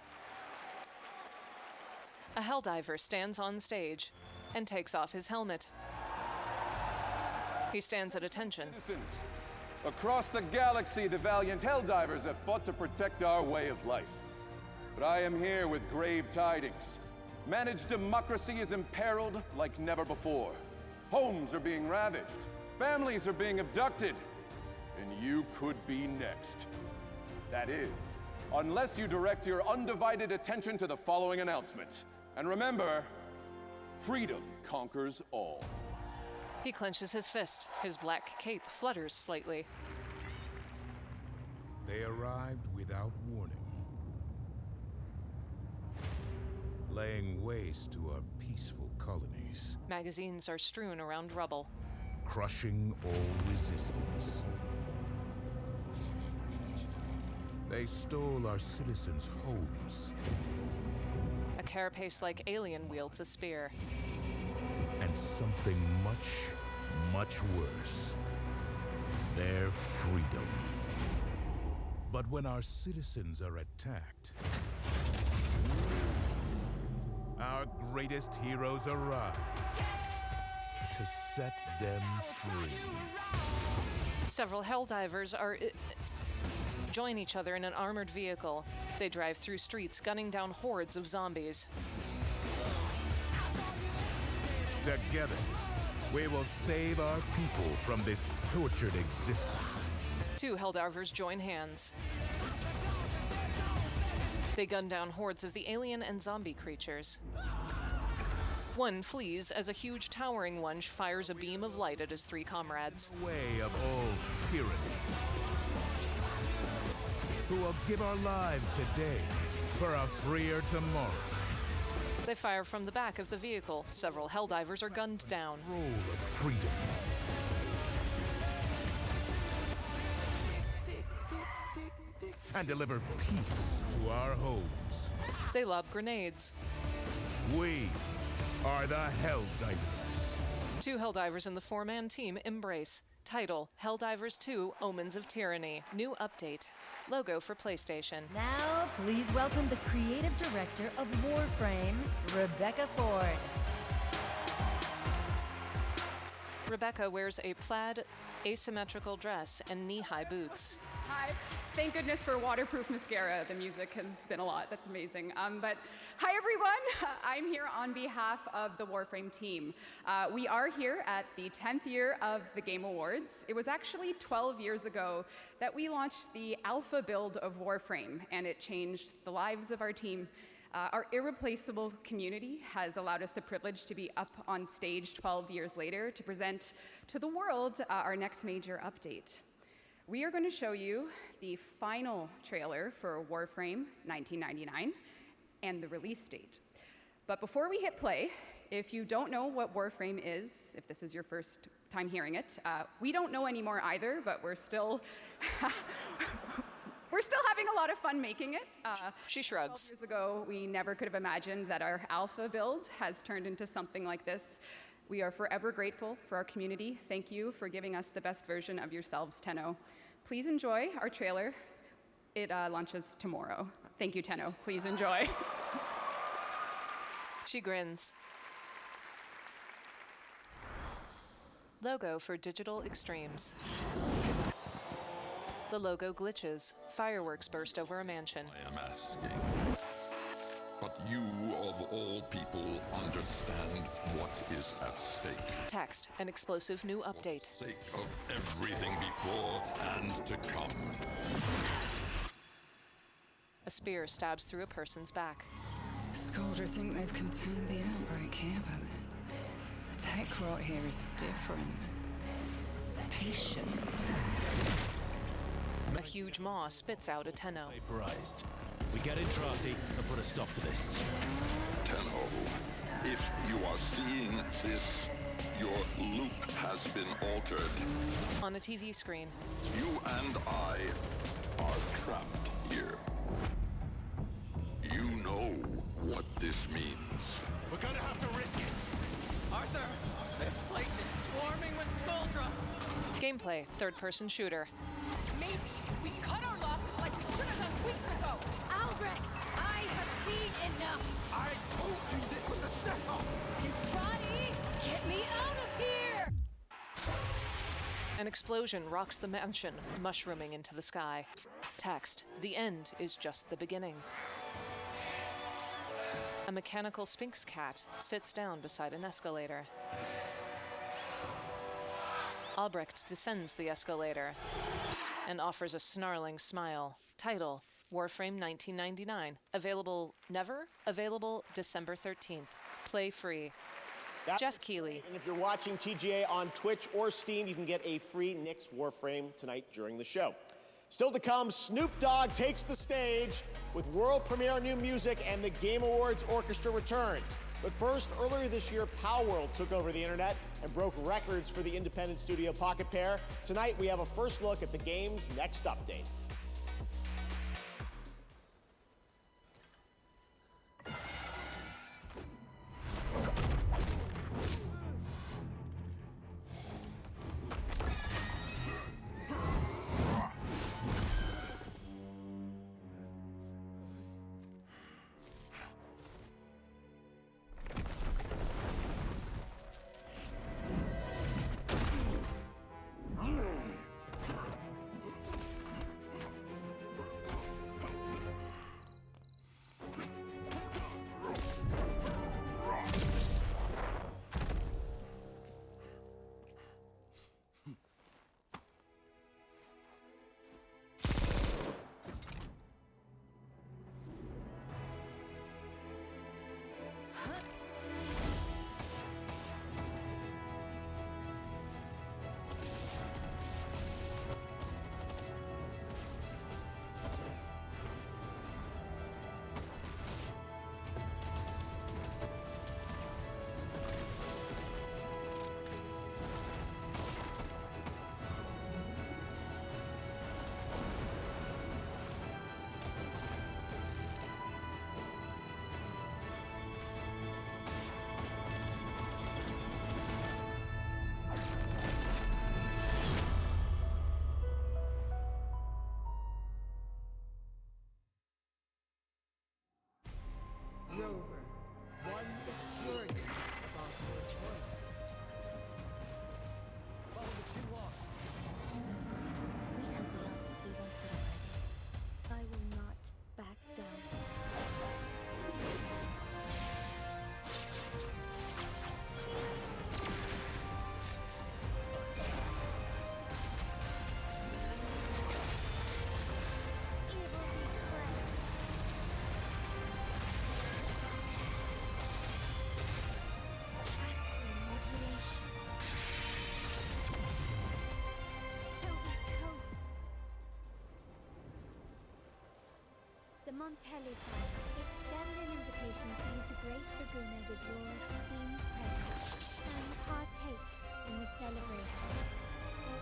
A helldiver stands on stage and takes off his helmet. He stands at attention. Citizens, across the galaxy, the valiant helldivers have fought to protect our way of life. But I am here with grave tidings. Managed democracy is imperiled like never before. Homes are being ravaged. Families are being abducted. And you could be next. That is, unless you direct your undivided attention to the following announcement. And remember, freedom conquers all. He clenches his fist. His black cape flutters slightly. They arrived without warning, laying waste to our peaceful colonies, Magazines are strewn around rubble. crushing all resistance. They stole our citizens' homes. A carapace-like alien wields a spear. And something much, much worse. Their freedom. But when our citizens are attacked, our greatest heroes arrive to set them free. Several Helldivers join each other in an armored vehicle. They drive through streets, gunning down hordes of zombies. Together, we will save our people from this tortured existence. 2 Helldivers join hands. They gun down hordes of the alien and zombie creatures. One flees as a huge towering one fires a beam of light at his 3 comrades. Way of old tyranny. Who will give our lives today for a freer tomorrow. They fire from the back of the vehicle. Several Helldivers are gunned down. Role of freedom. And deliver peace to our homes. They lob grenades. We are the Helldivers. 2 Helldivers in the 4-man team embrace. Title, Helldivers 2, Omens of Tyranny. New update. Logo for PlayStation. Now, please welcome the creative director of Warframe, Rebecca Ford. Rebecca wears a plaid asymmetrical dress and knee-high boots. Hi. Thank goodness for waterproof mascara. The music has been a lot. That's amazing. But hi, everyone. I'm here on behalf of the Warframe team. We are here at the 10th year of the Game Awards. It was actually 12 years ago that we launched the alpha build of Warframe, and it changed the lives of our team. Our irreplaceable community has allowed us the privilege to be up on stage 12 years later to present to the world our next major update. We are going to show you the final trailer for Warframe 1999 and the release date. But before we hit play, if you don't know what Warframe is, if this is your first time hearing it, we don't know anymore either, but we're still having a lot of fun making it. She shrugs. 12 years ago, we never could have imagined that our alpha build has turned into something like this. We are forever grateful for our community. Thank you for giving us the best version of yourselves, Tenno. Please enjoy our trailer. It launches tomorrow. Thank you, Tenno. Please enjoy. She grins. Logo for Digital Extremes. The logo glitches. Fireworks burst over a mansion. I am asking. But you, of all people, understand what is at stake. Text, an explosive new update. For the sake of everything before and to come. A spear stabs through a person's back. Scoldra think they've contained the outbreak here, but the tech rot here is different. Patient. A huge maw spits out a Tenno. Vaporized. We get in, Trati, and put a stop to this. Tenno, if you are seeing this, your loop has been altered. On a TV screen. You and I are trapped here. You know what this means. We're gonna have to risk it. Arthur, this place is swarming with Scoldra. Gameplay, third-person shooter. Maybe we cut our losses like we should have done weeks ago. Albrecht, I have seen enough. I told you this was a setup. Trotty, get me out of here. An explosion rocks the mansion, mushrooming into the sky. Text, the end is just the beginning. A mechanical Sphinx cat sits down beside an escalator. Albrecht descends the escalator and offers a snarling smile. Title, Warframe 1999. Available never? Available December 13th. Play free. Jeff Keighley. And if you're watching TGA on Twitch or Steam, you can get a free Nyx Warframe tonight during the show. Still to come, Snoop Dogg takes the stage with world premiere new music and the Game Awards Orchestra returns. But first, earlier this year, Palworld took over the internet and broke records for the independent studio Pocket Pair. Tonight, we have a first look at the game's next update. on Telefon extend an invitation for you to grace Laguna with your esteemed presence and partake in the celebration.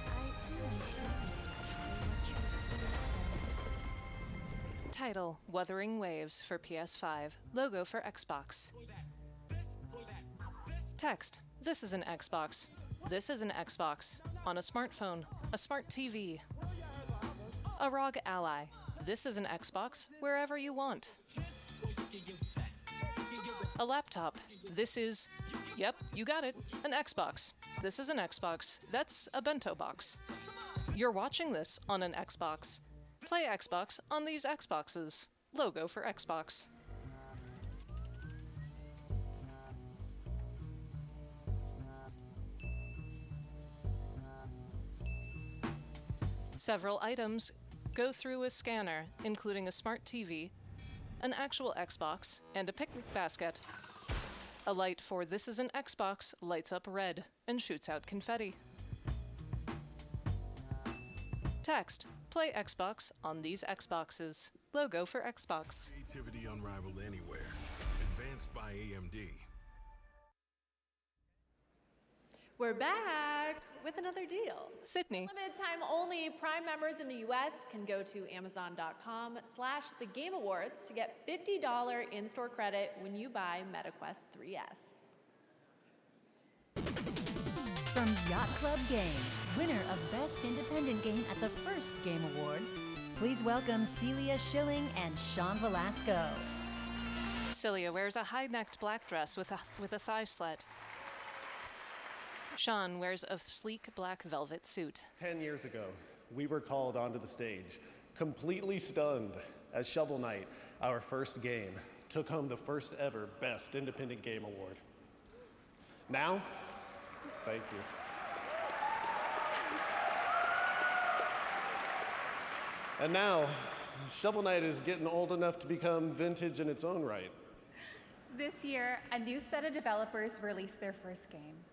I too am curious to see what truths await them. Title: Wuthering Waves for PS5. Logo for Xbox. Text: This is an Xbox. This is an Xbox. On a smartphone. A smart TV. A ROG Ally. This is an Xbox wherever you want. A laptop. This is, yep, you got it, an Xbox. This is an Xbox. That's a bento box. You're watching this on an Xbox. Play Xbox on these Xboxes. Logo for Xbox. Several items go through a scanner, including a smart TV, an actual Xbox, and a picnic basket. A light for This is an Xbox lights up red and shoots out confetti. Text: Play Xbox on these Xboxes. Logo for Xbox. Creativity unrivaled anywhere. Advanced by AMD. We're back with another deal. Sydney. Limited time only. Prime members in the US can go to Amazon.com/TheGameAwards to get $50 in-store credit when you buy MetaQuest 3S. From Yacht Club Games, winner of Best Independent Game at the first Game Awards, please welcome Celia Schilling and Sean Velasco. Celia wears a high-necked black dress with a thigh slit. Sean wears a sleek black velvet suit. 10 years ago, we were called onto the stage, completely stunned, as Shovel Knight, our first game, took home the first ever Best Independent Game Award. Now, thank you. And now, Shovel Knight is getting old enough to become vintage in its own right. This year, a new set of developers released their first game.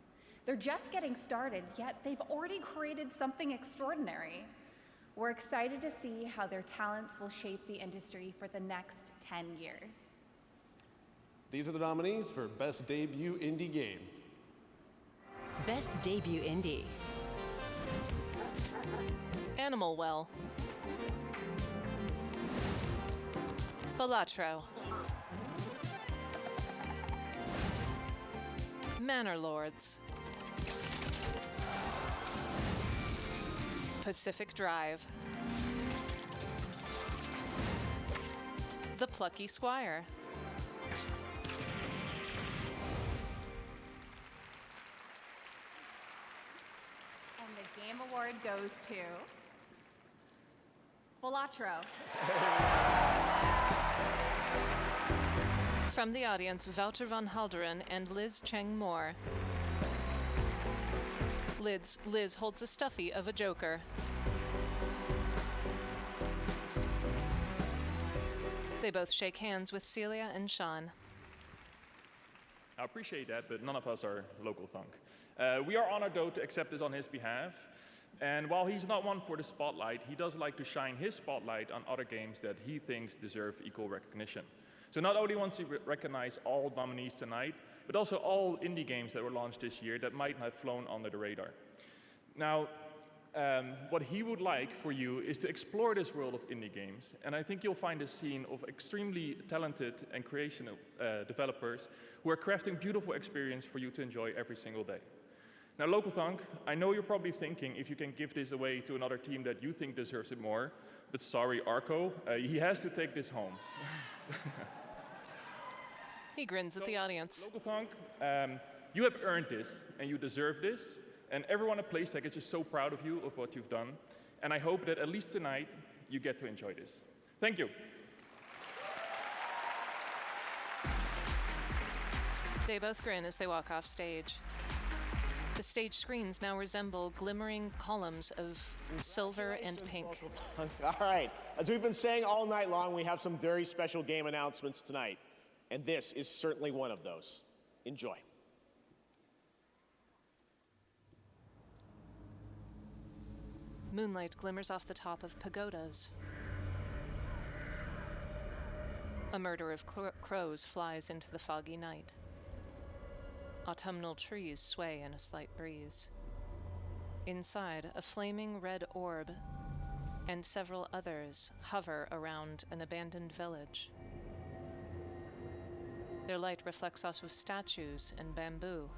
They're just getting started, yet they've already created something extraordinary. We're excited to see how their talents will shape the industry for the next 10 years. These are the nominees for Best Debut Indie Game. Best Debut Indie. Animal Well. Balatro. Manor Lords. Pacific Drive. The Plucky Squire. And the Game Award goes to Balatro. From the audience, Wouter van Halderen and Liz Cheng Moore. Liz holds a stuffy of a Joker. They both shake hands with Celia and Sean. I appreciate that, but none of us are local thunk. We are honored, though, to accept this on his behalf. And while he's not one for the spotlight, he does like to shine his spotlight on other games that he thinks deserve equal recognition. So not only wants to recognize all nominees tonight, but also all indie games that were launched this year that might have flown under the radar. Now, what he would like for you is to explore this world of indie games, and I think you'll find a scene of extremely talented and creative developers who are crafting beautiful experience for you to enjoy every single day. Now, Local Thunk, I know you're probably thinking if you can give this away to another team that you think deserves it more, but sorry, Arco, he has to take this home. He grins at the audience. Local Thunk, you have earned this, and you deserve this, and everyone at PlayStech is just so proud of you, of what you've done, and I hope that at least tonight, you get to enjoy this. Thank you. They both grin as they walk off stage. The stage screens now resemble glimmering columns of silver and pink. All right, as we've been saying all night long, we have some very special game announcements tonight, and this is certainly one of those. Enjoy. Moonlight glimmers off the top of pagodas. A murder of crows flies into the foggy night. Autumnal trees sway in a slight breeze. Inside, a flaming red orb and several others hover around an abandoned village. Their light reflects off of statues and bamboo.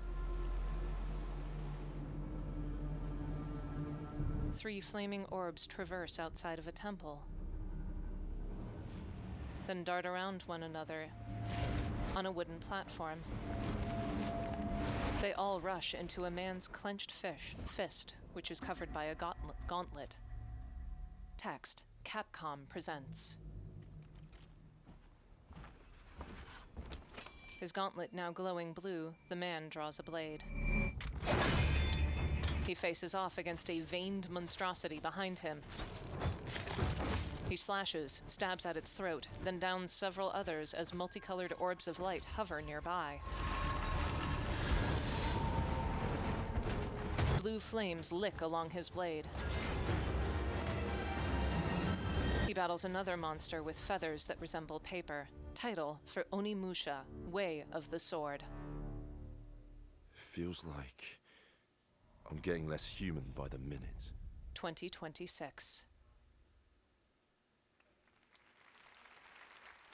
3 flaming orbs traverse outside of a temple, then dart around one another on a wooden platform. They all rush into a man's clenched fist, which is covered by a gauntlet. Text: Capcom presents. His gauntlet now glowing blue, the man draws a blade. He faces off against a veined monstrosity behind him. He slashes, stabs at its throat, then downs several others as multicolored orbs of light hover nearby. Blue flames lick along his blade. He battles another monster with feathers that resemble paper. Title for Onimusha, Way of the Sword. Feels like I'm getting less human by the minute. 2026.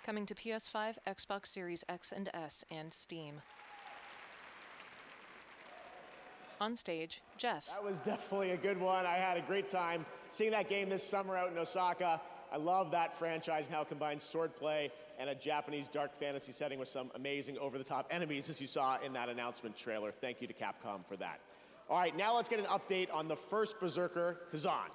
Coming to PS5, Xbox Series X and S, and Steam. On stage, Jeff. That was definitely a good one. I had a great time seeing that game this summer out in Osaka. I love that franchise and how it combines swordplay and a Japanese dark fantasy setting with some amazing over-the-top enemies, as you saw in that announcement trailer. Thank you to Capcom for that. All right, now let's get an update on the first Berserker, Kazan.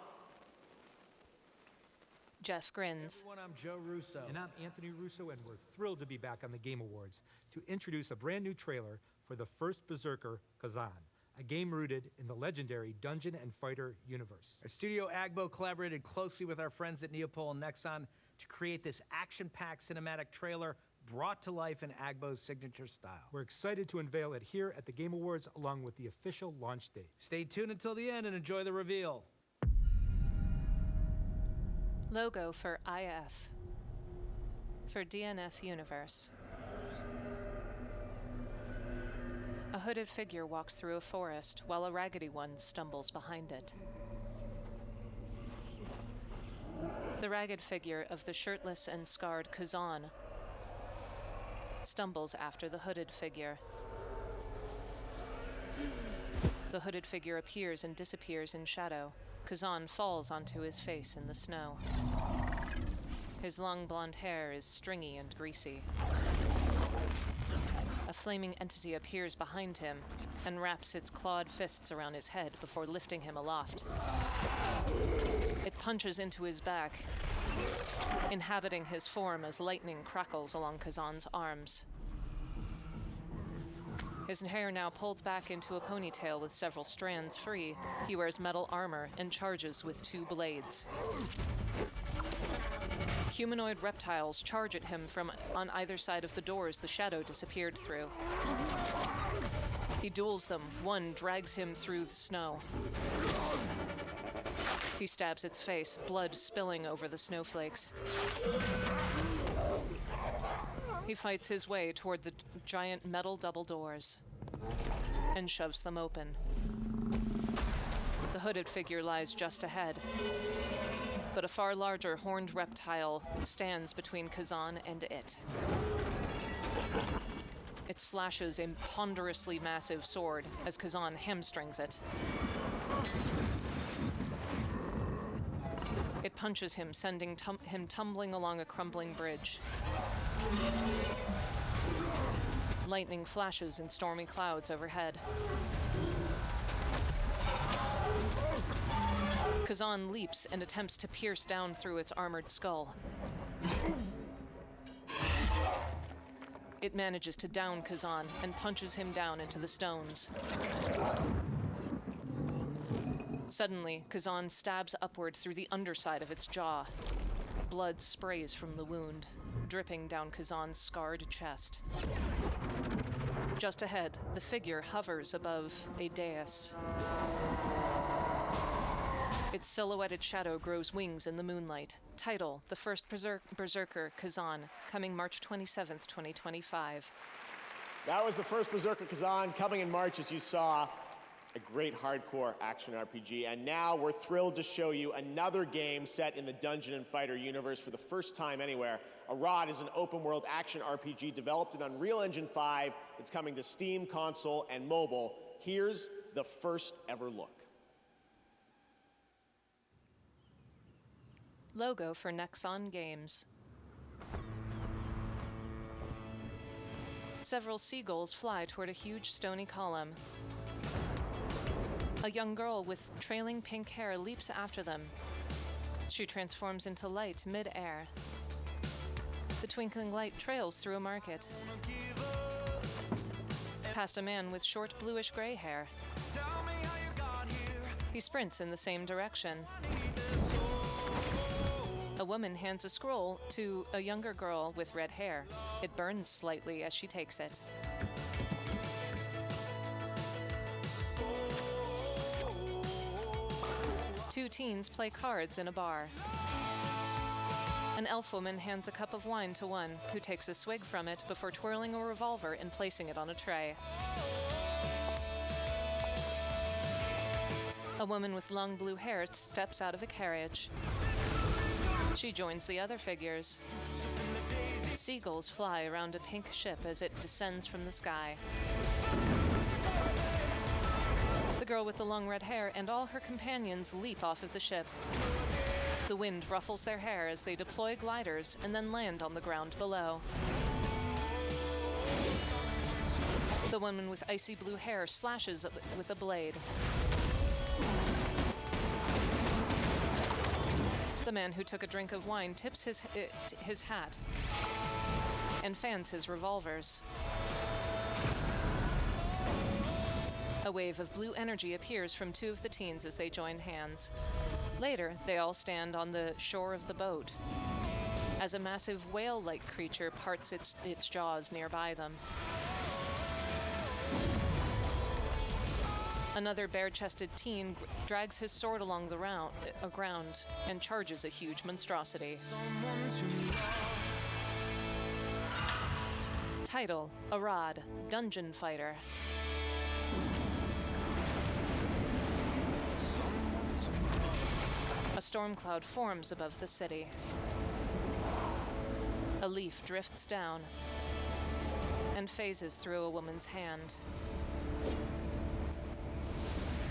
Jeff grins. Hey everyone, I'm Joe Russo. And I'm Anthony Russo, and we're thrilled to be back on the Game Awards to introduce a brand new trailer for the first Berserker, Kazan, a game rooted in the legendary Dungeon and Fighter universe. Our studio Agbo collaborated closely with our friends at Neopol and Nexon to create this action-packed cinematic trailer brought to life in Agbo's signature style. We're excited to unveil it here at the Game Awards along with the official launch date. Stay tuned until the end and enjoy the reveal. Logo for IF. For DNF Universe. A hooded figure walks through a forest while a raggedy one stumbles behind it. The ragged figure of the shirtless and scarred Kazan stumbles after the hooded figure. The hooded figure appears and disappears in shadow. Kazan falls onto his face in the snow. His long blonde hair is stringy and greasy. A flaming entity appears behind him and wraps its clawed fists around his head before lifting him aloft. It punches into his back, inhabiting his form as lightning crackles along Kazan's arms. His hair now pulled back into a ponytail with several strands free. He wears metal armor and charges with 2 blades. Humanoid reptiles charge at him from on either side of the doors the shadow disappeared through. He duels them. One drags him through the snow. He stabs its face, blood spilling over the snowflakes. He fights his way toward the giant metal double doors and shoves them open. The hooded figure lies just ahead, but a far larger horned reptile stands between Kazan and it. It slashes a ponderously massive sword as Kazan hamstrings it. It punches him, sending him tumbling along a crumbling bridge. Lightning flashes in stormy clouds overhead. Kazan leaps and attempts to pierce down through its armored skull. It manages to down Kazan and punches him down into the stones. Suddenly, Kazan stabs upward through the underside of its jaw. Blood sprays from the wound, dripping down Kazan's scarred chest. Just ahead, the figure hovers above a dais. Its silhouetted shadow grows wings in the moonlight. Title, The First Berserker, Kazan, coming March 27th, 2025. That was The First Berserker Kazan, coming in March, as you saw. A great hardcore action RPG. And now we're thrilled to show you another game set in the Dungeon and Fighter universe for the first time anywhere. Arad is an open-world action RPG developed in Unreal Engine 5. It's coming to Steam, console, and mobile. Here's the first ever look. Logo for Nexon Games. Several seagulls fly toward a huge stony column. A young girl with trailing pink hair leaps after them. She transforms into light mid-air. The twinkling light trails through a market. Past a man with short bluish-gray hair. He sprints in the same direction. A woman hands a scroll to a younger girl with red hair. It burns slightly as she takes it. Two teens play cards in a bar. An elf woman hands a cup of wine to one, who takes a swig from it before twirling a revolver and placing it on a tray. A woman with long blue hair steps out of a carriage. She joins the other figures. Seagulls fly around a pink ship as it descends from the sky. The girl with the long red hair and all her companions leap off of the ship. The wind ruffles their hair as they deploy gliders and then land on the ground below. The woman with icy blue hair slashes with a blade. The man who took a drink of wine tips his hat and fans his revolvers. A wave of blue energy appears from two of the teens as they join hands. Later, they all stand on the shore of the boat as a massive whale-like creature parts its jaws nearby them. Another bare-chested teen drags his sword along the ground and charges a huge monstrosity. Title, Arad, Dungeon Fighter. A storm cloud forms above the city. A leaf drifts down and phases through a woman's hand.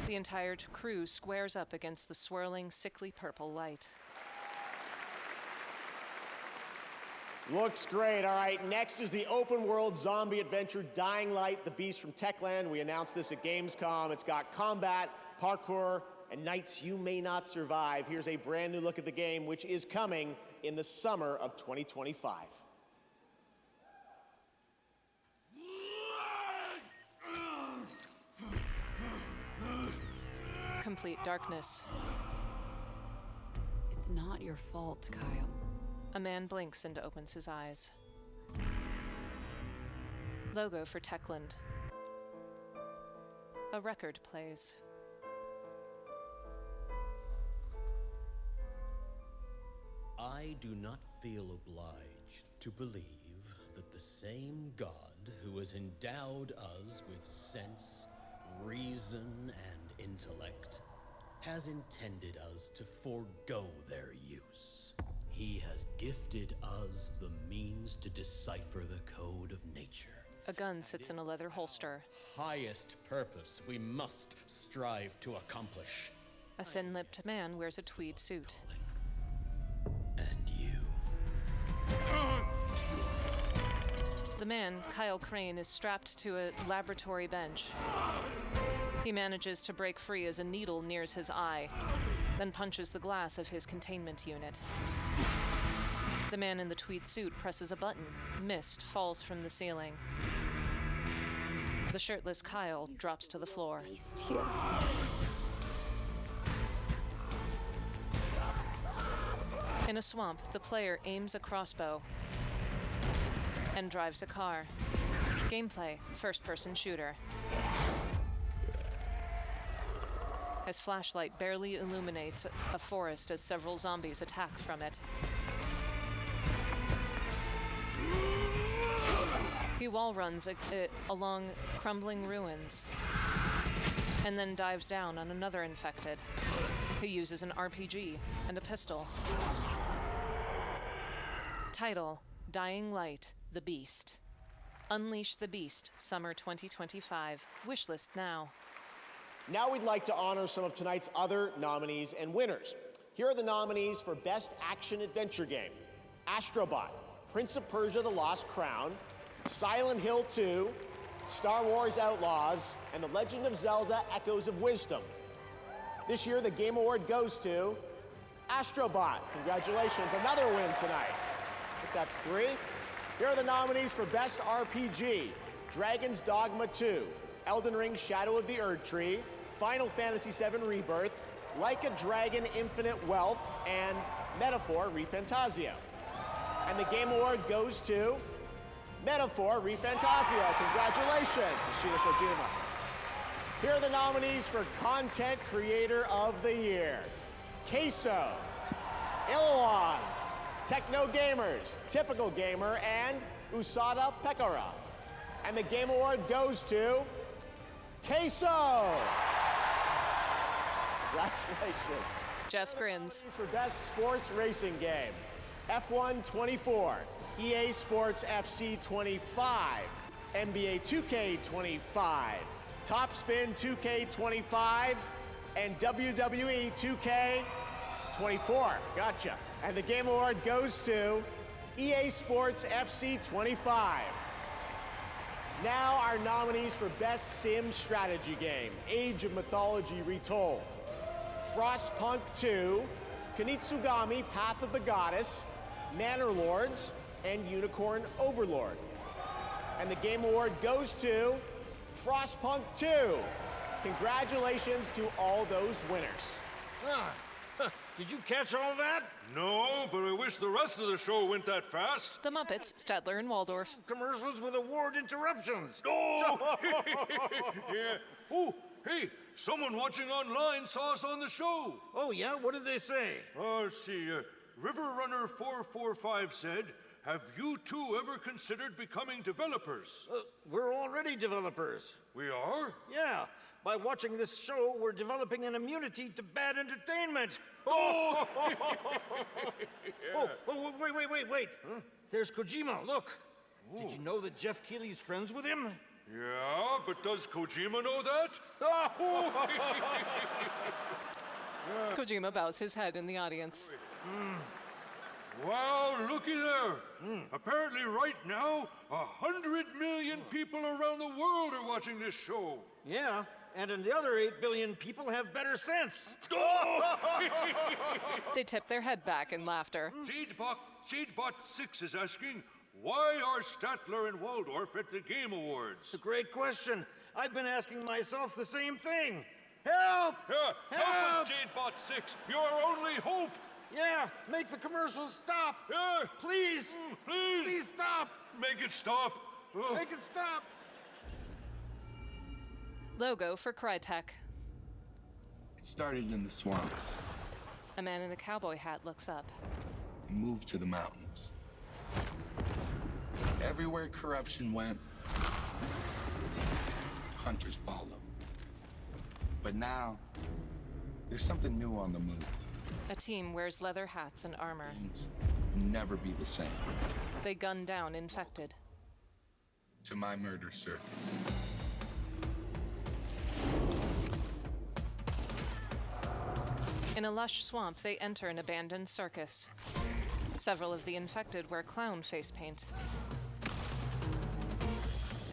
The entire crew squares up against the swirling, sickly purple light. Looks great. All right, next is the open world zombie adventure Dying Light, the Beast from Techland. We announced this at Gamescom. It's got combat, parkour, and nights you may not survive. Here's a brand new look at the game, which is coming in the summer of 2025. Complete darkness. It's not your fault, Kyle. A man blinks and opens his eyes. Logo for Techland. A record plays. I do not feel obliged to believe that the same God who has endowed us with sense, reason, and intellect has intended us to forego their use. He has gifted us the means to decipher the code of nature. A gun sits in a leather holster. Highest purpose we must strive to accomplish. A thin-lipped man wears a tweed suit. The man, Kyle Crane, is strapped to a laboratory bench. He manages to break free as a needle nears his eye, then punches the glass of his containment unit. The man in the tweed suit presses a button. Mist falls from the ceiling. The shirtless Kyle drops to the floor. In a swamp, the player aims a crossbow and drives a car. Gameplay, first-person shooter. His flashlight barely illuminates a forest as several zombies attack from it. He wall runs along crumbling ruins and then dives down on another infected, who uses an RPG and a pistol. Title: Dying Light, The Beast. Unleash the Beast, Summer 2025. Wishlist now. Now we'd like to honor some of tonight's other nominees and winners. Here are the nominees for Best Action Adventure Game: Astrobot, Prince of Persia: The Lost Crown, Silent Hill 2, Star Wars Outlaws, and The Legend of Zelda: Echoes of Wisdom. This year, the Game Award goes to Astrobot. Congratulations, another win tonight. I think that's 3. Here are the nominees for Best RPG: Dragon's Dogma 2, Elden Ring: Shadow of the Erdtree, Final Fantasy VII Rebirth, Like a Dragon: Infinite Wealth, and Metaphor: ReFantazio. And the Game Award goes to Metaphor: ReFantazio. Congratulations, Ashina Shojima. Here are the nominees for Content Creator of the Year: Queso, Illawan, Techno Gamers, Typical Gamer, and Usada Pekara. And the Game Award goes to Queso. Congratulations. Jeff grins. For Best Sports Racing Game: F1 24, EA Sports FC 25, NBA 2K 25, Top Spin 2K 25, and WWE 2K 24. Gotcha. And the Game Award goes to EA Sports FC 25. Now our nominees for Best Sim Strategy Game: Age of Mythology Retold, Frostpunk 2, Kunitsugami: Path of the Goddess, Manor Lords, and Unicorn Overlord. And the Game Award goes to Frostpunk 2. Congratulations to all those winners. Did you catch all that? No, but I wish the rest of the show went that fast. The Muppets, Stadler and Waldorf. Commercials with award interruptions. Oh! Yeah. Oh, hey, someone watching online saw us on the show. Oh, yeah? What did they say? Let's see. River Runner 445 said, "Have you two ever considered becoming developers?" We're already developers. We are? Yeah. By watching this show, we're developing an immunity to bad entertainment. Oh! Yeah. Oh, wait. Huh? There's Kojima, look. Ooh. Did you know that Jeff Keighley's friends with him? Yeah, but does Kojima know that? Kojima bows his head in the audience. Wow, looky there. Apparently right now, 100 million people around the world are watching this show. Yeah, and the other 8 billion people have better sense. They tip their head back in laughter. Jadebot 6 is asking, why are Statler and Waldorf at the Game Awards? It's a great question. I've been asking myself the same thing. Help! Yeah, help us, Jadebot 6. You're our only hope. Yeah, make the commercials stop. Yeah. Please. Please stop. Make it stop. Make it stop. Logo for Crytek. It started in the swamps. A man in a cowboy hat looks up. And moved to the mountains. Everywhere corruption went, hunters followed. But now, there's something new on the move. A team wears leather hats and armor. Things will never be the same. They gun down infected. To my murder circus. In a lush swamp, they enter an abandoned circus. Several of the infected wear clown face paint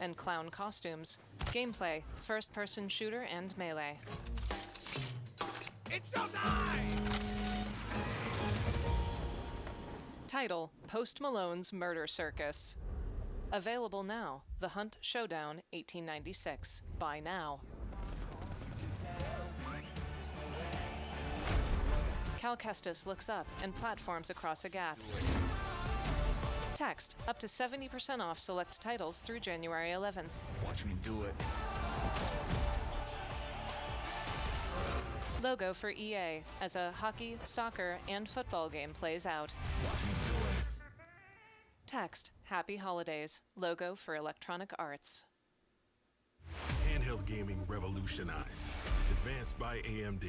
and clown costumes. Gameplay: first-person shooter and melee. It's showtime! Title: Post Malone's Murder Circus. Available now. The Hunt Showdown 1896. Buy now. Cal Kestis looks up and platforms across a gap. Text: up to 70% off select titles through January 11th. Watch me do it. Logo for EA as a hockey, soccer, and football game plays out. Text, Happy Holidays. Logo for Electronic Arts. Handheld gaming revolutionized. Advanced by AMD.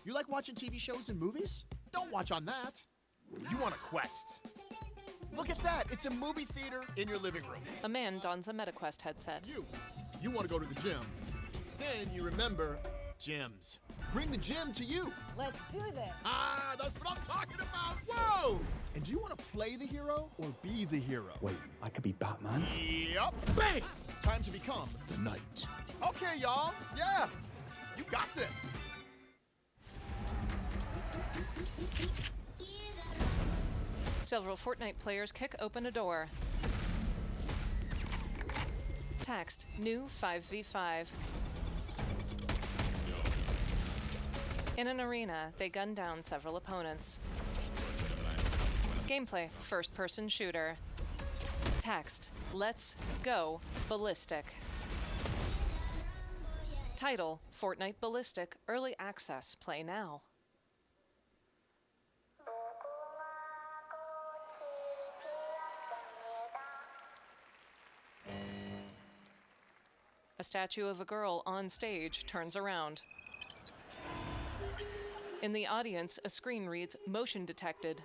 You like watching TV shows and movies? Don't watch on that. You want a Quest. Look at that. It's a movie theater in your living room. A man dons a MetaQuest headset. You want to go to the gym. Then you remember gyms. Bring the gym to you. Let's do this. Ah, that's what I'm talking about. Whoa! And do you want to play the hero or be the hero? Wait, I could be Batman? Yup. Bang! Time to become the knight. Okay, y'all. Yeah. You got this. Several Fortnite players kick open a door. Text, new 5v5. In an arena, they gun down several opponents. Gameplay, first-person shooter. Text, let's go ballistic. Title, Fortnite Ballistic, Early Access, play now. A statue of a girl on stage turns around. In the audience, a screen reads, motion detected.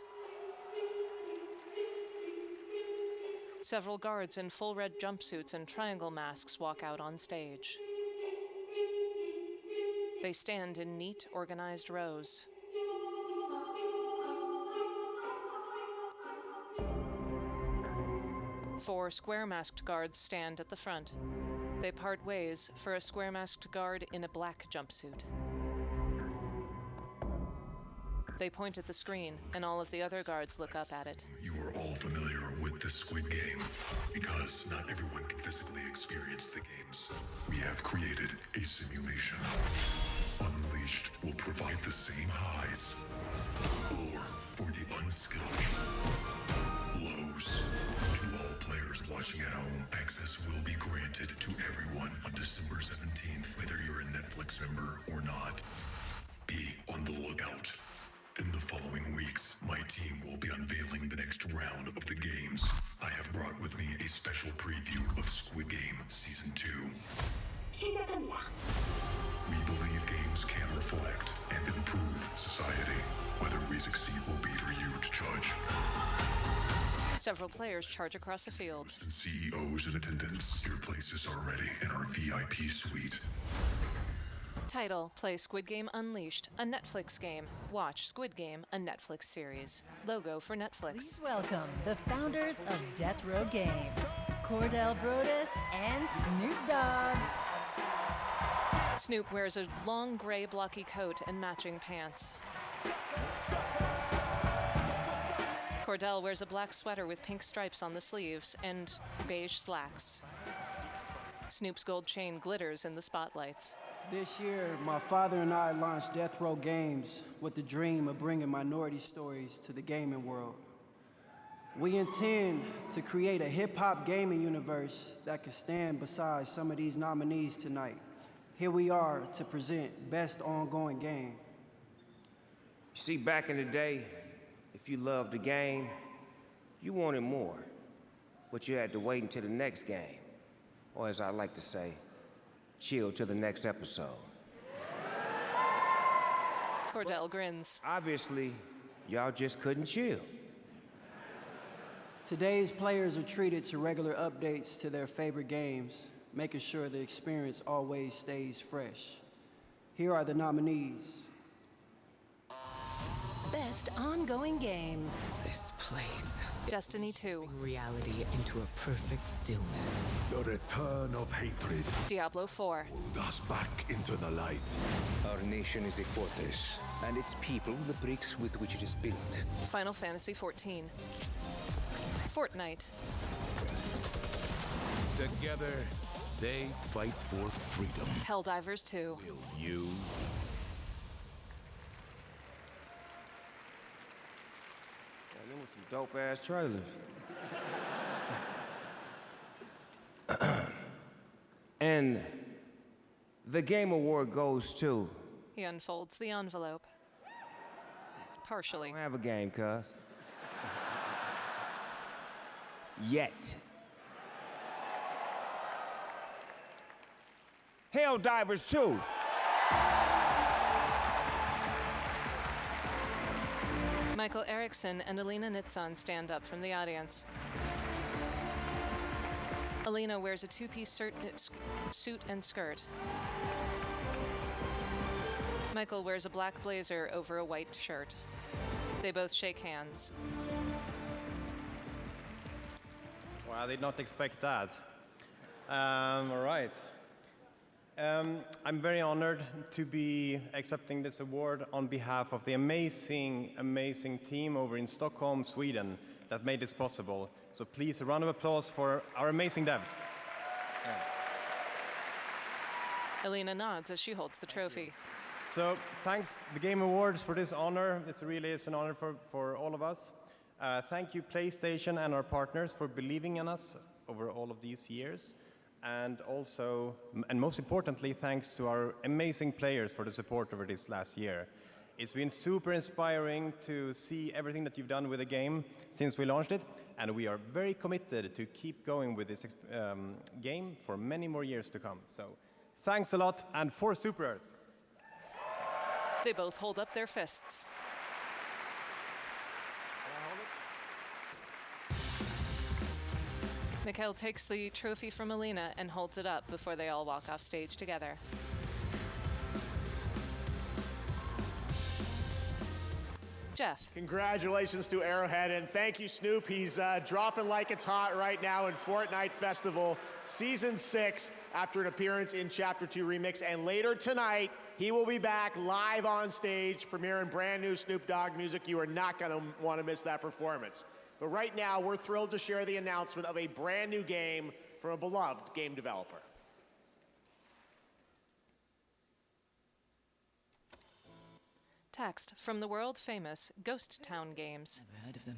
Several guards in full red jumpsuits and triangle masks walk out on stage. They stand in neat, organized rows. Four square-masked guards stand at the front. They part ways for a square-masked guard in a black jumpsuit. They point at the screen, and all of the other guards look up at it. You are all familiar with the Squid Game, because not everyone can physically experience the games. We have created a simulation. Unleashed will provide the same highs, or for the unskilled, lows. To all players watching at home, access will be granted to everyone on December 17th, whether you're a Netflix member or not. Be on the lookout. In the following weeks, my team will be unveiling the next round of the games. I have brought with me a special preview of Squid Game Season 2. We believe games can reflect and improve society. Whether we succeed will be for you to judge. Several players charge across a field. And CEOs in attendance, your places are ready in our VIP suite. Title, play Squid Game Unleashed, a Netflix game. Watch Squid Game, a Netflix series. Logo for Netflix. Please welcome the founders of Death Row Games, Cordell Brodus and Snoop Dogg. Snoop wears a long gray blocky coat and matching pants. Cordell wears a black sweater with pink stripes on the sleeves and beige slacks. Snoop's gold chain glitters in the spotlights. This year, my father and I launched Death Row Games with the dream of bringing minority stories to the gaming world. We intend to create a hip-hop gaming universe that could stand beside some of these nominees tonight. Here we are to present Best Ongoing Game. You see, back in the day, if you loved the game, you wanted more, but you had to wait until the next game, or as I like to say, chill till the next episode. Cordell grins. Obviously, y'all just couldn't chill. Today's players are treated to regular updates to their favorite games, making sure the experience always stays fresh. Here are the nominees. Best Ongoing Game. This place. Destiny 2. Reality into a perfect stillness. The return of hatred. Diablo 4. Pulled us back into the light. Our nation is a fortress, and its people the bricks with which it is built. Final Fantasy 14. Fortnite. Together, they fight for freedom. Helldivers 2. Will you? Them were some dope-ass trailers. And The Game Award goes to... He unfolds the envelope. Partially. I don't have a game, cuz. Yet. Helldivers 2. Michael Erickson and Alina Nitsan stand up from the audience. Alina wears a two-piece suit and skirt. Michael wears a black blazer over a white shirt. They both shake hands. Well, I did not expect that. All right. I'm very honored to be accepting this award on behalf of the amazing, amazing team over in Stockholm, Sweden that made this possible. So please, a round of applause for our amazing devs. Yeah. Alina nods as she holds the trophy. So thanks the Game Awards for this honor. This really is an honor for all of us. Thank you PlayStation and our partners for believing in us over all of these years. And also, and most importantly, thanks to our amazing players for the support over this last year. It's been super inspiring to see everything that you've done with the game since we launched it, and we are very committed to keep going with this game for many more years to come. So thanks a lot, and for Super Earth. They both hold up their fists. Mikhail takes the trophy from Alina and holds it up before they all walk off stage together. Jeff. Congratulations to Arrowhead, and thank you, Snoop. He's dropping like it's hot right now in Fortnite Festival Season 6 after an appearance in Chapter 2 Remix, and later tonight, he will be back live on stage, premiering brand new Snoop Dogg music. You are not going to want to miss that performance. But right now, we're thrilled to share the announcement of a brand new game from a beloved game developer. Text from the world-famous Ghost Town games. Never heard of them.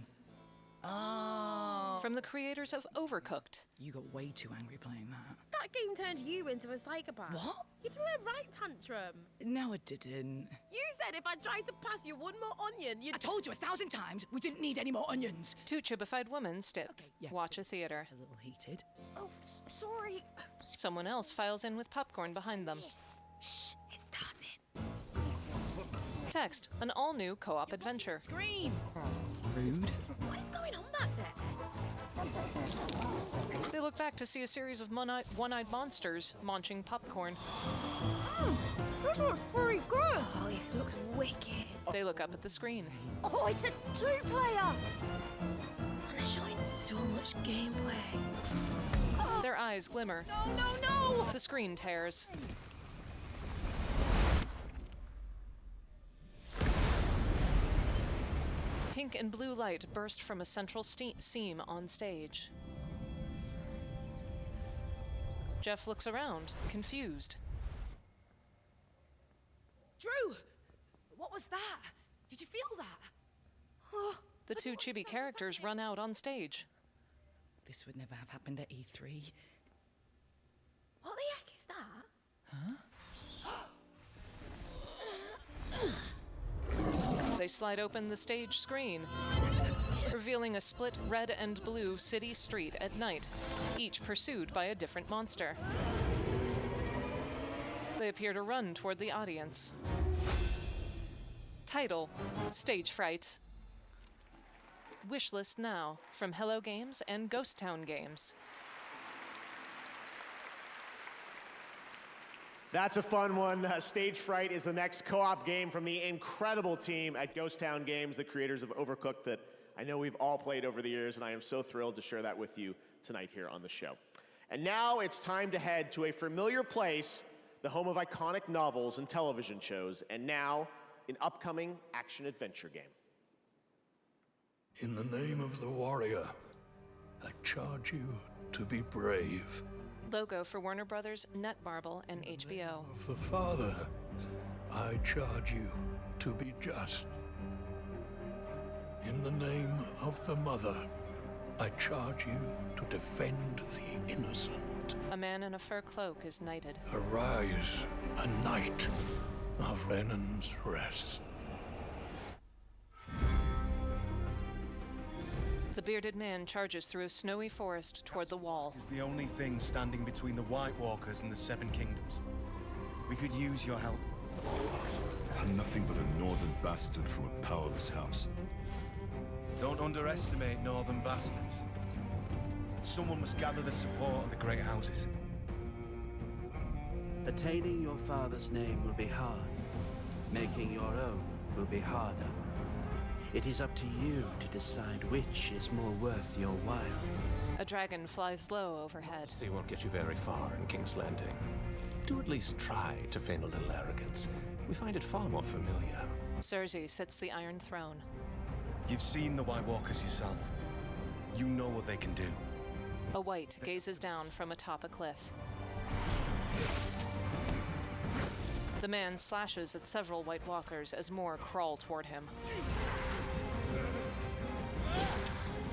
Oh. From the creators of Overcooked. You got way too angry playing that. That game turned you into a psychopath. What? You threw a right tantrum. No, it didn't. You said if I tried to pass you one more onion, you'd... I told you 1,000 times we didn't need any more onions. Two chibified women watch a theater. A little heated. Oh, sorry. Someone else files in with popcorn behind them. Yes. Shh, it started. Text, an all-new co-op adventure. Scream. Rude. What is going on back there? They look back to see a series of one-eyed monsters munching popcorn. This looks pretty good. Oh, this looks wicked. They look up at the screen. Oh, it's a two-player. And they're showing so much gameplay. Oh. Their eyes glimmer. No. The screen tears. Pink and blue light burst from a central seam on stage. Jeff looks around, confused. Drew! What was that? Did you feel that? Oh, the two chibi characters run out on stage. This would never have happened at E3. What the heck is that? Huh? They slide open the stage screen, revealing a split red and blue city street at night, each pursued by a different monster. They appear to run toward the audience. Title, Stage Fright. Wishlist now from Hello Games and Ghost Town Games. That's a fun one. Stage Fright is the next co-op game from the incredible team at Ghost Town Games, the creators of Overcooked, that I know we've all played over the years, and I am so thrilled to share that with you tonight here on the show. And now it's time to head to a familiar place, the home of iconic novels and television shows, and now an upcoming action-adventure game. In the name of the warrior, I charge you to be brave. Logo for Warner Brothers, Netmarble, and HBO. Of the Father, I charge you to be just. In the name of the Mother, I charge you to defend the innocent. last. A man in a fur cloak is knighted. Arise, a knight of Renan's Rest. The bearded man charges through a snowy forest toward the wall. Is the only thing standing between the White Walkers and the Seven Kingdoms. We could use your help. I'm nothing but a northern bastard from a powerless house. Don't underestimate northern bastards. Someone must gather the support of the great houses. Attaining your father's name will be hard. Making your own will be harder. It is up to you to decide which is more worth your while. A dragon flies low overhead. He won't get you very far in King's Landing. Do at least try to feign a little arrogance. We find it far more familiar. Cersei sits the Iron Throne. You've seen the White Walkers yourself. You know what they can do. A wight gazes down from atop a cliff. The man slashes at several White Walkers as more crawl toward him.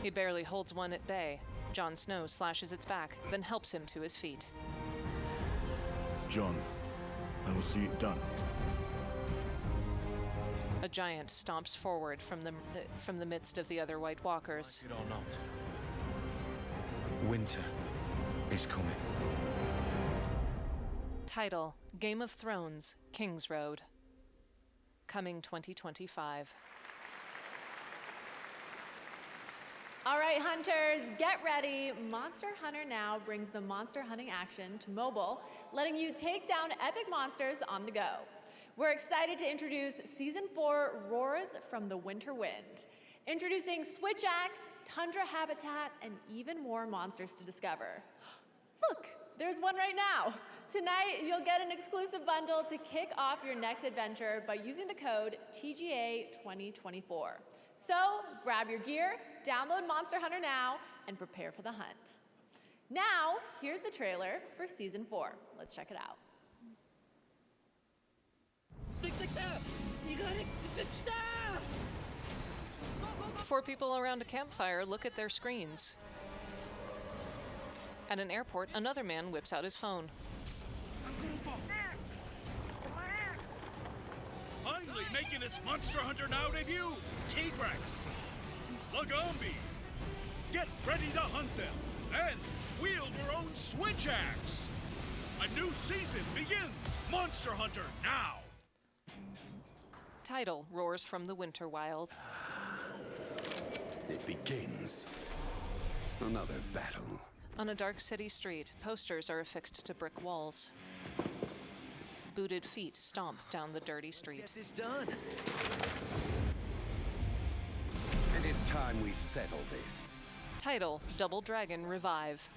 He barely holds one at bay. Jon Snow slashes its back, then helps him to his feet. Jon, I will see it done. A giant stomps forward from the midst of the other White Walkers. Like it or not, winter is coming. Title: Game of Thrones, King's Road. Coming 2025. All right, hunters, get ready. Monster Hunter Now brings the monster hunting action to mobile, letting you take down epic monsters on the go. We're excited to introduce Season 4 Roars from the Winter Wind. Introducing Switch Axe, Tundra Habitat, and even more monsters to discover. Look, there's one right now. Tonight, you'll get an exclusive bundle to kick off your next adventure by using the code TGA2024. So, grab your gear, download Monster Hunter Now, and prepare for the hunt. Now, here's the trailer for Season 4. Let's check it out. You got it! Stop! 4 people around a campfire look at their screens. At an airport, another man whips out his phone. Finally making its Monster Hunter Now debut, Tigrex, Lagombi. Get ready to hunt them and wield your own Switch Axe. A new season begins. Monster Hunter Now. Title: Roars from the Winter Wild. It begins. Another battle. On a dark city street, posters are affixed to brick walls. Booted feet stomp down the dirty street. Let's get this done. It is time we settle this. Title: Double Dragon Revive.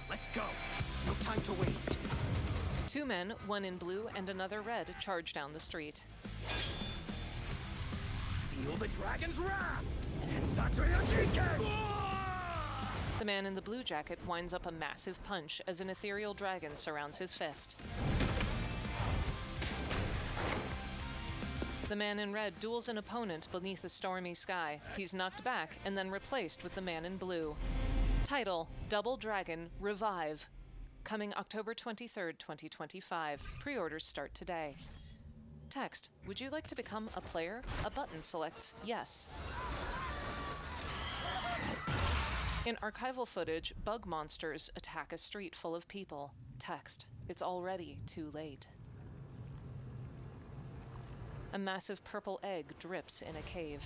Let's go. No time to waste. 2 men, one in blue and another red, charge down the street. Feel the dragon's wrath! The man in the blue jacket winds up a massive punch as an ethereal dragon surrounds his fist. The man in red duels an opponent beneath a stormy sky. He's knocked back and then replaced with the man in blue. Title: Double Dragon Revive. Coming October 23rd, 2025. Pre-orders start today. Text: Would you like to become a player? A button selects yes. In archival footage, bug monsters attack a street full of people. Text: It's already too late. A massive purple egg drips in a cave.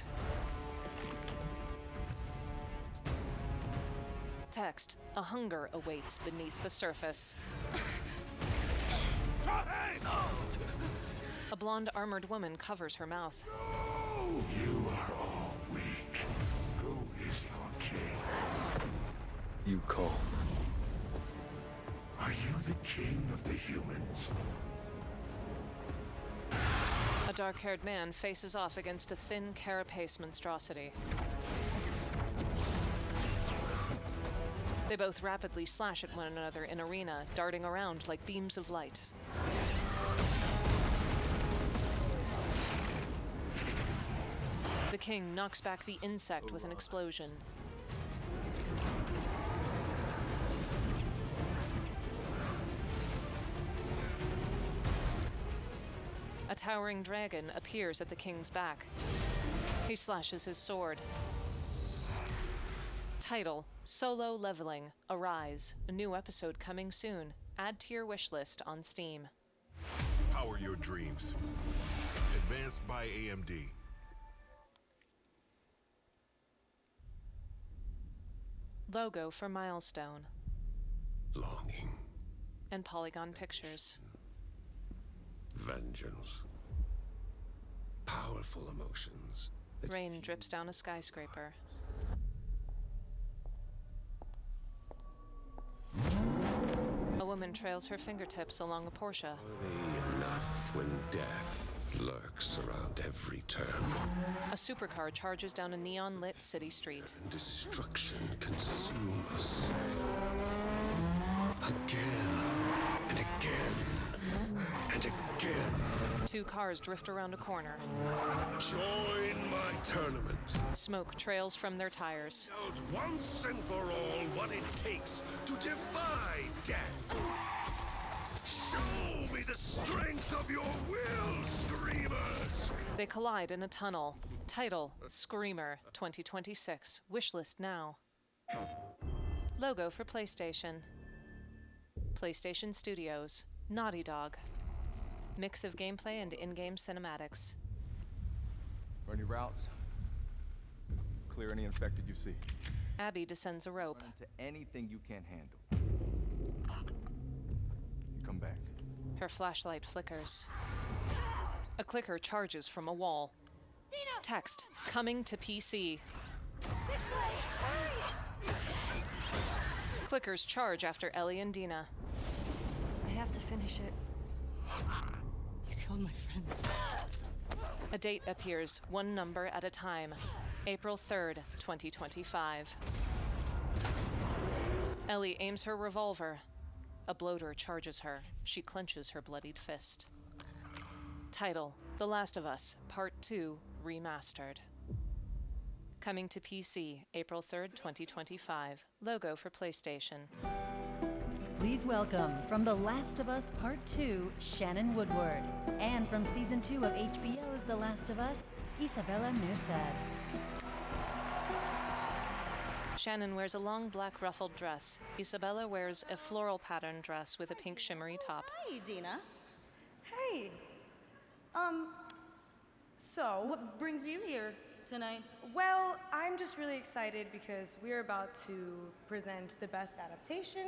Text: A hunger awaits beneath the surface. A blonde armored woman covers her mouth. You are all weak. Who is your king? You call. Are you the king of the humans? A dark-haired man faces off against a thin carapace monstrosity. They both rapidly slash at one another in arena, darting around like beams of light. The king knocks back the insect with an explosion. A towering dragon appears at the king's back. He slashes his sword. Title: Solo Leveling, Arise. A new episode coming soon. Add to your wish list on Steam. Power your dreams. Advanced by AMD. Logo for Milestone. Longing. And Polygon Pictures. Vengeance. Powerful emotions. Rain drips down a skyscraper. A woman trails her fingertips along a Porsche. Are they enough when death lurks around every turn? A supercar charges down a neon-lit city street. And destruction consume us. Again and again and again. Two cars drift around a corner. Join my tournament. Smoke trails from their tires. Out once and for all what it takes to defy death. Show me the strength of your will, Screamers! They collide in a tunnel. Title: Screamer 2026. Wishlist now. Logo for PlayStation. PlayStation Studios. Naughty Dog. Mix of gameplay and in-game cinematics. Run your routes. Clear any infected you see. Abby descends a rope. Run into anything you can't handle. You come back. Her flashlight flickers. A clicker charges from a wall. Dina! Text: coming to PC. This way! Hurry! Clickers charge after Ellie and Dina. I have to finish it. You killed my friends. A date appears, one number at a time. April 3rd, 2025. Ellie aims her revolver. A bloater charges her. She clenches her bloodied fist. Title: The Last of Us, Part 2, Remastered. Coming to PC, April 3rd, 2025. Logo for PlayStation. Please welcome, from The Last of Us Part 2, Shannon Woodward. And from Season 2 of HBO's The Last of Us, Isabella Mirsad. Shannon wears a long black ruffled dress. Isabella wears a floral pattern dress with a pink shimmery top. Hi, Dina. Hey. So... What brings you here tonight? Well, I'm just really excited because we're about to present the best adaptation.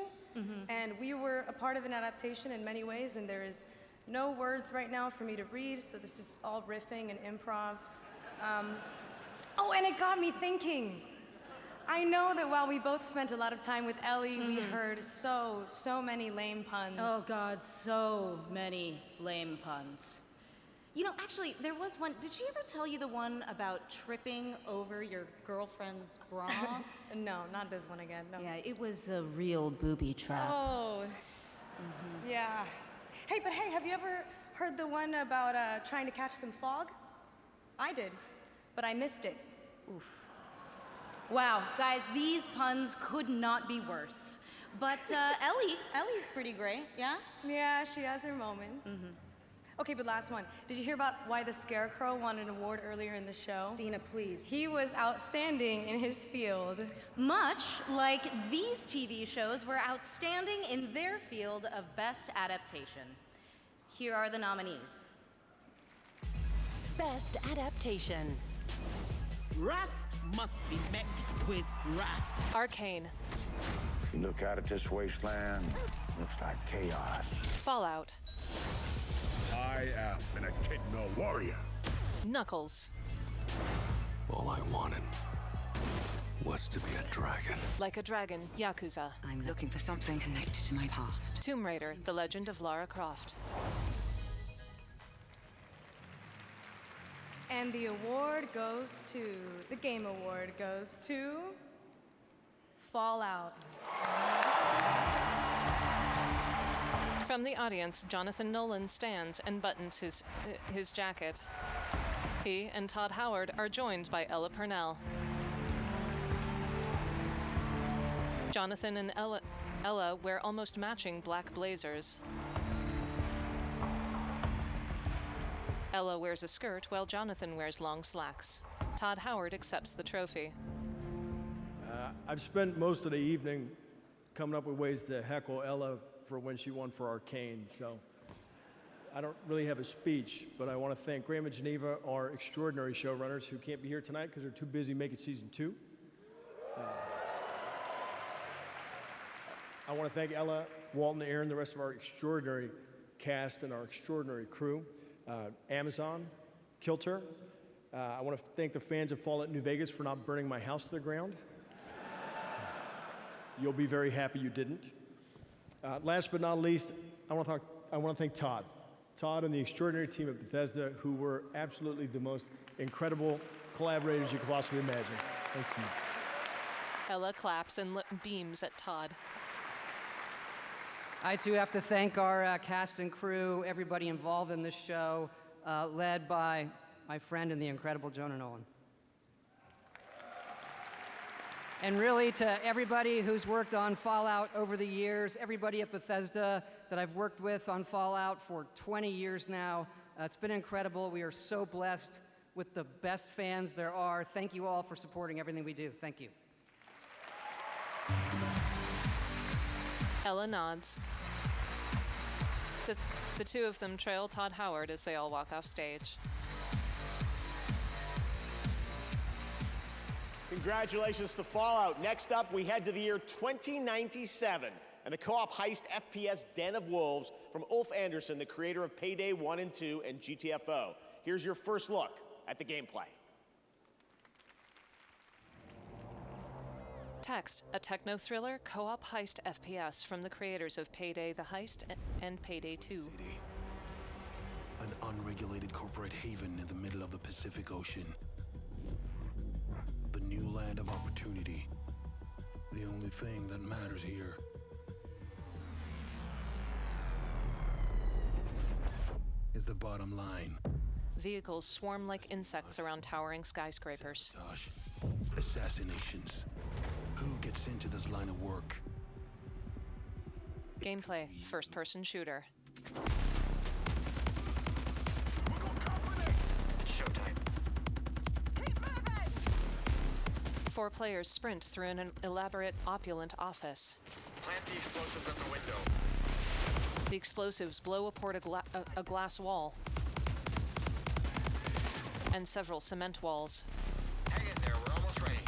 And we were a part of an adaptation in many ways, and there is no words right now for me to read, so this is all riffing and improv. Oh, and it got me thinking. I know that while we both spent a lot of time with Ellie, we heard so many lame puns. Oh God, so many lame puns. You know, actually, there was one. Did she ever tell you the one about tripping over your girlfriend's bra? No, not this one again. No. Yeah, it was a real booby trap. Oh, yeah. Hey, but hey, have you ever heard the one about trying to catch some fog? I did, but I missed it. Oof. Wow, guys, these puns could not be worse. But Ellie's pretty great, yeah? Yeah, she has her moments. Okay, but last one. Did you hear about why the Scarecrow won an award earlier in the show? Dina, please. He was outstanding in his field. Much like these TV shows were outstanding in their field of best adaptation. Here are the nominees. Best Adaptation. Wrath must be met with wrath. Arcane. If you look out at this wasteland, looks like chaos. Fallout. I am an Echidna warrior. Knuckles. All I wanted was to be a dragon. Like a Dragon, Yakuza. I'm looking for something connected to my past. Tomb Raider, The Legend of Lara Croft. And the award goes to, the Game Award goes to Fallout. From the audience, Jonathan Nolan stands and buttons his jacket. He and Todd Howard are joined by Ella Purnell. Jonathan and Ella wear almost matching black blazers. Ella wears a skirt while Jonathan wears long slacks. Todd Howard accepts the trophy. I've spent most of the evening coming up with ways to heckle Ella for when she won for Arcane, so I don't really have a speech, but I want to thank Graham and Geneva, our extraordinary showrunners who can't be here tonight because they're too busy making season 2. I want to thank Ella, Walton, Aaron, the rest of our extraordinary cast and our extraordinary crew. Amazon, Kilter. I want to thank the fans of Fallout New Vegas for not burning my house to the ground. You'll be very happy you didn't. Last but not least, I want to thank Todd. Todd and the extraordinary team at Bethesda, who were absolutely the most incredible collaborators you could possibly imagine. Thank you. Ella claps and beams at Todd. I too have to thank our cast and crew, everybody involved in this show, led by my friend and the incredible Jonah Nolan. And really to everybody who's worked on Fallout over the years, everybody at Bethesda that I've worked with on Fallout for 20 years now, it's been incredible. We are so blessed with the best fans there are. Thank you all for supporting everything we do. Thank you. Ella nods. The two of them trail Todd Howard as they all walk off stage. Congratulations to Fallout. Next up, we head to the year 2097 and a co-op heist FPS Den of Wolves from Ulf Anderson, the creator of Payday 1 and 2 and GTFO. Here's your first look at the gameplay. Text, a techno-thriller co-op heist FPS from the creators of Payday the Heist and Payday 2. An unregulated corporate haven in the middle of the Pacific Ocean. The new land of opportunity. The only thing that matters here. Is the bottom line. Vehicles swarm like insects around towering skyscrapers. Assassinations. Who gets into this line of work? Gameplay, first-person shooter. Four players sprint through an elaborate, opulent office. Plant the explosives at the window. The explosives blow apart a glass wall and several cement walls. Hang in there, we're almost ready.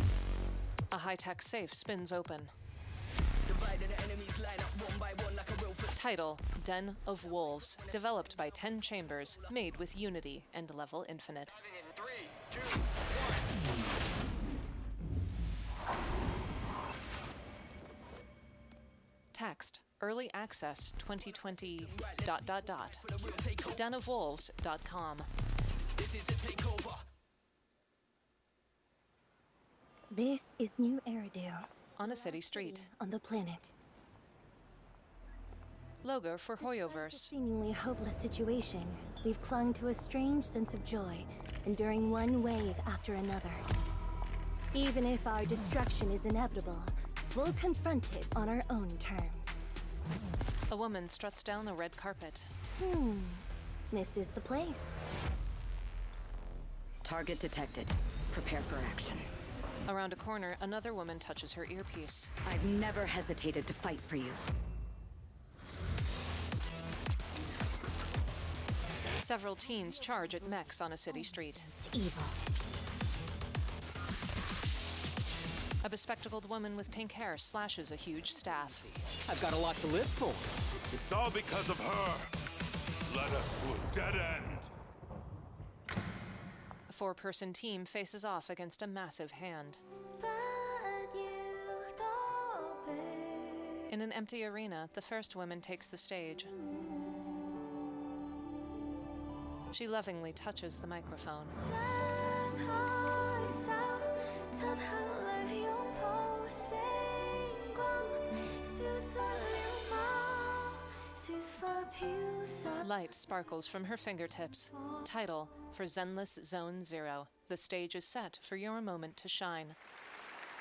A high-tech safe spins open. Title, Den of Wolves, developed by 10 Chambers, made with Unity and Level Infinite. In 3, 2, 1. Text, Early Access 2020... denofwolves.com. This is New Eridu. On a city street. On the planet. Logo for Hoyoverse. Seemingly hopeless situation, we've clung to a strange sense of joy, enduring one wave after another. Even if our destruction is inevitable, we'll confront it on our own terms. A woman struts down a red carpet. This is the place. Target detected. Prepare for action. Around a corner, another woman touches her earpiece. I've never hesitated to fight for you. Several teens charge at mechs on a city street. Evil. A bespectacled woman with pink hair slashes a huge staff. I've got a lot to live for. It's all because of her. Led us to a dead end. A four-person team faces off against a massive hand. In an empty arena, the first woman takes the stage. She lovingly touches the microphone. Light sparkles from her fingertips. Title, for Zenless Zone Zero. The stage is set for your moment to shine.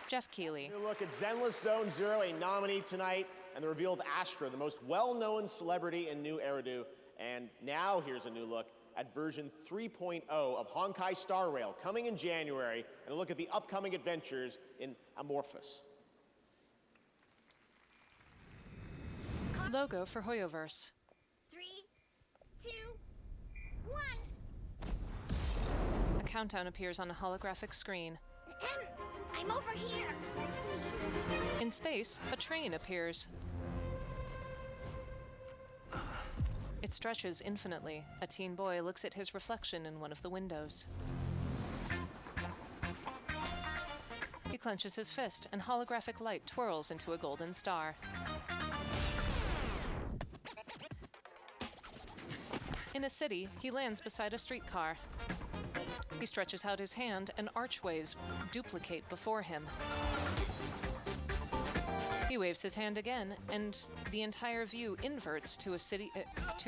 Jeff Keighley. New look at Zenless Zone Zero, a nominee tonight, and the reveal of Astra, the most well-known celebrity in New Eridu. And now here's a new look at version 3.0 of Honkai Star Rail, coming in January, and a look at the upcoming adventures in Amorphous. Logo for Hoyoverse. 3, 2, 1. A countdown appears on a holographic screen. I'm over here. Next to me. In space, a train appears. It stretches infinitely. A teen boy looks at his reflection in one of the windows. He clenches his fist, and holographic light twirls into a golden star. In a city, he lands beside a streetcar. He stretches out his hand, and archways duplicate before him. He waves his hand again, and the entire view inverts to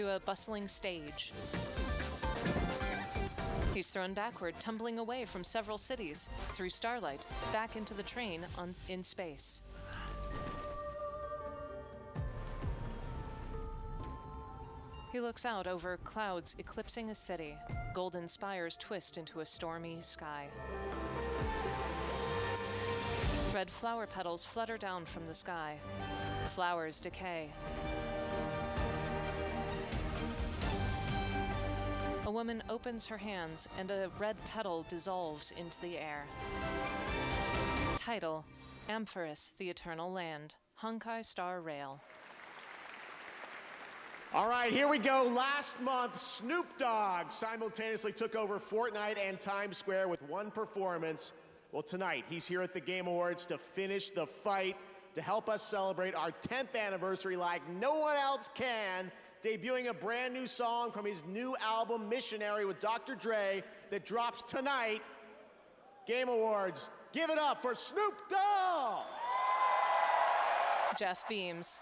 a bustling stage. He's thrown backward, tumbling away from several cities, through starlight, back into the train in space. He looks out over clouds eclipsing a city. Golden spires twist into a stormy sky. Red flower petals flutter down from the sky. Flowers decay. A woman opens her hands, and a red petal dissolves into the air. Title: Amorphous, the Eternal Land. Honkai Star Rail. All right, here we go. Last month, Snoop Dogg simultaneously took over Fortnite and Times Square with one performance. Well, tonight, he's here at the Game Awards to finish the fight, to help us celebrate our 10th anniversary like no one else can, debuting a brand new song from his new album, Missionary, with Dr. Dre, that drops tonight. Game Awards, give it up for Snoop Dogg! Jeff beams.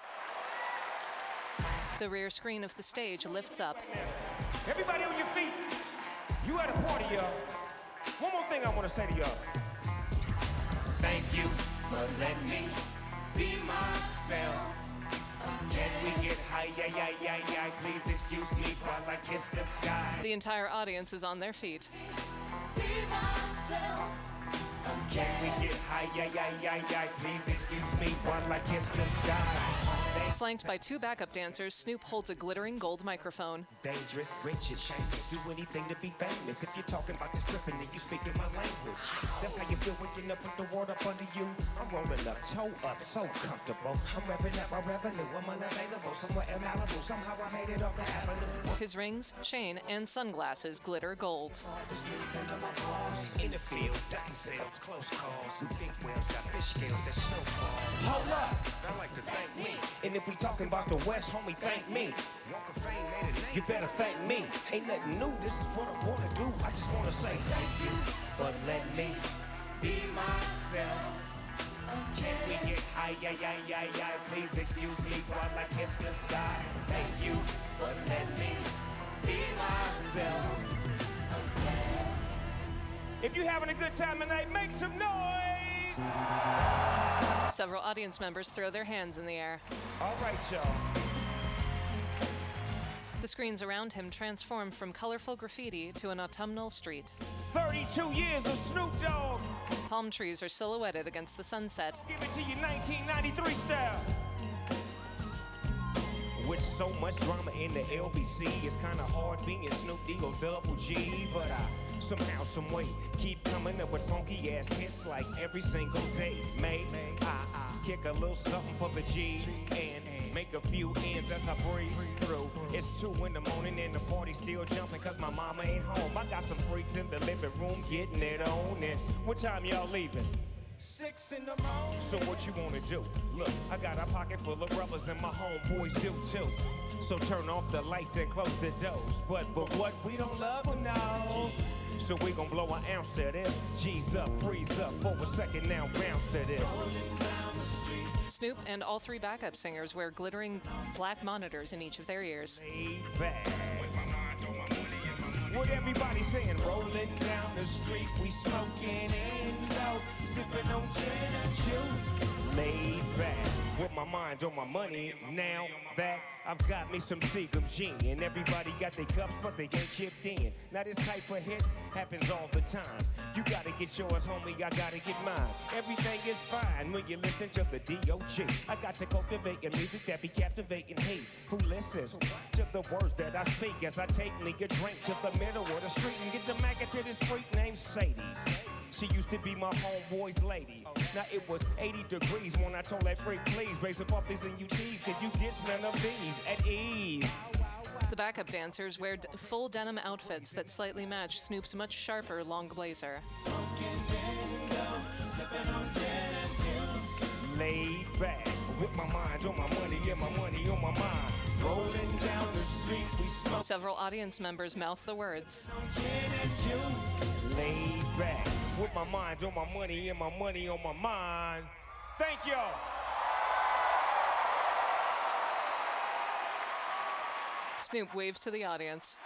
The rear screen of the stage lifts up. Everybody on your feet. You at a party, y'all. One more thing I want to say to y'all. Thank you for letting me be myself. Can we get high? Yeah. Please excuse me while I kiss the sky. The entire audience is on their feet. Be myself. Can we get high? Yeah. Please excuse me while I kiss the sky. Flanked by two backup dancers, Snoop holds a glittering gold microphone. Dangerous, rich, and shameless. Do anything to be famous. If you're talking about this tripping, then you speaking my language. That's how you feel waking up with the world up under you. I'm rolling up, toe up, so comfortable. I'm revving up my revenue. I'm unavailable somewhere in Malibu. Somehow I made it off the avenue. His rings, chain, and sunglasses glitter gold. The streets under my paws. In the field, ducking sales, close calls. Who think whales got fish scales that snowfall? Hold up! I like to thank me. And if we talking about the West, homie, thank me. Walk of Fame made it. You better thank me. Ain't nothing new, this is what I wanna do. I just wanna say thank you for letting me be myself. Can we get high? Yeah. Please excuse me while I kiss the sky. Thank you for letting me be myself. If you're having a good time tonight, make some noise! Several audience members throw their hands in the air. All right, y'all. The screens around him transform from colorful graffiti to an autumnal street. 32 years of Snoop Dogg. Palm trees are silhouetted against the sunset. Give it to you 1993 style. With so much drama in the LBC, it's kinda hard being Snoop D-O double G, but I somehow, some way, keep coming up with funky ass hits like every single day. May I kick a little something for the G's and make a few ends as I breeze through. It's 2 in the morning and the party's still jumping cause my mama ain't home. I got some freaks in the living room getting it on. And what time y'all leaving? 6 in the morning. So what you wanna do? Look, I got a pocket full of rubbers and my homeboys do too. So turn off the lights and close the doors. But what, we don't love them now. So we gon' blow an ounce to this. G's up, freeze up for a second now, bounce to this. Snoop and all 3 backup singers wear glittering black monitors in each of their ears. What everybody saying? Rolling down the street, we smoking in low, sipping on gin and juice. Laid back, with my mind on my money. Now that I've got me some Seagram's gin, and everybody got their cups, but they ain't chipped in. Now this type of hit happens all the time. You gotta get yours, homie, I gotta get mine. Everything is fine when you listen to the D.O.G. I got to cultivate a music that be captivating hate. Who listens to the words that I speak as I take me a drink to the middle of the street and get the maggot to this freak named Sadie. She used to be my homeboy's lady. Now it was 80 degrees when I told that freak, please raise up these and UTs, cause you get none of these at ease. The backup dancers wear full denim outfits that slightly match Snoop's much sharper long blazer. Laid back, with my mind on my money, yeah, my money on my mind. Rolling down the street, we smoke. Several audience members mouth the words. Laid back, with my mind on my money and my money on my mind. Thank y'all. Snoop waves to the audience.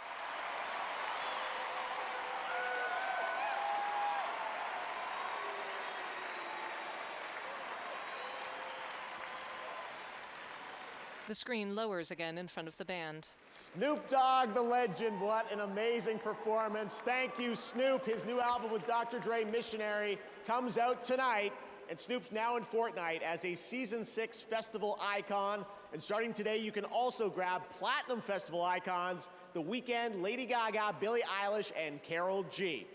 The screen lowers again in front of the band. Snoop Dogg, the legend, what an amazing performance. Thank you, Snoop. His new album with Dr. Dre, Missionary, comes out tonight. And Snoop's now in Fortnite as a Season 6 festival icon. And starting today, you can also grab Platinum Festival icons, The Weeknd, Lady Gaga, Billie Eilish, and Karol G.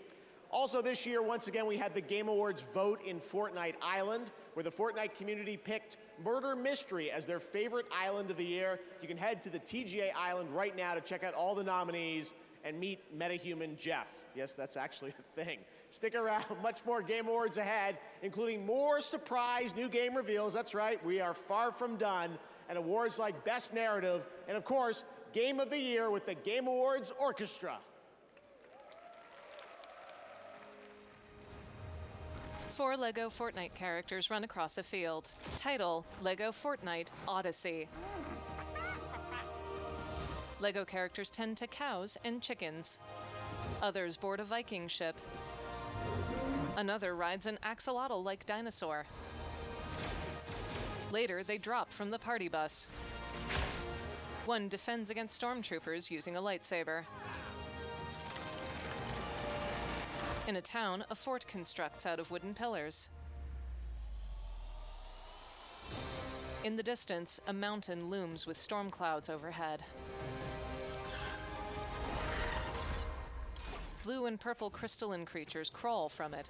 Also this year, once again, we had the Game Awards vote in Fortnite Island, where the Fortnite community picked Murder Mystery as their favorite island of the year. You can head to the TGA Island right now to check out all the nominees and meet MetaHuman Jeff. Yes, that's actually a thing. Stick around, much more Game Awards ahead, including more surprise new game reveals. That's right, we are far from done. And awards like Best Narrative, and of course, Game of the Year with the Game Awards Orchestra. 4 LEGO Fortnite characters run across a field. Title, LEGO Fortnite Odyssey. LEGO characters tend to cows and chickens. Others board a Viking ship. Another rides an axolotl-like dinosaur. Later, they drop from the party bus. One defends against stormtroopers using a lightsaber. In a town, a fort constructs out of wooden pillars. In the distance, a mountain looms with storm clouds overhead. Blue and purple crystalline creatures crawl from it.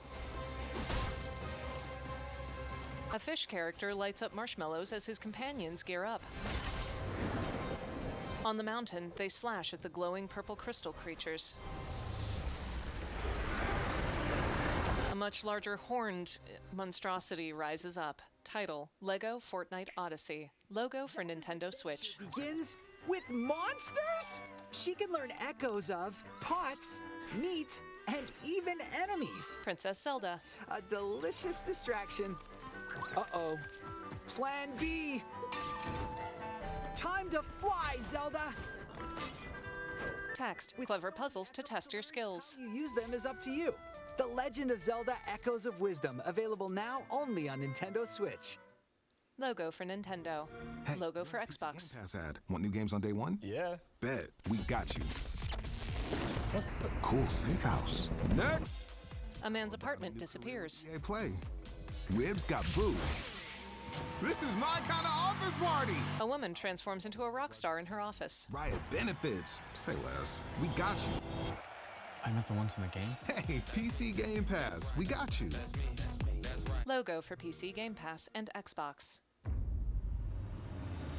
A fish character lights up marshmallows as his companions gear up. On the mountain, they slash at the glowing purple crystal creatures. A much larger horned monstrosity rises up. Title, LEGO Fortnite Odyssey. Logo for Nintendo Switch. Begins with monsters? She can learn echoes of pots, meat, and even enemies. Princess Zelda. A delicious distraction. Uh-oh. Plan B. Time to fly, Zelda. Text, clever puzzles to test your skills. How you use them is up to you. The Legend of Zelda Echoes of Wisdom, available now only on Nintendo Switch. Logo for Nintendo. Hey, Logo for Xbox. Game Pass ad. Want new games on day one? Yeah. Bet. We got you. Cool safe house. Next. A man's apartment disappears. EA Play. Ribs got booed. This is my kind of office party. A woman transforms into a rock star in her office. Riot benefits. Say less. We got you. I meant the ones in the game? Hey, PC Game Pass. We got you. Logo for PC Game Pass and Xbox.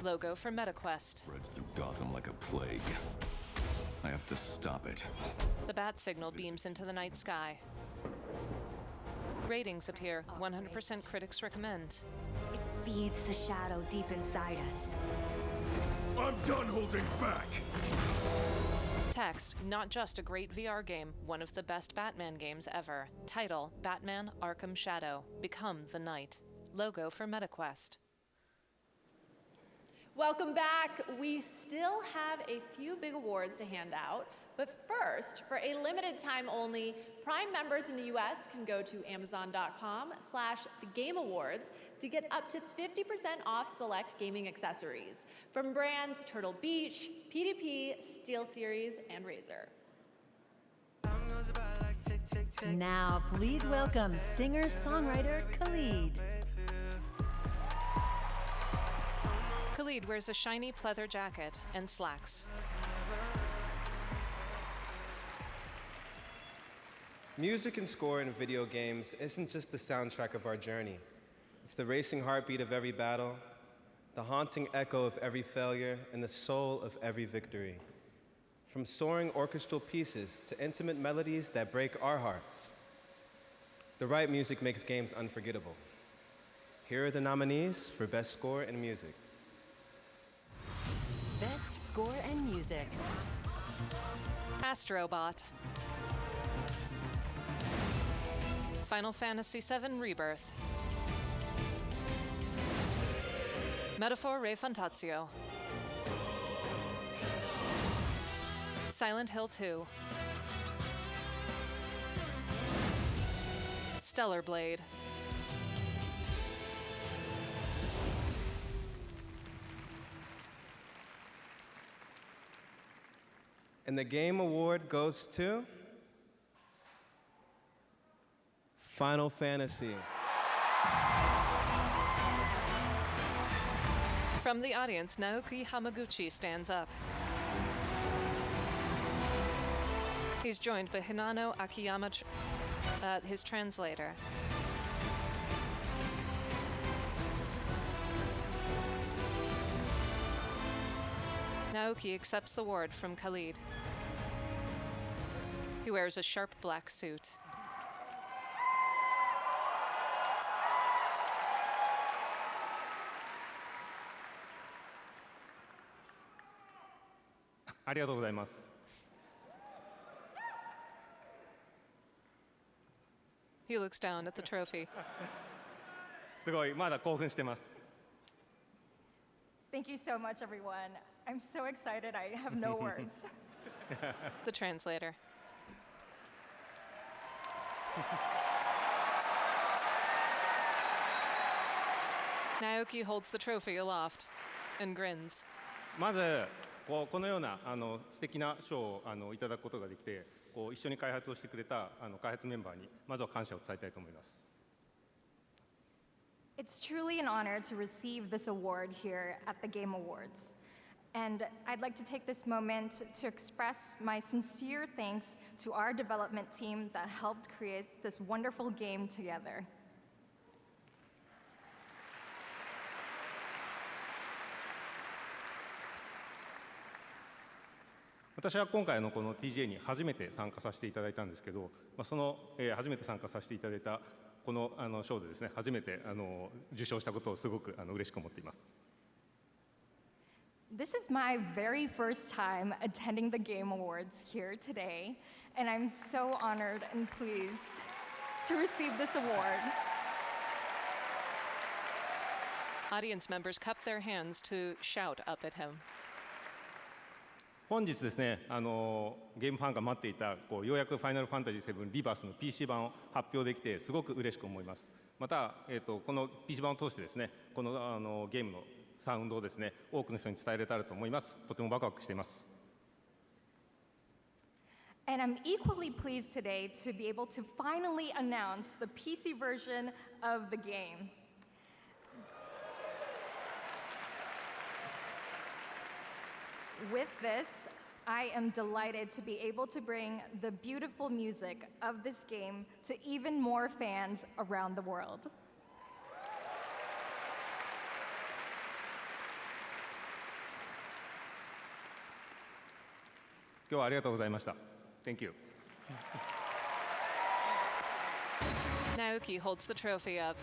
Logo for MetaQuest. Spreads through Gotham like a plague. I have to stop it. The bat signal beams into the night sky. Ratings appear. 100% critics recommend. It feeds the shadow deep inside us. I'm done holding back. Text, not just a great VR game, one of the best Batman games ever. Title, Batman Arkham Shadow. Become the Knight. Logo for MetaQuest. Welcome back. We still have a few big awards to hand out, But first, for a limited time only, Prime members in the US can go to amazon.com/thegameawards to get up to 50% off select gaming accessories from brands Turtle Beach, PDP, SteelSeries, and Razer. Now, please welcome singer-songwriter Khalid. Khalid wears a shiny pleather jacket and slacks. Music and score in video games isn't just the soundtrack of our journey. It's the racing heartbeat of every battle, the haunting echo of every failure, and the soul of every victory. From soaring orchestral pieces to intimate melodies that break our hearts, the right music makes games unforgettable. Here are the nominees for Best Score in Music. Best Score and Music. Astrobot. Final Fantasy VII Rebirth. Metaphor Re Fantatio. Silent Hill 2. Stellar Blade. And the Game Award goes to Final Fantasy. From the audience, Naoki Hamaguchi stands up. He's joined by Hinano Akiyama, his translator. Naoki accepts the award from Khalid. He wears a sharp black suit. He looks down at the trophy. Thank you so much, everyone. I'm so excited, I have no words. The translator. Naoki holds the trophy aloft and grins. まずこのような素敵な賞をいただくことができて、一緒に開発をしてくれた開発メンバーにまずは感謝を伝えたいと思います。It's truly an honor to receive this award here at the Game Awards. And I'd like to take this moment to express my sincere thanks to our development team that helped create this wonderful game together. 私は今回この TGA に初めて参加させていただいたんですけど、その初めて参加させていただいたこの賞でですね、初めて受賞したことをすごく嬉しく思っています。This is my very first time attending the Game Awards here today, and I'm so honored and pleased to receive this award. Audience members cup their hands to shout up at him. 本日ですね、ゲームファンが待っていたようやくファイナルファンタジー7リバースの PC 版を発表できてすごく嬉しく思います。また、この PC 版を通してですね、このゲームのサウンドをですね、多くの人に伝えられたらと思います。とてもワクワクしています。And I'm equally pleased today to be able to finally announce the PC version of the game. With this, I am delighted to be able to bring the beautiful music of this game to even more fans around the world. 今日はありがとうございました。Thank you. Naoki holds the trophy up.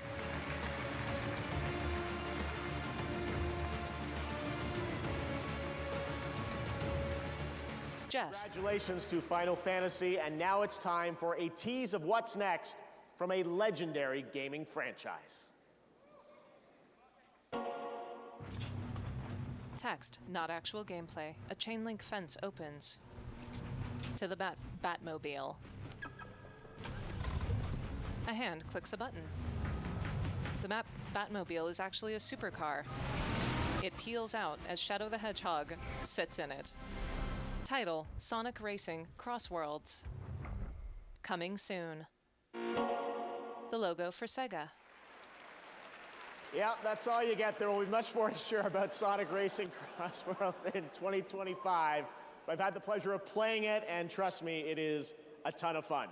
Jeff. Congratulations to Final Fantasy, and now it's time for a tease of what's next from a legendary gaming franchise. Text, not actual gameplay. A chain link fence opens. To the Batmobile. A hand clicks a button. The Batmobile is actually a supercar. It peels out as Shadow the Hedgehog sits in it. Title: Sonic Racing Crossworlds. Coming soon. The logo for Sega. Yeah, that's all you get. There will be much more to share about Sonic Racing Crossworlds in 2025. But I've had the pleasure of playing it, and trust me, it is a ton of fun.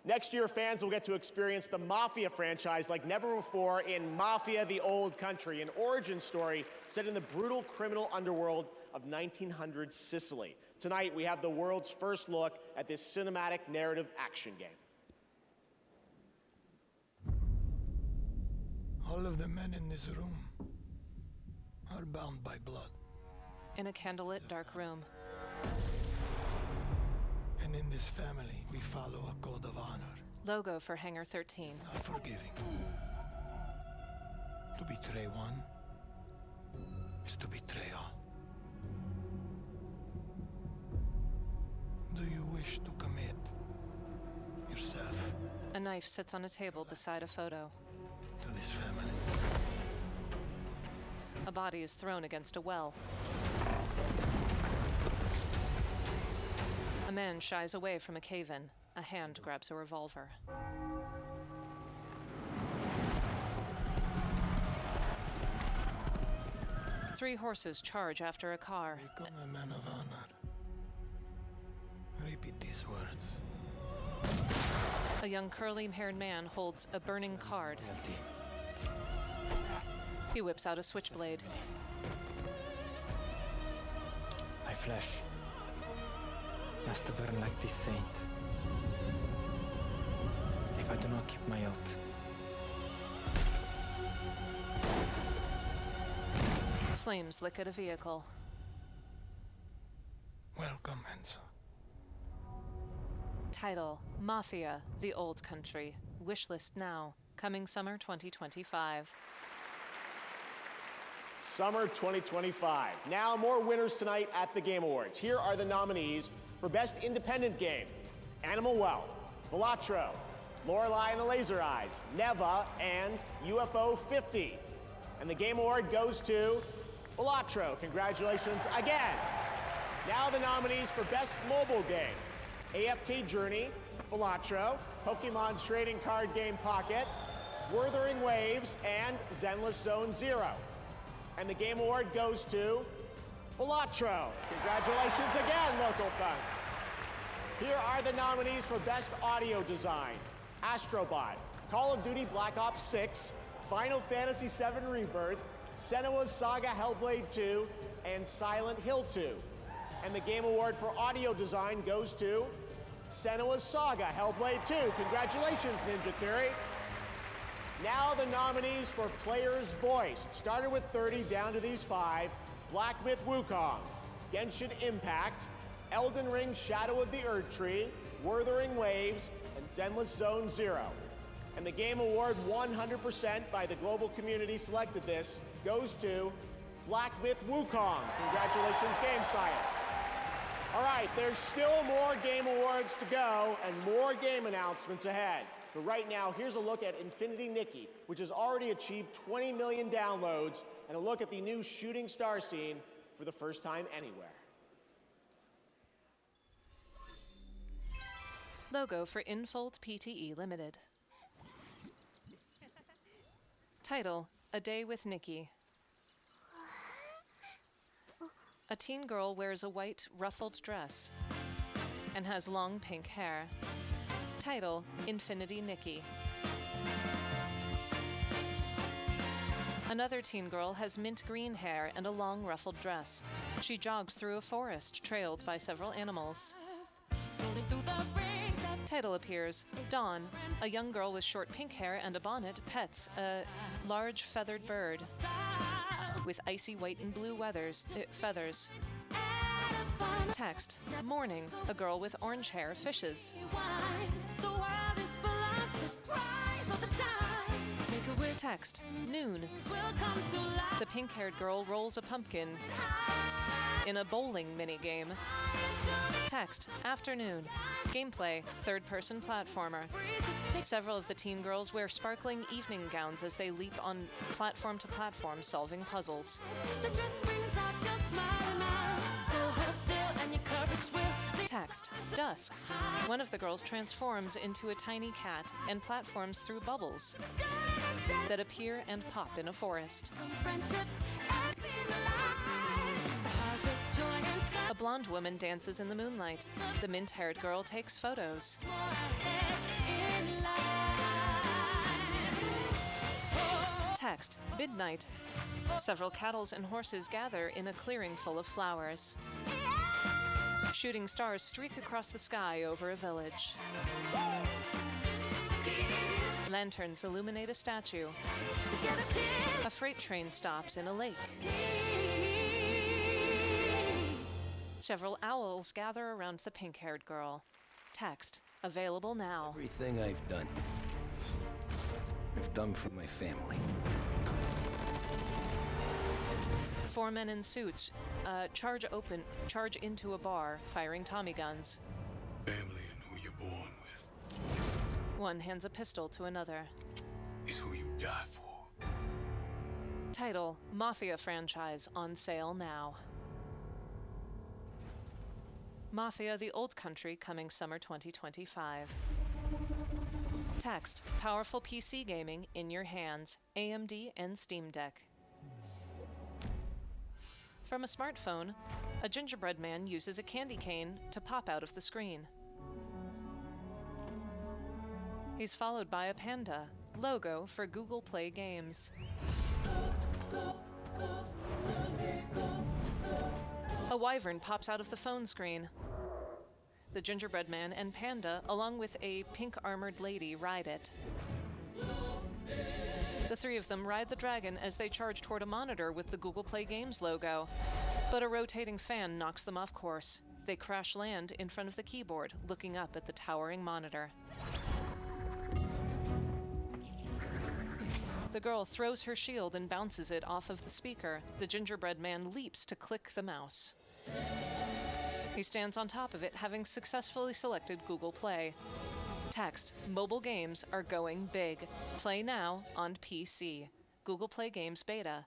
Next year, fans will get to experience the Mafia franchise like never before in Mafia: The Old Country, an origin story set in the brutal criminal underworld of 1900 Sicily. Tonight, we have the world's first look at this cinematic narrative action game. All of the men in this room are bound by blood. In a candlelit dark room. And in this family, we follow a code of honor. Logo for Hangar 13. Not forgiving. To betray one is to betray all. Do you wish to commit yourself A knife sits on a table beside a photo. to this family? A body is thrown against a well. A man shies away from a cave-in. A hand grabs a revolver. Three horses charge after a car. Become a man of honor. Repeat these words. A young curly-haired man holds a burning card. He whips out a switchblade. My flesh must burn like this saint. If I do not keep my oath. Flames lick at a vehicle. Welcome, Enzo. Title: Mafia: The Old Country. Wishlist now. Coming summer 2025. Summer 2025. Now, more winners tonight at the Game Awards. Here are the nominees for Best Independent Game: Animal Well, Balatro, Lorelei and the Laser Eyes, Neva, and UFO 50. And the Game Award goes to Balatro. Congratulations again. Now the nominees for Best Mobile Game: AFK Journey, Balatro, Pokemon Trading Card Game Pocket, Wuthering Waves, and Zenless Zone Zero. And the Game Award goes to Balatro. Congratulations again, local fun. Here are the nominees for Best Audio Design: Astrobot, Call of Duty Black Ops 6, Final Fantasy VII Rebirth, Senua's Saga Hellblade 2, and Silent Hill 2. And the Game Award for Audio Design goes to Senua's Saga Hellblade 2. Congratulations, Ninja Theory. Now the nominees for Player's Voice. It started with 30 down to these 5. Black Myth Wukong, Genshin Impact, Elden Ring Shadow of the Erdtree, Wuthering Waves, and Zenless Zone Zero. And the Game Award, 100% by the global community selected this, goes to Black Myth Wukong. Congratulations, Game Science. All right, there's still more Game Awards to go and more game announcements ahead. But right now, here's a look at Infinity Nikki, which has already achieved 20 million downloads, and a look at the new shooting star scene for the first time anywhere. Logo for Infold PTE Limited. Title: A Day with Nikki. A teen girl wears a white, ruffled dress and has long pink hair. Title: Infinity Nikki. Another teen girl has mint green hair and a long, ruffled dress. She jogs through a forest, trailed by several animals. Title appears: Dawn. A young girl with short pink hair and a bonnet pets a large feathered bird with icy white and blue feathers. Text: Morning. A girl with orange hair fishes. Text: Noon. The pink-haired girl rolls a pumpkin. in a bowling minigame. Text, afternoon. Gameplay, third-person platformer. Several of the teen girls wear sparkling evening gowns as they leap on platform to platform solving puzzles. Text, dusk. One of the girls transforms into a tiny cat and platforms through bubbles that appear and pop in a forest. A blonde woman dances in the moonlight. The mint-haired girl takes photos. Text, midnight. Several cattle and horses gather in a clearing full of flowers. Shooting stars streak across the sky over a village. Lanterns illuminate a statue. A freight train stops in a lake. Several owls gather around the pink-haired girl. Text, available now. Everything I've done for my family. Four men in suits charge into a bar, firing Tommy guns. Family and who you're born with One hands a pistol to another. is who you die for. Title, Mafia franchise on sale now. Mafia: The Old Country coming summer 2025. Text, powerful PC gaming in your hands, AMD and Steam Deck. From a smartphone, a gingerbread man uses a candy cane to pop out of the screen. He's followed by a panda, logo for Google Play Games. A wyvern pops out of the phone screen. The gingerbread man and panda, along with a pink-armored lady, ride it. The three of them ride the dragon as they charge toward a monitor with the Google Play Games logo. But a rotating fan knocks them off course. They crash land in front of the keyboard, looking up at the towering monitor. The girl throws her shield and bounces it off of the speaker. The gingerbread man leaps to click the mouse. He stands on top of it, having successfully selected Google Play. Text, mobile games are going big. Play now on PC. Google Play Games Beta.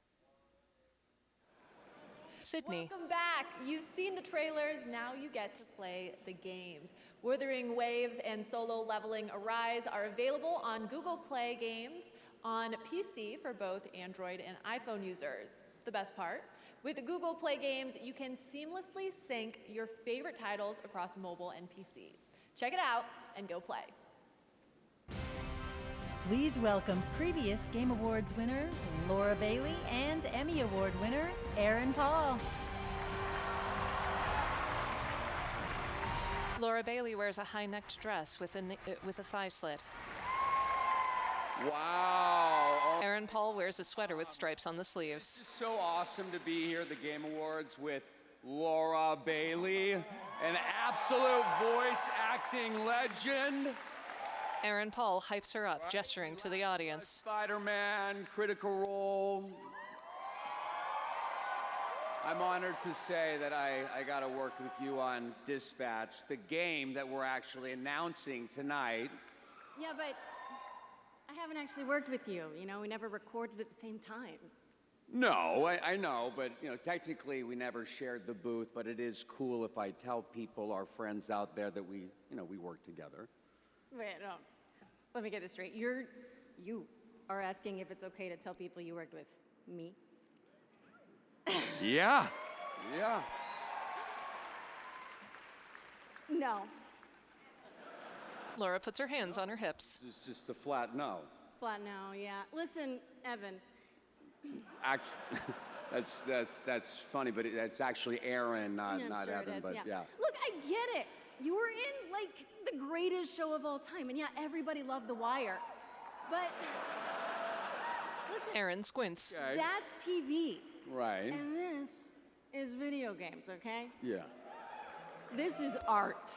Sydney. Welcome back. You've seen the trailers, now you get to play the games. Wuthering Waves and Solo Leveling Arise are available on Google Play Games on PC for both Android and iPhone users. The best part? With the Google Play Games, you can seamlessly sync your favorite titles across mobile and PC. Check it out and go play. Please welcome previous Game Awards winner Laura Bailey and Emmy Award winner Aaron Paul. Laura Bailey wears a high-necked dress with a thigh slit. Wow. Aaron Paul wears a sweater with stripes on the sleeves. It's so awesome to be here at the Game Awards with Laura Bailey, an absolute voice acting legend. Aaron Paul hypes her up, gesturing to the audience. Spider-Man, Critical Role. I'm honored to say that I got to work with you on Dispatch, the game that we're actually announcing tonight. Yeah, but I haven't actually worked with you. You know, we never recorded at the same time. No, I know, but you know, technically we never shared the booth, but it is cool if I tell people, our friends out there, that we work together. Wait, no. Let me get this straight. You are asking if it's okay to tell people you worked with me? Yeah. No. Laura puts her hands on her hips. It's just a flat no. Flat no, yeah. Listen, Evan. That's funny, but that's actually Aaron, not sure Evan. It is, but yeah. Look, I get it. You were in like the greatest show of all time, and yeah, everybody loved The Wire. But listen, Aaron squints. Okay. That's TV. Right. And this is video games, okay? Yeah. This is art.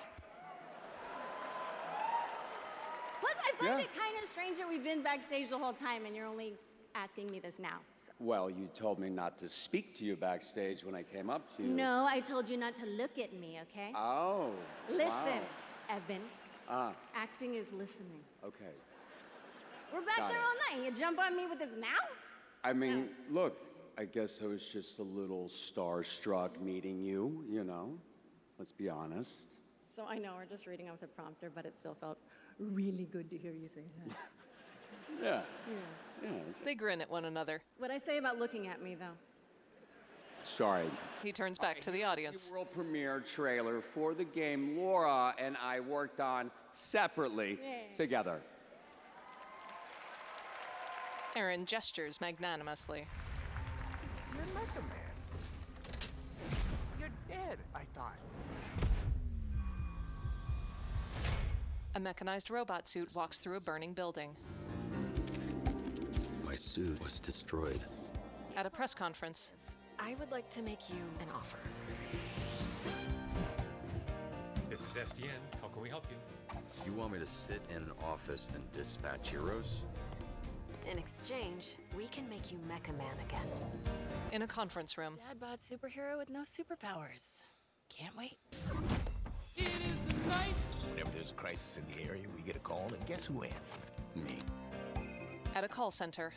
Plus, I find it kind of strange that we've been backstage the whole time and you're only asking me this now. So. Well, you told me not to speak to you backstage when I came up to you. No, I told you not to look at me, okay? Oh. Listen, Wow. Evan. Acting is listening. Okay. We're back Got there it. all night. You jump on me with this now? I mean, look, I guess I was just a little starstruck meeting you, you know? Let's be honest. So I know we're just reading off the prompter, but it still felt really good to hear you say that. Yeah. Yeah. They grin at one another. What'd I say about looking at me, though? Sorry. He turns back to the audience. The world premiere trailer for the game Laura and I worked on separately together. Aaron gestures magnanimously. You're Mecha Man. You're dead, I thought. A mechanized robot suit walks through a burning building. My suit was destroyed. At a press conference, I would like to make you an offer. This is SDN. How can we help you? You want me to sit in an office and dispatch heroes? In exchange, we can make you Mecha Man again. in a conference room. Dad bod superhero with no superpowers. Can't wait. Whenever there's a crisis in the area, we get a call, and guess who answers? Me. At a call center.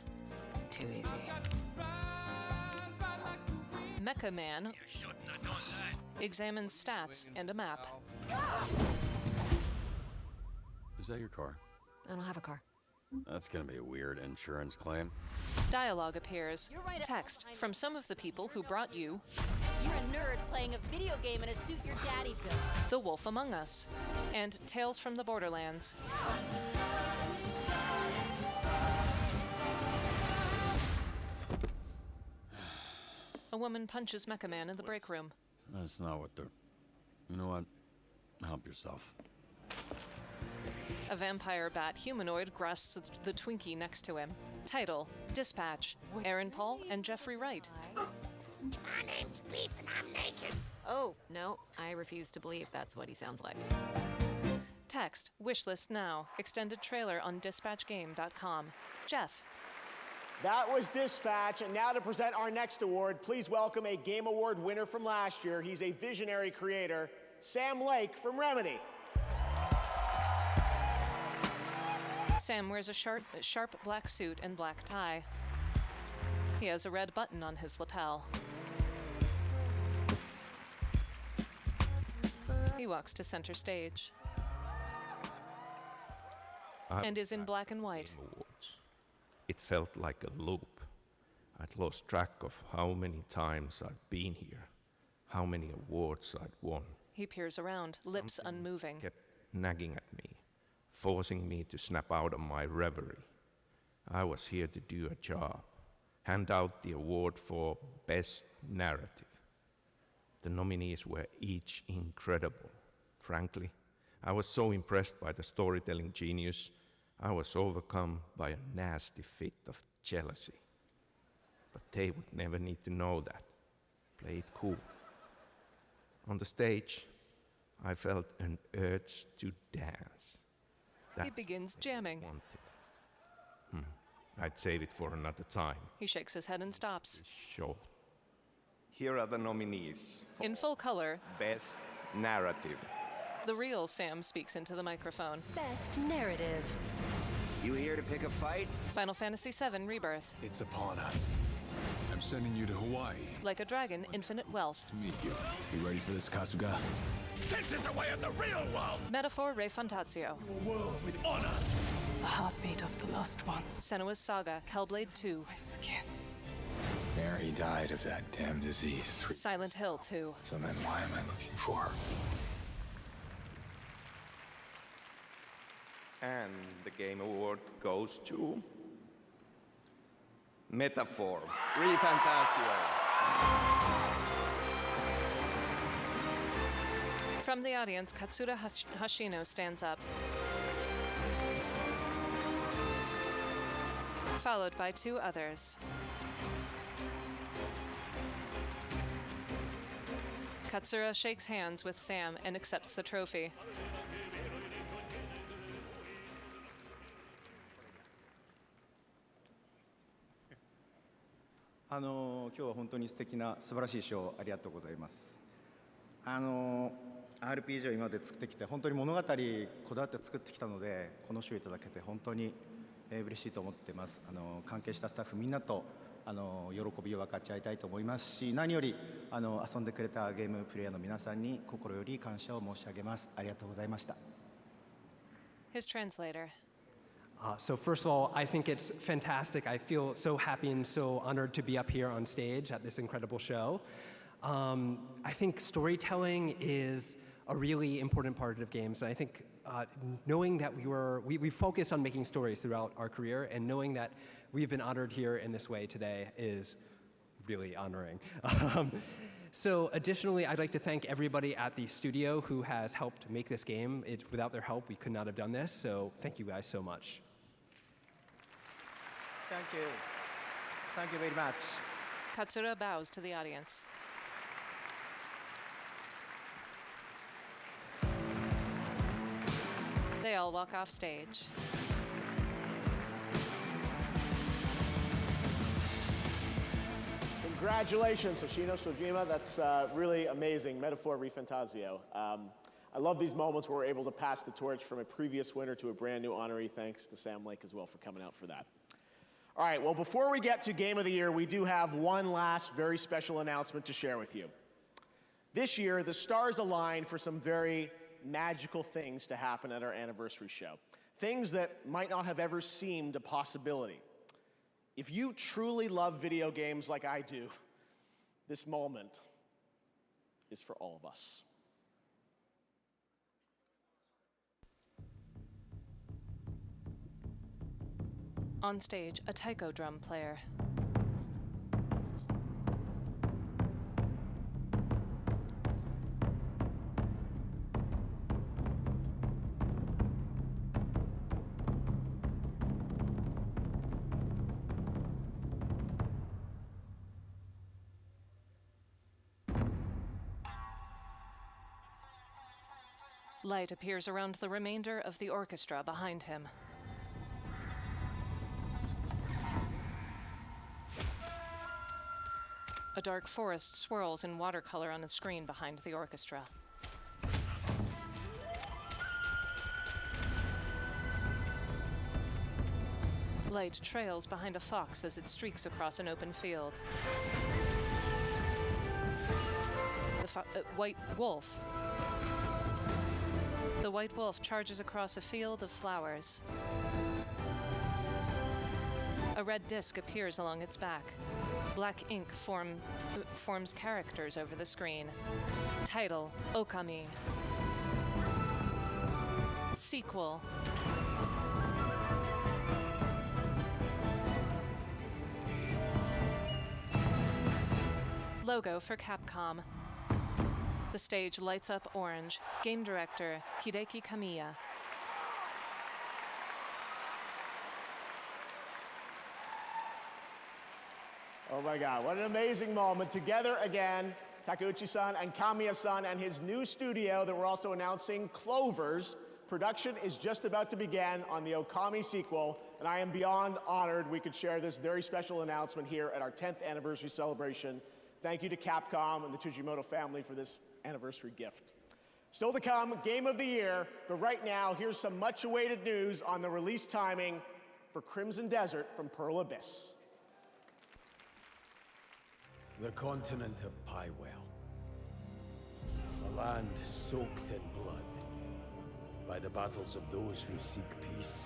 Too easy. Mecha Man examines stats and a map. Is that your car? I don't have a car. That's gonna be a weird insurance claim. Dialogue appears. Text from some of the people who brought you You're a nerd playing a video game in a suit your daddy built. The Wolf Among Us and Tales from the Borderlands. A woman punches Mecha Man in the break room. That's not what they're... You know what? Help yourself. A vampire bat humanoid grasps the Twinkie next to him. Title, Dispatch, Aaron Paul and Jeffrey Wright. My name's Beef and I'm naked. Oh, no, I refuse to believe that's what he sounds like. Text, wishlist now, extended trailer on dispatchgame.com. Jeff. That was Dispatch, and now to present our next award, please welcome a Game Award winner from last year. He's a visionary creator, Sam Lake from Remedy. Sam wears a sharp black suit and black tie. He has a red button on his lapel. He walks to center stage and is in black and white. It felt like a loop. I'd lost track of how many times I'd been here, how many awards I'd won. He peers around, lips unmoving. Kept nagging at me, forcing me to snap out of my reverie. I was here to do a job, hand out the award for Best Narrative. The nominees were each incredible. Frankly, I was so impressed by the storytelling genius, I was overcome by a nasty fit of jealousy. But they would never need to know that. Play it cool. On the stage, I felt an urge to dance. He begins jamming. I'd save it for another time. He shakes his head and stops. Sure. Here are the nominees. In full color, Best Narrative. the real Sam speaks into the microphone. Best narrative. You here to pick a fight? Final Fantasy VII Rebirth. It's upon us. I'm sending you to Hawaii. Like a Dragon, Infinite Wealth. To meet you. You ready for this, Kasuga? This is the way of the real world! Metaphor Re Fantatio. A world with honor. The heartbeat of the lost ones. Senua's Saga, Hellblade 2. My skin. Mary died of that damn disease. Silent Hill 2. So then why am I looking for her? And the Game Award goes to Metaphor, Re Fantasio. From the audience, Katsura Hashino stands up, followed by two others. Katsura shakes hands with Sam and accepts the trophy. 今日は本当に素敵な素晴らしいショーありがとうございます。RPG を今まで作ってきて本当に物語こだわって作ってきたのでこの賞をいただけて本当に嬉しいと思ってます。関係したスタッフみんなと喜びを分かち合いたいと思いますし、何より遊んでくれたゲームプレイヤーの皆さんに心より感謝を申し上げます。ありがとうございました。His translator. So first of all, I think it's fantastic. I feel so happy and so honored to be up here on stage at this incredible show. I think storytelling is a really important part of games. And I think knowing that we focused on making stories throughout our career, and knowing that we've been honored here in this way today is really honoring. So additionally, I'd like to thank everybody at the studio who has helped make this game. Without their help, we could not have done this. So thank you guys so much. Thank you. Thank you very much. Katsura bows to the audience. They all walk off stage. Congratulations, Hoshino Sojima. That's really amazing. Metaphor Rifantasio. I love these moments where we're able to pass the torch from a previous winner to a brand new honoree. Thanks to Sam Lake as well for coming out for that. All right, well, before we get to Game of the Year, we do have one last very special announcement to share with you. This year, the stars aligned for some very magical things to happen at our anniversary show. Things that might not have ever seemed a possibility. If you truly love video games like I do, this moment is for all of us. On stage, a taiko drum player. Light appears around the remainder of the orchestra behind him. A dark forest swirls in watercolor on a screen behind the orchestra. Light trails behind a fox as it streaks across an open field. The white wolf. The white wolf charges across a field of flowers. A red disc appears along its back. Black ink forms characters over the screen. Title, Okami. Sequel. Logo for Capcom. The stage lights up orange. Game director, Hideki Kamiya. Oh my God, what an amazing moment. Together again, Takeuchi-san and Kamiya-san and his new studio that we're also announcing, Clovers. Production is just about to begin on the Okami sequel, and I am beyond honored we could share this very special announcement here at our 10th anniversary celebration. Thank you to Capcom and the Tujimoto family for this anniversary gift. Still to come, Game of the Year, but right now, here's some much-awaited news on the release timing for Crimson Desert from Pearl Abyss. The continent of Pywell. A land soaked in blood by the battles of those who seek peace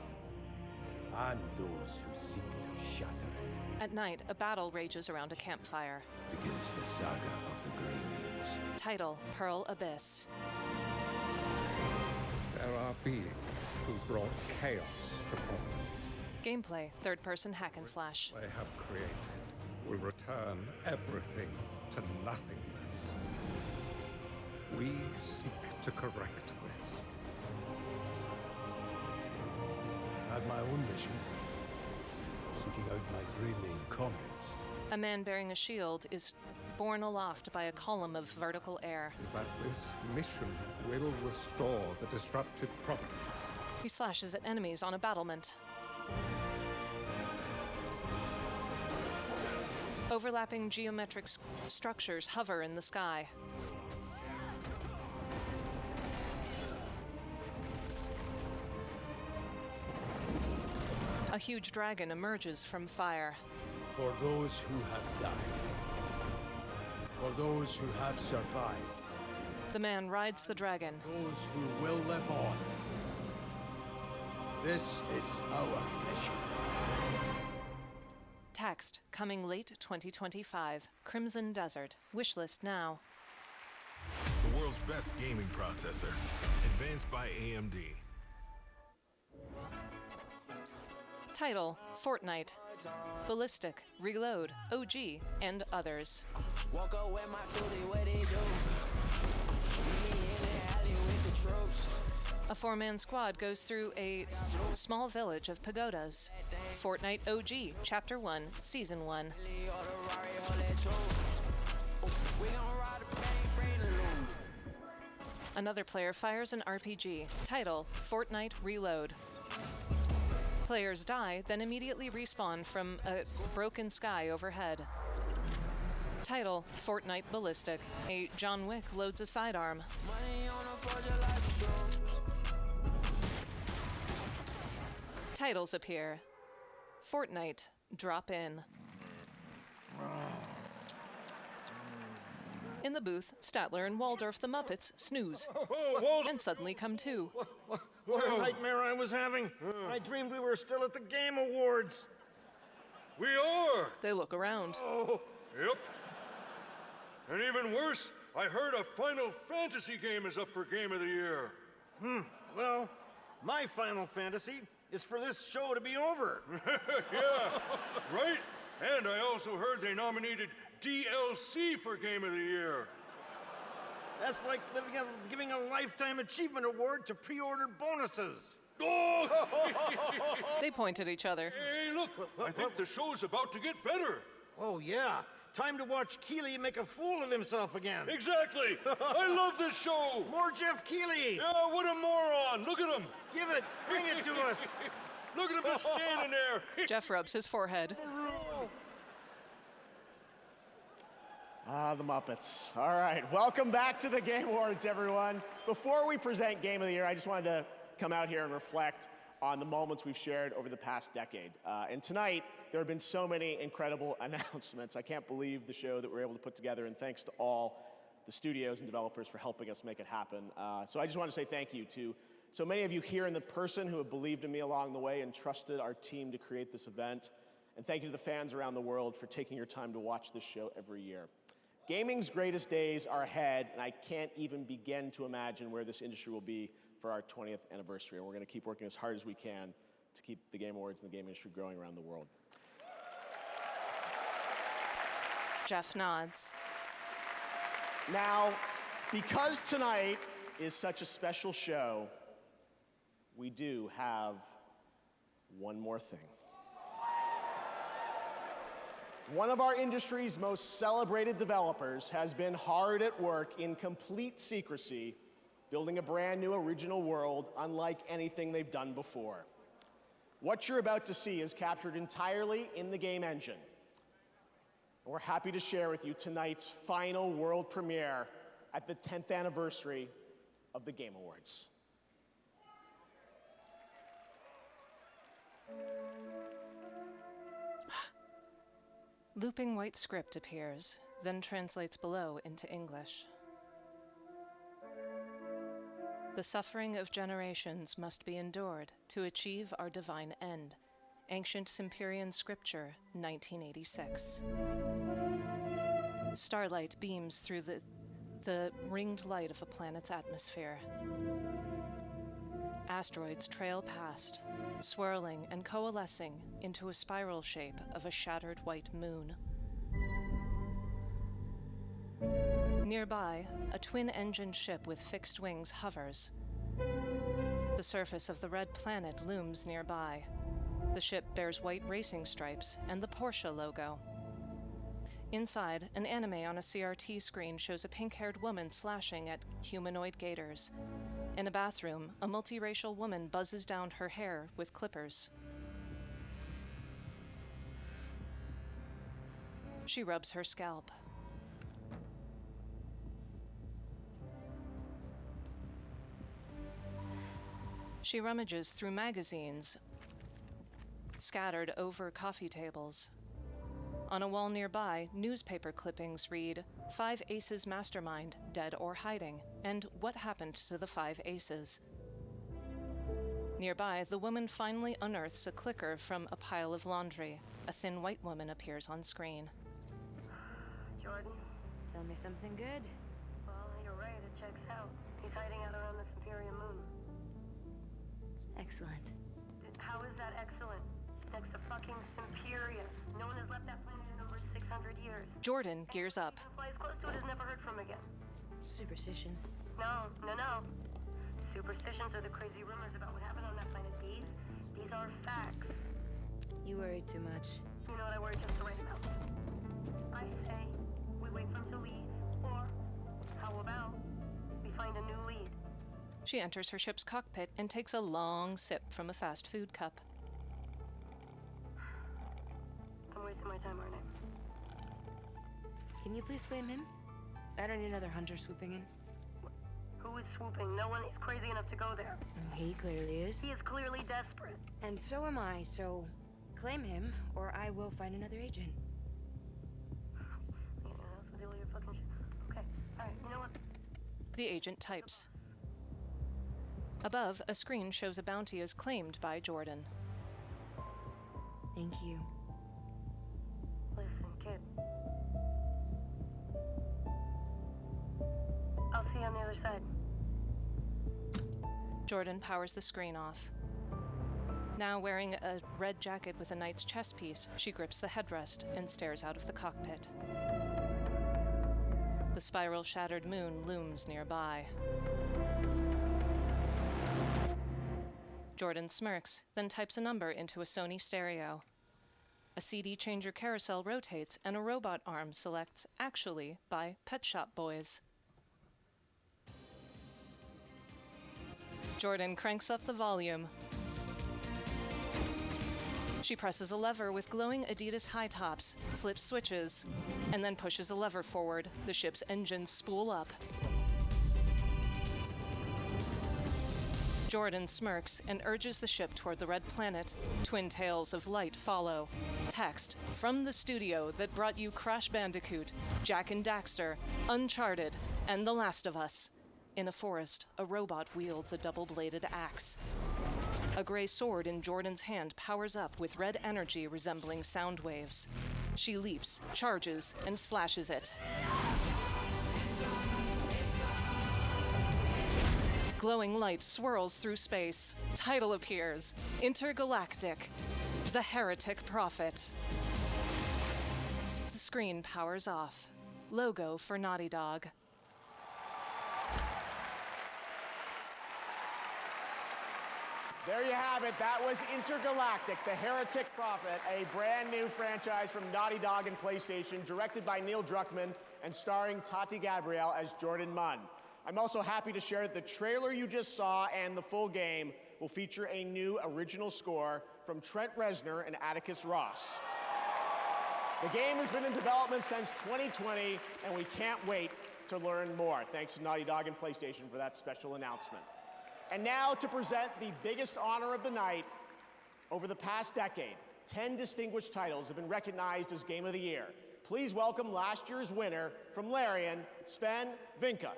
and those who seek to shatter it. At night, a battle rages around a campfire. Begins the saga of the Greybeards. Title, Pearl Abyss. There are beings who brought chaos to Providence. Gameplay, third-person hack and slash. They have created will return everything to nothingness. We seek to correct this. I have my own mission, seeking out my gray-maned comrades. A man bearing a shield is borne aloft by a column of vertical air. That this mission will restore the disrupted Providence. He slashes at enemies on a battlement. Overlapping geometric structures hover in the sky. A huge dragon emerges from fire. For those who have died. For those who have survived. The man rides the dragon. Those who will live on. This is our mission. Text, coming late 2025. Crimson Desert. Wishlist now. The world's best gaming processor. Advanced by AMD. Title, Fortnite. Ballistic, Reload, OG, and others. Walk up with my tootie, what they do? Me in the alley with the troops. A four-man squad goes through a small village of pagodas. Fortnite OG, Chapter 1, Season 1. Another player fires an RPG. Title, Fortnite Reload. Players die, then immediately respawn from a broken sky overhead. Title, Fortnite Ballistic. A John Wick loads a sidearm. Titles appear. Fortnite, Drop In. In the booth, Statler and Waldorf the Muppets snooze and suddenly come to. What a nightmare I was having. I dreamed we were still at the Game Awards. We are! They look around. Oh, yep. And even worse, I heard a Final Fantasy game is up for Game of the Year. Well, my Final Fantasy is for this show to be over. Yeah, right? And I also heard they nominated DLC for Game of the Year. That's like giving a Lifetime Achievement Award to pre-order bonuses. Oh! They point at each other. Hey, look, I think the show's about to get better. Oh, yeah. Time to watch Keighley make a fool of himself again. Exactly. I love this show. More Jeff Keighley. Yeah, what a moron. Look at him. Give it. Bring it to us. Look at him just standing there. Jeff rubs his forehead. The Muppets. All right, welcome back to the Game Awards, everyone. Before we present Game of the Year, I just wanted to come out here and reflect on the moments we've shared over the past decade. And tonight, there have been so many incredible announcements. I can't believe the show that we're able to put together, and thanks to all the studios and developers for helping us make it happen. So I just want to say thank you to so many of you here in the person who have believed in me along the way and trusted our team to create this event. And thank you to the fans around the world for taking your time to watch this show every year. Gaming's greatest days are ahead, and I can't even begin to imagine where this industry will be for our 20th anniversary. And we're going to keep working as hard as we can to keep the Game Awards and the game industry growing around the world. Jeff nods. Now, because tonight is such a special show, we do have one more thing. One of our industry's most celebrated developers has been hard at work in complete secrecy, building a brand new original world unlike anything they've done before. What you're about to see is captured entirely in the game engine. And we're happy to share with you tonight's final world premiere at the 10th anniversary of the Game Awards. Looping white script appears, then translates below into English. The suffering of generations must be endured to achieve our divine end. Ancient Cimmerian Scripture, 1986. Starlight beams through the ringed light of a planet's atmosphere. Asteroids trail past, swirling and coalescing into a spiral shape of a shattered white moon. Nearby, a twin-engined ship with fixed wings hovers. The surface of the red planet looms nearby. The ship bears white racing stripes and the Porsche logo. Inside, an anime on a CRT screen shows a pink-haired woman slashing at humanoid gators. In a bathroom, a multiracial woman buzzes down her hair with clippers. She rubs her scalp. She rummages through magazines scattered over coffee tables. On a wall nearby, newspaper clippings read, 5 Aces Mastermind, dead or hiding, and what happened to the 5 Aces. Nearby, the woman finally unearths a clicker from a pile of laundry. A thin white woman appears on screen. Jordan, tell me something good. Well, you're right, it checks out. He's hiding out around the Imperium moon. Excellent. How is that excellent? He's next to fucking Imperia. No one has left that planet in over 600 years. Jordan gears up. Who flies close to it is never heard from again. Superstitions? No. Superstitions are the crazy rumors about what happened on that planet. These are facts. You worry too much. You know what I worry just the right amount. I say we wait for him to leave, or how about we find a new lead? She enters her ship's cockpit and takes a long sip from a fast food cup. I'm wasting my time, aren't I? Can you please claim him? I don't need another hunter swooping in. Who is swooping? No one is crazy enough to go there. He clearly is. He is clearly desperate. And so am I, so claim him, or I will find another agent. Yeah, that's what deal with your fucking shit. Okay, alright, you know what? The agent types. Above, a screen shows a bounty is claimed by Jordan. Thank you. Listen, kid. I'll see you on the other side. Jordan powers the screen off. Now wearing a red jacket with a knight's chest piece, she grips the headrest and stares out of the cockpit. The spiral-shattered moon looms nearby. Jordan smirks, then types a number into a Sony stereo. A CD changer carousel rotates and a robot arm selects Actually by Pet Shop Boys. Jordan cranks up the volume. She presses a lever with glowing Adidas high tops, flips switches, and then pushes a lever forward. The ship's engines spool up. Jordan smirks and urges the ship toward the red planet. Twin tails of light follow. Text from the studio that brought you Crash Bandicoot, Jak and Daxter, Uncharted, and The Last of Us. In a forest, a robot wields a double-bladed axe. A gray sword in Jordan's hand powers up with red energy resembling sound waves. She leaps, charges, and slashes it. Glowing light swirls through space. Title appears. Intergalactic. The Heretic Prophet. The screen powers off. Logo for Naughty Dog. There you have it. That was Intergalactic, The Heretic Prophet, a brand new franchise from Naughty Dog and PlayStation, directed by Neil Druckmann and starring Tati Gabrielle as Jordan Munn. I'm also happy to share that the trailer you just saw and the full game will feature a new original score from Trent Reznor and Atticus Ross. The game has been in development since 2020, and we can't wait to learn more. Thanks to Naughty Dog and PlayStation for that special announcement. And now to present the biggest honor of the night. Over the past decade, 10 distinguished titles have been recognized as Game of the Year. Please welcome last year's winner from Larian, Sven Vinka.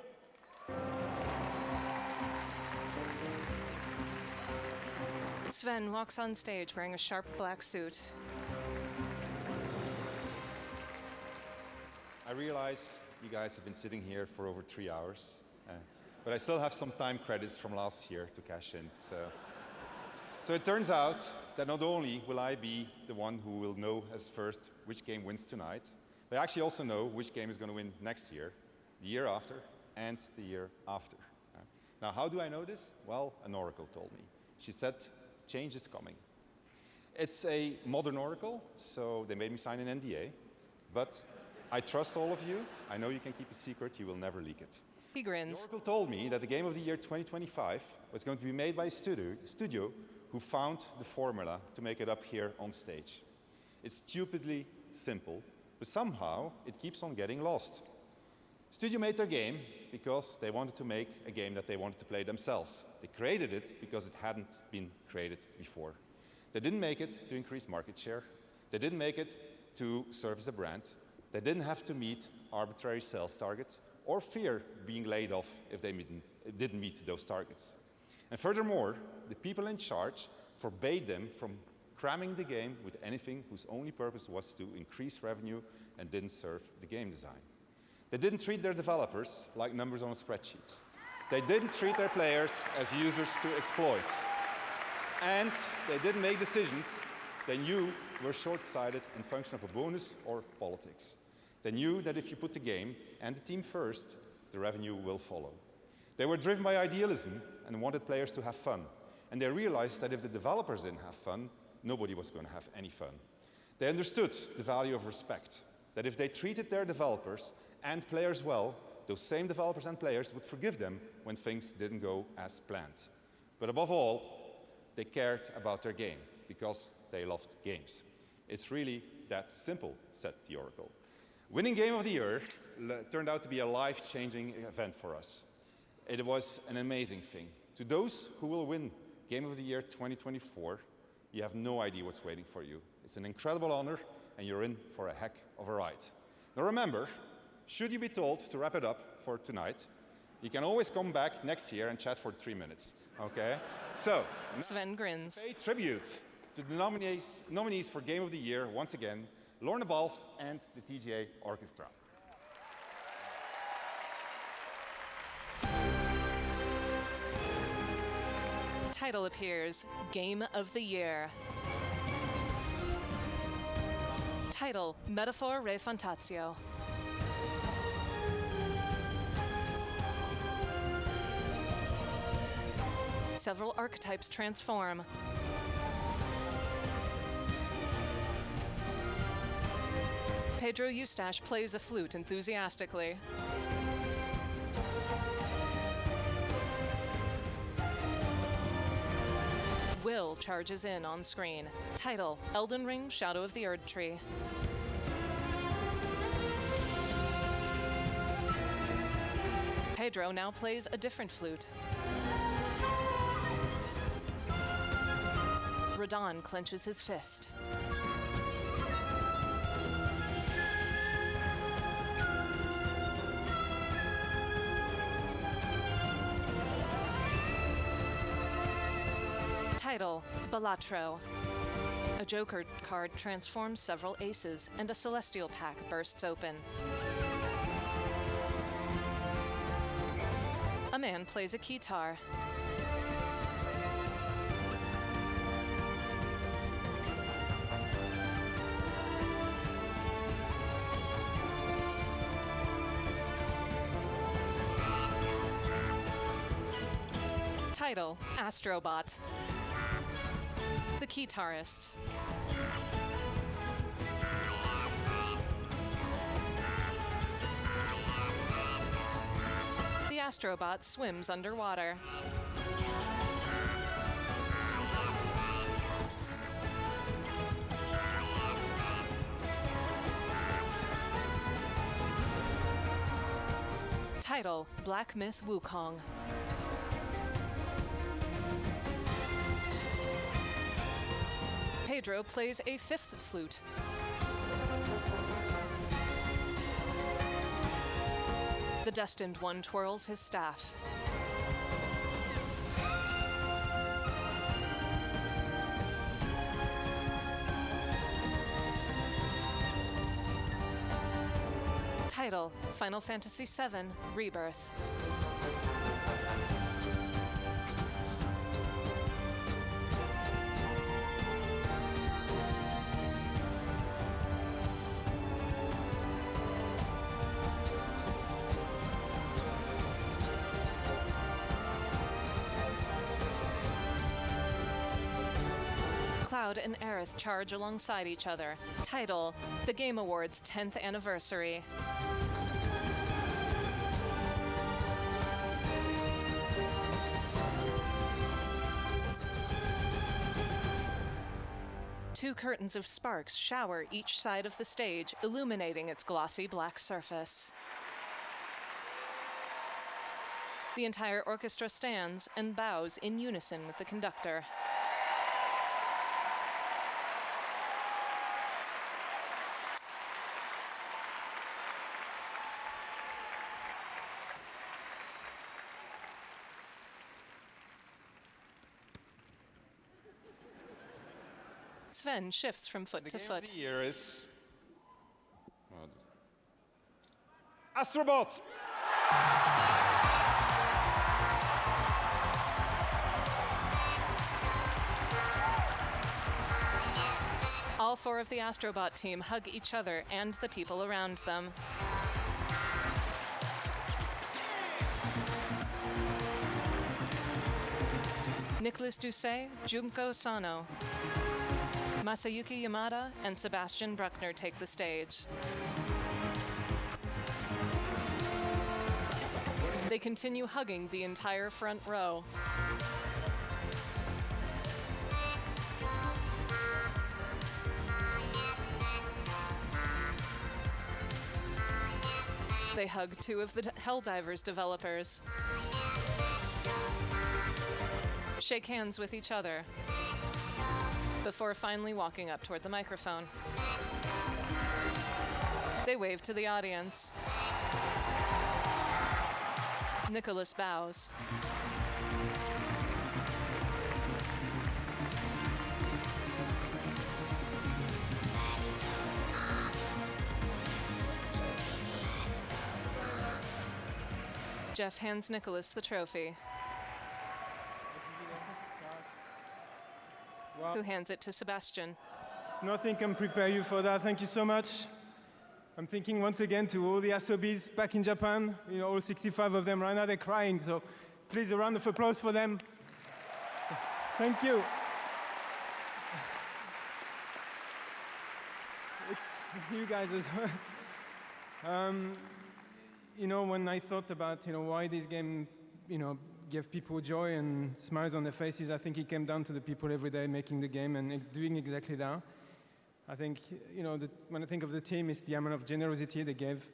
Sven walks on stage wearing a sharp black suit. I realize you guys have been sitting here for over 3 hours. But I still have some time credits from last year to cash in. So it turns out that not only will I be the one who will know as first which game wins tonight, but I actually also know which game is going to win next year, the year after, and the year after. Now, how do I know this? Well, an oracle told me. She said, change is coming. It's a modern oracle, so they made me sign an NDA, but I trust all of you. I know you can keep a secret. You will never leak it. He grins. The Oracle told me that the Game of the Year 2025 was going to be made by a studio who found the formula to make it up here on stage. It's stupidly simple, but somehow it keeps on getting lost. Studio made their game because they wanted to make a game that they wanted to play themselves. They created it because it hadn't been created before. They didn't make it to increase market share. They didn't make it to serve as a brand. They didn't have to meet arbitrary sales targets or fear being laid off if they didn't meet those targets. And furthermore, the people in charge forbade them from cramming the game with anything whose only purpose was to increase revenue and didn't serve the game design. They didn't treat their developers like numbers on a spreadsheet. They didn't treat their players as users to exploit. And they didn't make decisions they knew were short-sighted in function of a bonus or politics. They knew that if you put the game and the team first, the revenue will follow. They were driven by idealism and wanted players to have fun. And they realized that if the developers didn't have fun, nobody was going to have any fun. They understood the value of respect, that if they treated their developers and players well, those same developers and players would forgive them when things didn't go as planned. But above all, they cared about their game because they loved games. It's really that simple, said the Oracle. Winning Game of the Year turned out to be a life-changing event for us. It was an amazing thing. To those who will win Game of the Year 2024, you have no idea what's waiting for you. It's an incredible honor, and you're in for a heck of a ride. Now remember, should you be told to wrap it up for tonight, you can always come back next year and chat for 3 minutes, okay? So, Sven grins. Pay tribute to the nominees for Game of the Year, once again, Lorne Balfe and the TGA Orchestra. Title appears, Game of the Year. Title, Metaphor Re Fantatio. Several archetypes transform. Pedro Eustache plays a flute enthusiastically. Will charges in on screen. Title, Elden Ring, Shadow of the Erd Tree. Pedro now plays a different flute. Radon clenches his fist. Title, Balatro. A Joker card transforms several aces, and a Celestial pack bursts open. A man plays a keytar. Title, Astrobot. The Keytarist. The Astrobot swims underwater. Title, Black Myth Wukong. Pedro plays a fifth flute. The Destined One twirls his staff. Title, Final Fantasy VII Rebirth. Cloud and Aerith charge alongside each other. Title, The Game Awards 10th Anniversary. Two curtains of sparks shower each side of the stage, illuminating its glossy black surface. The entire orchestra stands and bows in unison with the conductor. Sven shifts from foot to foot. The year is Astrobot. All four of the Astrobot team hug each other and the people around them. Nicolas Doucet, Junko Sano, Masayuki Yamada, and Sebastian Bruckner take the stage. They continue hugging the entire front row. They hug two of the Helldivers developers, shake hands with each other, before finally walking up toward the microphone. They wave to the audience. Nicholas bows. Jeff hands Nicholas the trophy, who hands it to Sebastian. Nothing can prepare you for that. Thank you so much. I'm thinking once again to all the Asobis back in Japan, all 65 of them right now, they're crying. So please, a round of applause for them. Thank you. It's you guys as well. When I thought about, why this game, give people joy and smiles on their faces, I think it came down to the people every day making the game and doing exactly that. I think, when I think of the team, it's the amount of generosity they gave.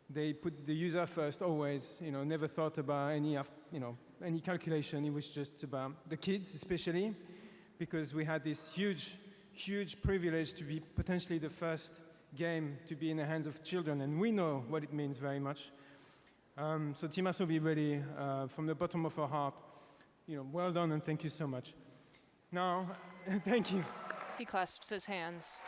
They put the user first always, never thought about any calculation. It was just about the kids, especially, because we had this huge, huge privilege to be potentially the first game to be in the hands of children, and we know what it means very much. So Team Asobi, really, from the bottom of our heart, well done and thank you so much. Now, thank you. He clasps his hands.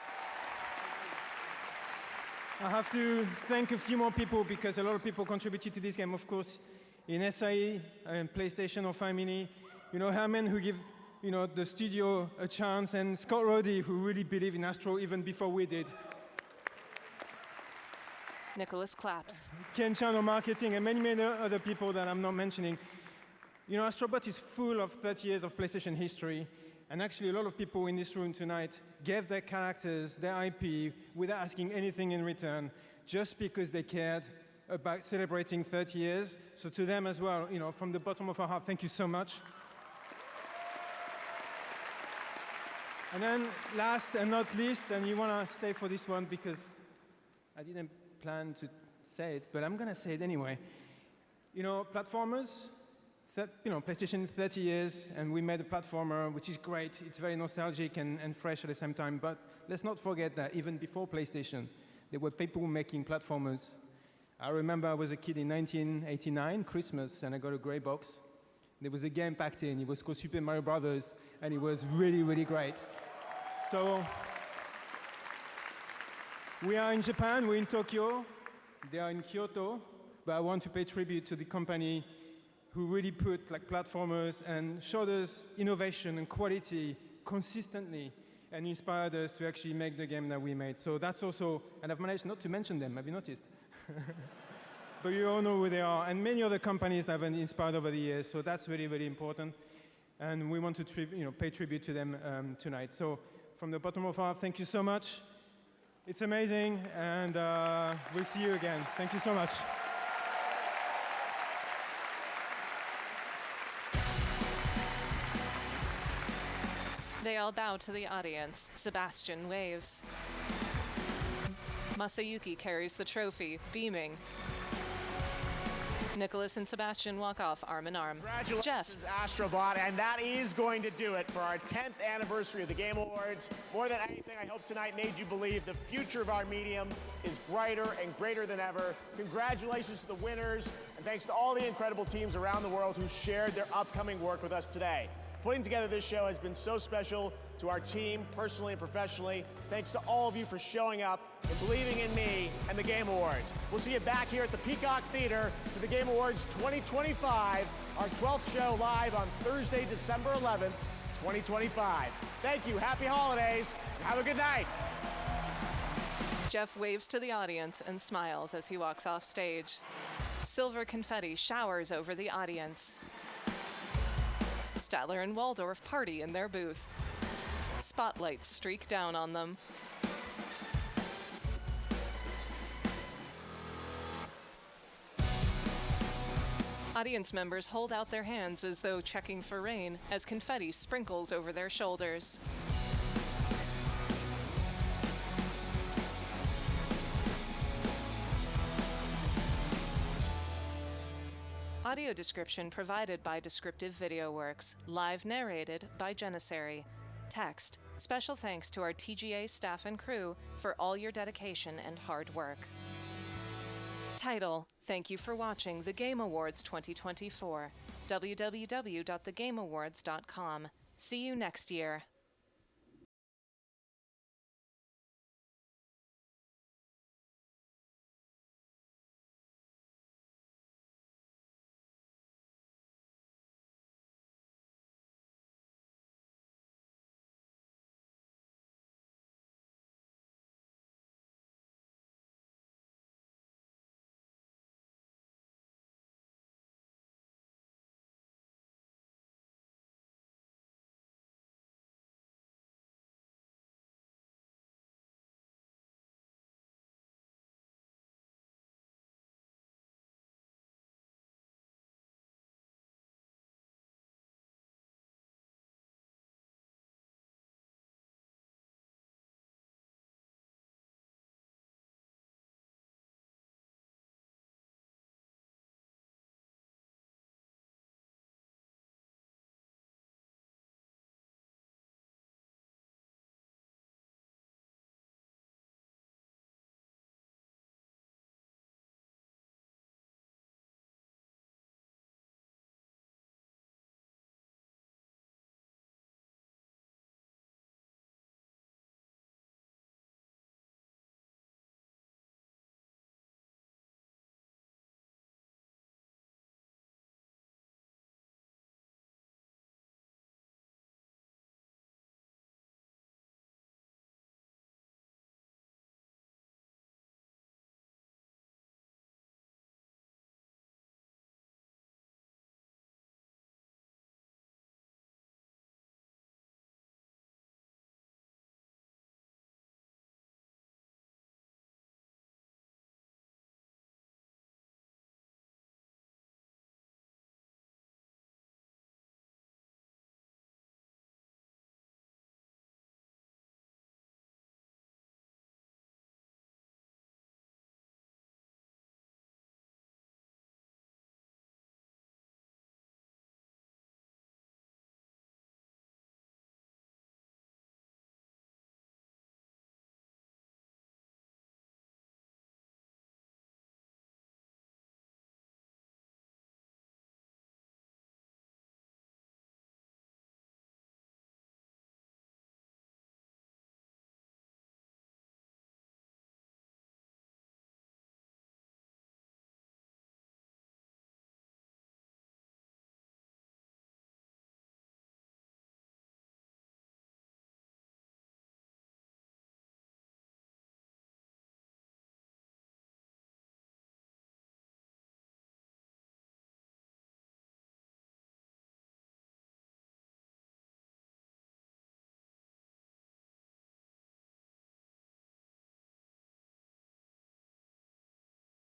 I have to thank a few more people because a lot of people contributed to this game, of course, in SIE and PlayStation or Family. Herman, who give the studio a chance, and Scott Roddy, who really believed in Astro even before we did. Nicholas claps. Ken Chan on marketing, and many, many other people that I'm not mentioning. Astrobot is full of 30 years of PlayStation history, and actually a lot of people in this room tonight gave their characters, their IP, without asking anything in return, just because they cared about celebrating 30 years. So to them as well, from the bottom of our heart, thank you so much. And then last and not least, and you want to stay for this one because I didn't plan to say it, but I'm going to say it anyway. Platformers, PlayStation 30 years, and we made a platformer, which is great. It's very nostalgic and fresh at the same time, but let's not forget that even before PlayStation, there were people making platformers. I remember I was a kid in 1989, Christmas, and I got a gray box. There was a game packed in. It was called Super Mario Brothers, and it was really, really great. So we are in Japan, we're in Tokyo, they are in Kyoto, but I want to pay tribute to the company who really put platformers and showed us innovation and quality consistently and inspired us to actually make the game that we made. So that's also, and I've managed not to mention them, have you noticed? But you all know who they are, and many other companies that have been inspired over the years, so that's really, really important. And we want to pay tribute to them tonight. So from the bottom of our heart, thank you so much. It's amazing, and we'll see you again. Thank you so much. They all bow to the audience. Sebastian waves. Masayuki carries the trophy, beaming. Nicholas and Sebastian walk off arm in arm. Congratulations, Jeff. Astrobot, and that is going to do it for our 10th anniversary of the Game Awards. More than anything, I hope tonight made you believe the future of our medium is brighter and greater than ever. Congratulations to the winners, and thanks to all the incredible teams around the world who shared their upcoming work with us today. Putting together this show has been so special to our team, personally and professionally. Thanks to all of you for showing up and believing in me and the Game Awards. We'll see you back here at the Peacock Theater for the Game Awards 2025, our 12th show live on Thursday, December 11th, 2025. Thank you, happy holidays, and have a good night. Jeff waves to the audience and smiles as he walks off stage. Silver confetti showers over the audience. Statler and Waldorf party in their booth. Spotlights streak down on them. Audience members hold out their hands as though checking for rain as confetti sprinkles over their shoulders. Audio description provided by Descriptive Video Works. Live narrated by Janissary. Text. Special thanks to our TGA staff and crew for all your dedication and hard work. Title. Thank you for watching the Game Awards 2024. www.thegameawards.com. See you next year.